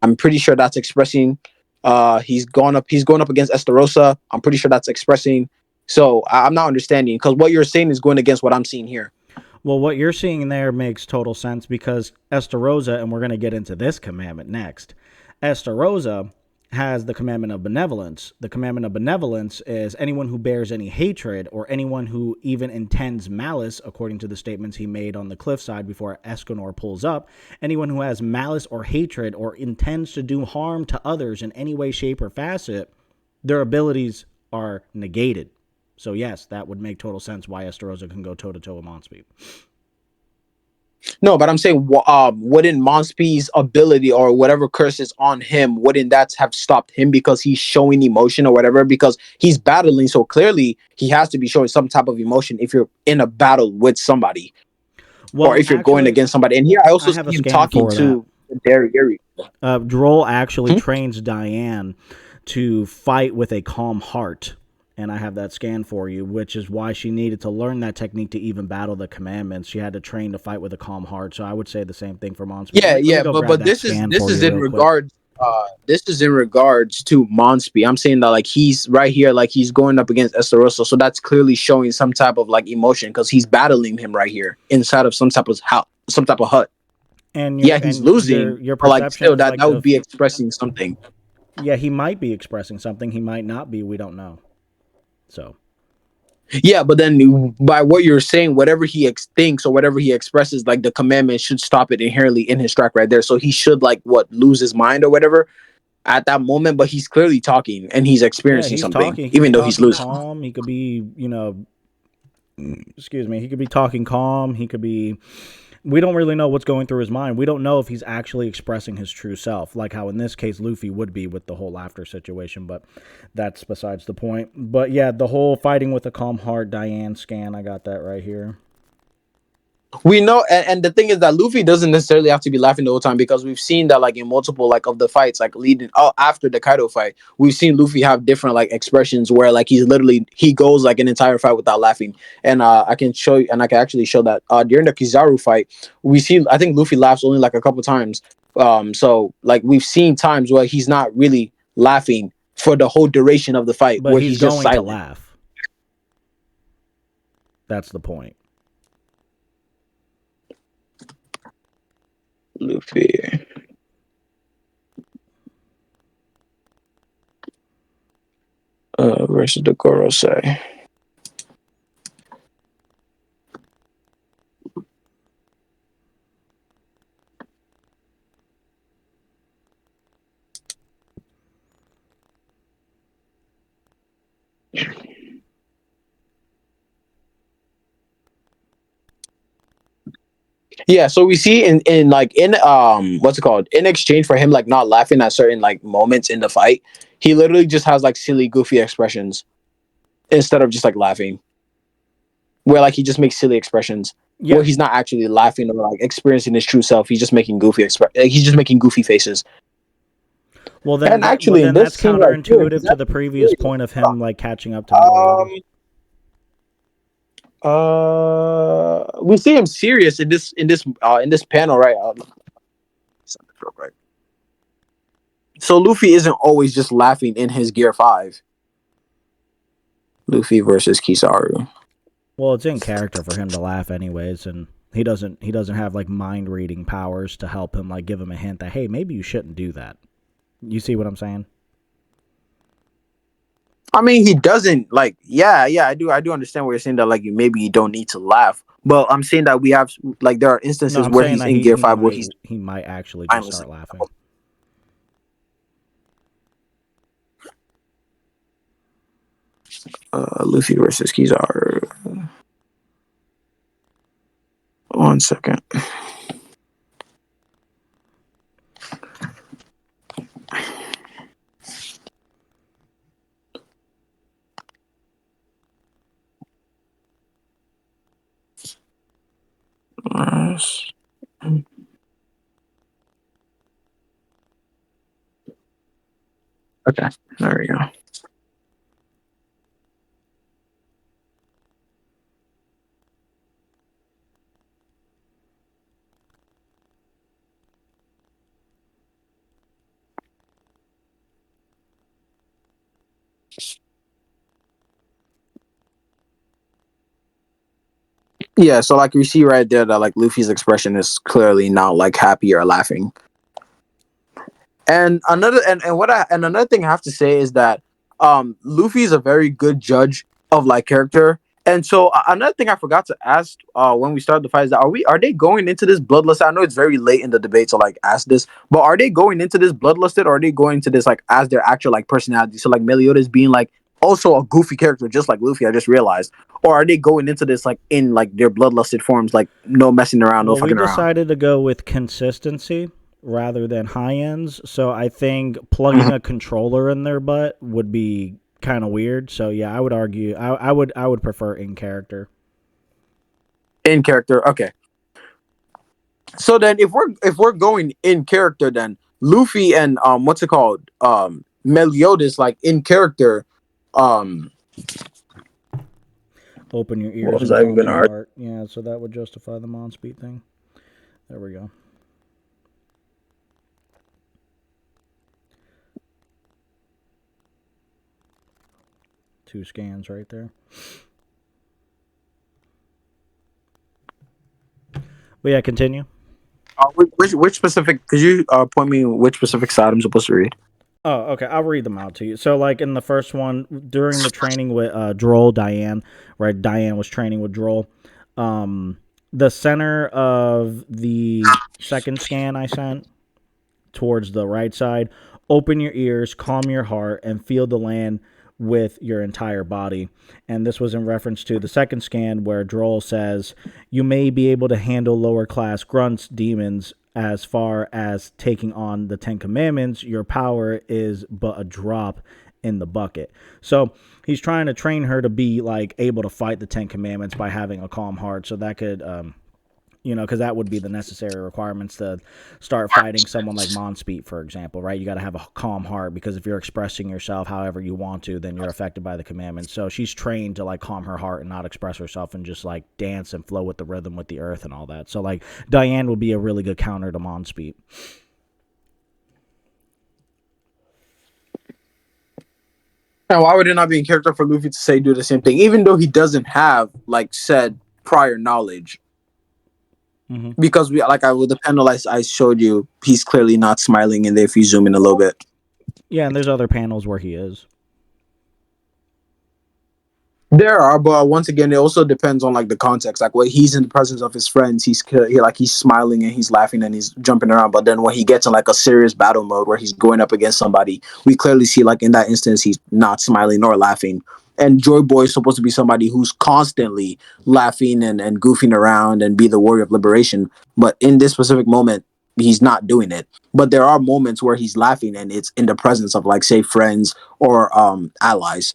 I'm pretty sure that's expressing. He's going up against Estarossa. I'm pretty sure that's expressing. So I'm not understanding because what you're saying is going against what I'm seeing here. Well, what you're seeing there makes total sense because Estarossa, and we're going to get into this commandment next. Estarossa has the commandment of benevolence. The commandment of benevolence is anyone who bears any hatred or anyone who even intends malice, according to the statements he made on the cliffside before Escanor pulls up. Anyone who has malice or hatred or intends to do harm to others in any way, shape, or facet, their abilities are negated. So yes, that would make total sense why Estarossa can go toe to toe with Monspeed. No, but I'm saying, wouldn't Monspeed's ability or whatever curse is on him, wouldn't that have stopped him because he's showing emotion or whatever? Because he's battling, so clearly he has to be showing some type of emotion if you're in a battle with somebody or Well, if you're going actually, against somebody. And here I I also have a see him scan talking for that. to Derry. Droll actually Hmm? trains Diane to fight with a calm heart. And I have that scan for you, which is why she needed to learn that technique to even battle the commandments. She had to train to fight with a calm heart. So I would say the same thing for Monspeed. Yeah, Let me yeah, go but grab that this is scan this for is you in real quick. regards this is in regards to Monsby. I'm saying that like he's right here, like he's going up against Estarossa, so that's clearly showing some type of like emotion because he's battling him right here inside of some type of house, some type of hut. And Yeah, he's losing, your but like perception still is that like would be expressing something. yeah, he might be expressing something. He might not be. We don't know. So Yeah, but then by what you're saying, whatever he thinks or whatever he expresses, like the commandment should stop it inherently in his track right there. So he should like what lose his mind or whatever at that moment, but he's clearly talking and he's yeah, experiencing he's something, talking. He could be even though he's talking losing. calm. He could be, excuse me. He could be talking calm. He could be. We don't really know what's going through his mind. We don't know if he's actually expressing his true self, like how in this case Luffy would be with the whole laughter situation. But that's besides the point. But yeah, the whole fighting with a calm heart, Diane scan. I got that right here. We know, and the thing is that Luffy doesn't necessarily have to be laughing the whole time because we've seen that like in multiple like of the fights like leading after the Kaido fight, we've seen Luffy have different like expressions where like he goes like an entire fight without laughing. And I can show you, and I can actually show that during the Kizaru fight, we see I think Luffy laughs only like a couple times. So like we've seen times where he's not really laughing for the whole duration of the fight, But where he's he's just going to silent. laugh. That's the point. Luffy versus the Gorosei. Yeah, so we see in like in what's it called? In exchange for him like not laughing at certain like moments in the fight, he literally just has like silly, goofy expressions instead of just like laughing. Where like he just makes silly expressions where Yeah. he's not actually laughing or like experiencing his true self. He's just making he's just making goofy faces. Well then, And actually, in this that's scene right here, counterintuitive he's to the actually previous serious. point of him like catching up to Um, Meliodas. we see him serious in this panel, right? Right. So Luffy isn't always just laughing in his Gear 5. Luffy versus Kizaru. Well, it's in character for him to laugh anyways, and he doesn't have like mind reading powers to help him like give him a hint that hey, maybe you shouldn't do that. You see what I'm saying? I mean, he doesn't like. Yeah, yeah, I do understand what you're saying that like maybe you don't need to laugh, but I'm saying that we have like there are No, instances I'm where saying he's that in he Gear he 5 where he's might he might actually just mindless. start laughing. Luffy versus Kizaru. 1 second. Okay, there we go. Yeah, so like you see right there that like Luffy's expression is clearly not like happy or laughing. And another thing I have to say is that Luffy is a very good judge of like character. And so another thing I forgot to ask when we started the fight is that are they going into this bloodlusted? I know it's very late in the debate to like ask this, but are they going into this bloodlusted or are they going into this like as their actual like personality? So like Meliodas being like also a goofy character just like Luffy, I just realized. Or are they going into this like in like their bloodlusted forms, like no messing around, no Well, we fucking around? decided to go with consistency rather than high ends, so I think Mhm. plugging a controller in their butt would be kind of weird. So yeah, I would argue I would prefer in character. In character, okay. So then if we're going in character, then Luffy and what's it called? Meliodas, like in character, um Open your what ears was and I even calm gonna your argue? heart. Yeah, so that would justify the mon speed thing. There we go. Two scans right there. But yeah, continue. Which specific could you point me which specific side I'm supposed to read? Oh, okay. I'll read them out to you. So, like in the first one, during the training with Droll, Diane, right? Diane was training with Droll. Um, the center of the second scan I sent towards the right side. Open your ears, calm your heart, and feel the land with your entire body. And this was in reference to the second scan where Droll says, you may be able to handle lower class grunts, demons, as far as taking on the Ten Commandments. Your power is but a drop in the bucket. So he's trying to train her to be like able to fight the Ten Commandments by having a calm heart. So that could Because that would be the necessary requirements to start fighting someone like Monspeed, for example, right? You got to have a calm heart, because if you're expressing yourself however you want to, then you're affected by the commandments. So she's trained to like calm her heart and not express herself and just like dance and flow with the rhythm with the earth and all that. So like Diane would be a really good counter to Monspeed. And why would it not be in character for Luffy to say do the same thing, even though he doesn't have like said prior knowledge? Mm-hmm. Because we like I with the panel I showed you, he's clearly not smiling in there if you zoom in a little bit. Yeah, and there's other panels where he is. There are, but once again, it also depends on like the context. Like when he's in the presence of his friends, he's smiling and he's laughing and he's jumping around. But then when he gets in like a serious battle mode where he's going up against somebody, we clearly see like in that instance he's not smiling nor laughing. And Joy Boy is supposed to be somebody who's constantly laughing and goofing around and be the warrior of liberation. But in this specific moment, he's not doing it. But there are moments where he's laughing and it's in the presence of like say friends or allies.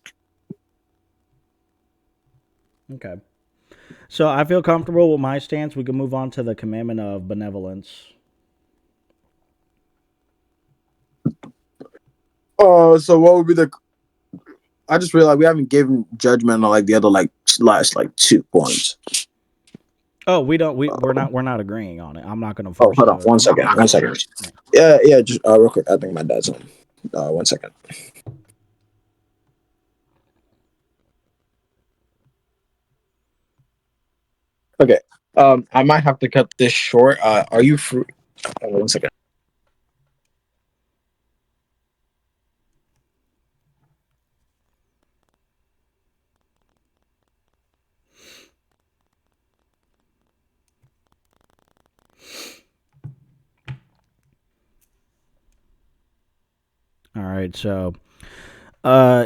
Okay. So I feel comfortable with my stance. We can move on to the commandment of benevolence. So what would be the? I just realized we haven't given judgment on like the other like last like 2 points. Oh, we don't. We're not agreeing on it. I'm not going to Oh, force you hold on, to one agree. second, one second. Yeah. Yeah, just real quick. I think my dad's home. 1 second. Okay. I might have to cut this short. Are you free? 1 second. All right. So,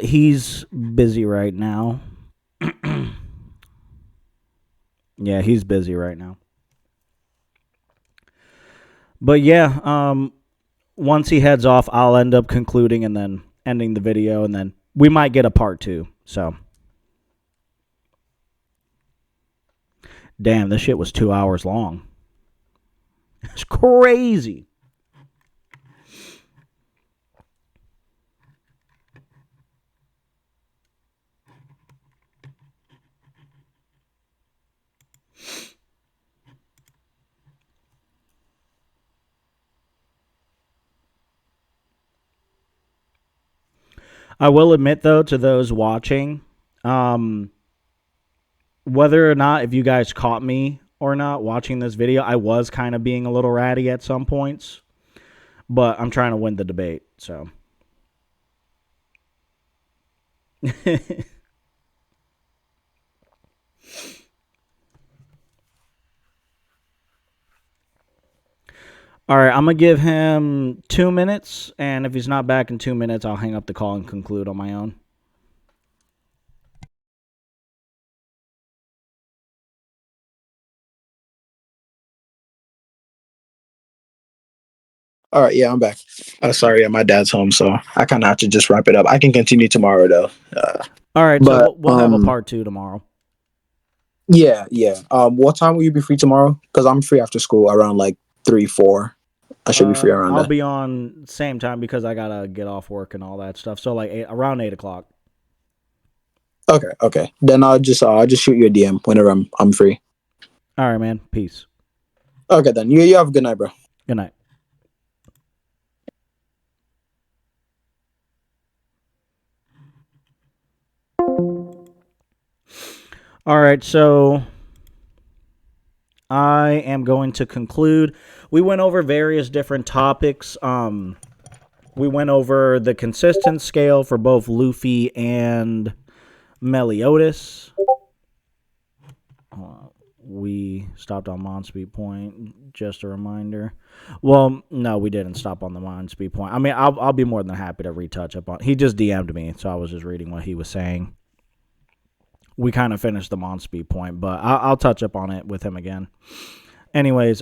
he's busy right now. Yeah, he's busy right now. But yeah, once he heads off, I'll end up concluding and then ending the video, and then we might get a part 2. So, damn, this shit was 2 hours long. It's crazy. I will admit, though, to those watching, whether or not if you guys caught me or not watching this video, I was kind of being a little ratty at some points, but I'm trying to win the debate, so. All right, I'm going to give him 2 minutes, and if he's not back in 2 minutes, I'll hang up the call and conclude on my own. All right, yeah, I'm back. Sorry, yeah, my dad's home, so I kind of have to just wrap it up. I can continue tomorrow though. All right, so But we'll have a part 2 tomorrow. yeah, yeah. What time will you be free tomorrow? Because I'm free after school around like 3, 4. I should be free around I'll that. be on same time because I got to get off work and all that stuff, so like around 8 o'clock. Okay, okay. Then I'll just shoot you a DM whenever I'm free. All right, man. Peace. Okay, then you have a good night, bro. Good night. All right, so I am going to conclude. We went over various different topics. We went over the consistent scale for both Luffy and Meliodas. We stopped on Monspeed Point. Just a reminder. Well, no, we didn't stop on the Monspeed Point. I mean, I'll be more than happy to retouch up on. He just DM'd me, so I was just reading what he was saying. We kind of finished the Monspeed Point, but I'll touch up on it with him again. Anyways,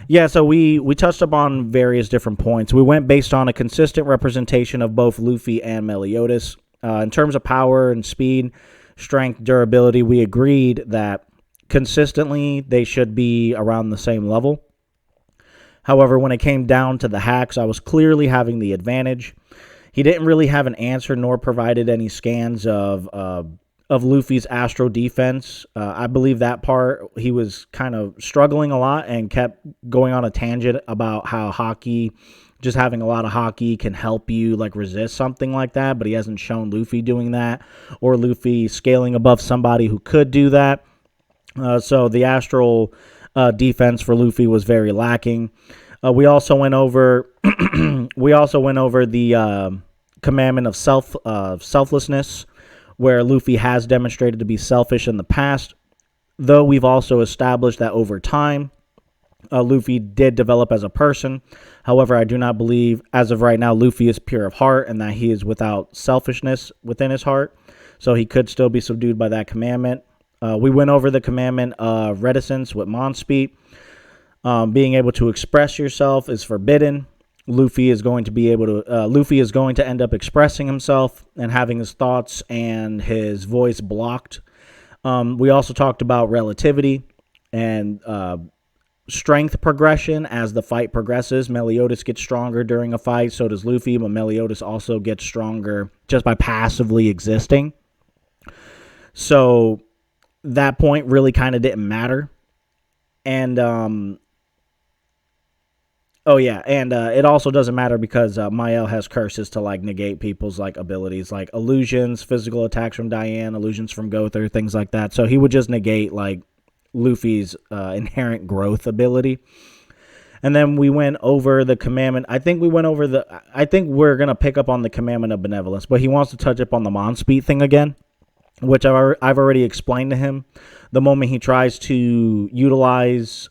yeah, so we touched up on various different points. We went based on a consistent representation of both Luffy and Meliodas. In terms of power and speed, strength, durability, we agreed that consistently, they should be around the same level. However, when it came down to the hacks, I was clearly having the advantage. He didn't really have an answer nor provided any scans of Luffy's Astro defense. I believe that part he was kind of struggling a lot and kept going on a tangent about how hockey, just having a lot of hockey can help you like resist something like that, but he hasn't shown Luffy doing that or Luffy scaling above somebody who could do that. So the Astral defense for Luffy was very lacking. We also went over the commandment of selflessness, where Luffy has demonstrated to be selfish in the past, though we've also established that over time, Luffy did develop as a person. However, I do not believe, as of right now, Luffy is pure of heart and that he is without selfishness within his heart, so he could still be subdued by that commandment. We went over the commandment of reticence with Monspeed. Being able to express yourself is forbidden. Luffy is going to end up expressing himself and having his thoughts and his voice blocked. We also talked about relativity and strength progression as the fight progresses. Meliodas gets stronger during a fight, so does Luffy, but Meliodas also gets stronger just by passively existing. So that point really kind of didn't matter. And it also doesn't matter because Mael has curses to like negate people's like abilities, like illusions, physical attacks from Diane, illusions from Gother, things like that. So he would just negate like Luffy's inherent growth ability. And then we went over the commandment. I think we're gonna pick up on the commandment of benevolence, but he wants to touch up on the Monspeed thing again, which I've already explained to him. The moment he tries to utilize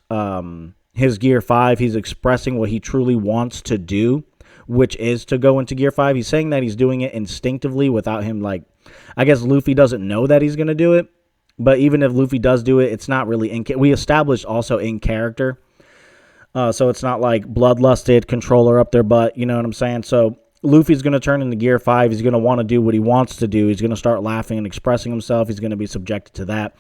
his Gear 5, he's expressing what he truly wants to do, which is to go into Gear 5. He's saying that he's doing it instinctively without him, like, I guess Luffy doesn't know that he's going to do it, but even if Luffy does do it, it's not really we established also in character, so it's not like bloodlusted controller up their butt, you know what I'm saying? So Luffy's going to turn into Gear 5. He's going to want to do what he wants to do. He's going to start laughing and expressing himself. He's going to be subjected to that.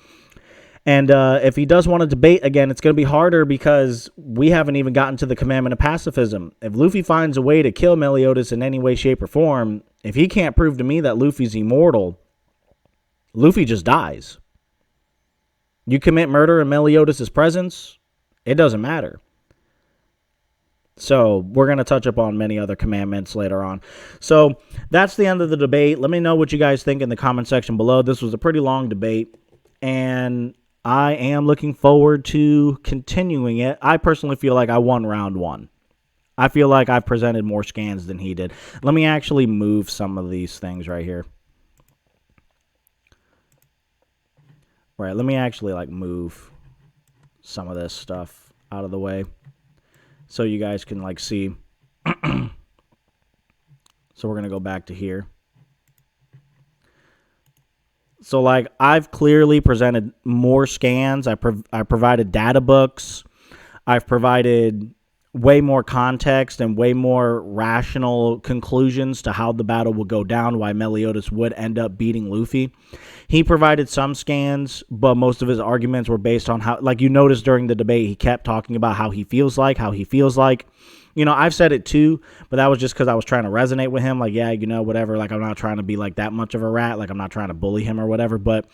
And if he does want to debate again, it's going to be harder because we haven't even gotten to the commandment of pacifism. If Luffy finds a way to kill Meliodas in any way, shape, or form, if he can't prove to me that Luffy's immortal, Luffy just dies. You commit murder in Meliodas' presence, it doesn't matter. So we're going to touch upon many other commandments later on. So that's the end of the debate. Let me know what you guys think in the comment section below. This was a pretty long debate, and I am looking forward to continuing it. I personally feel like I won round one. I feel like I've presented more scans than he did. Let me actually move some of these things right here. Right, let me actually like move some of this stuff out of the way so you guys can like see. So we're going to go back to here. So, like, I've clearly presented more scans. I provided data books. I've provided way more context and way more rational conclusions to how the battle would go down, why Meliodas would end up beating Luffy. He provided some scans, but most of his arguments were based on how, like you noticed during the debate, he kept talking about how he feels like. You know, I've said it too, but that was just because I was trying to resonate with him. Like, yeah, you know, whatever. Like, I'm not trying to be like that much of a rat. Like, I'm not trying to bully him or whatever. But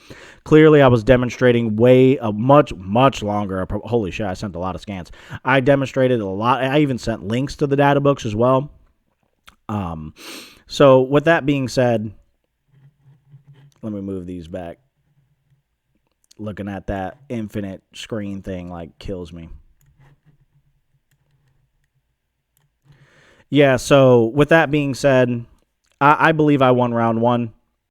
clearly, I was demonstrating much longer. Holy shit, I sent a lot of scans. I demonstrated a lot. I even sent links to the data books as well. So with that being said, let me move these back. Looking at that infinite screen thing like kills me. Yeah, so with that being said, I believe I won round one.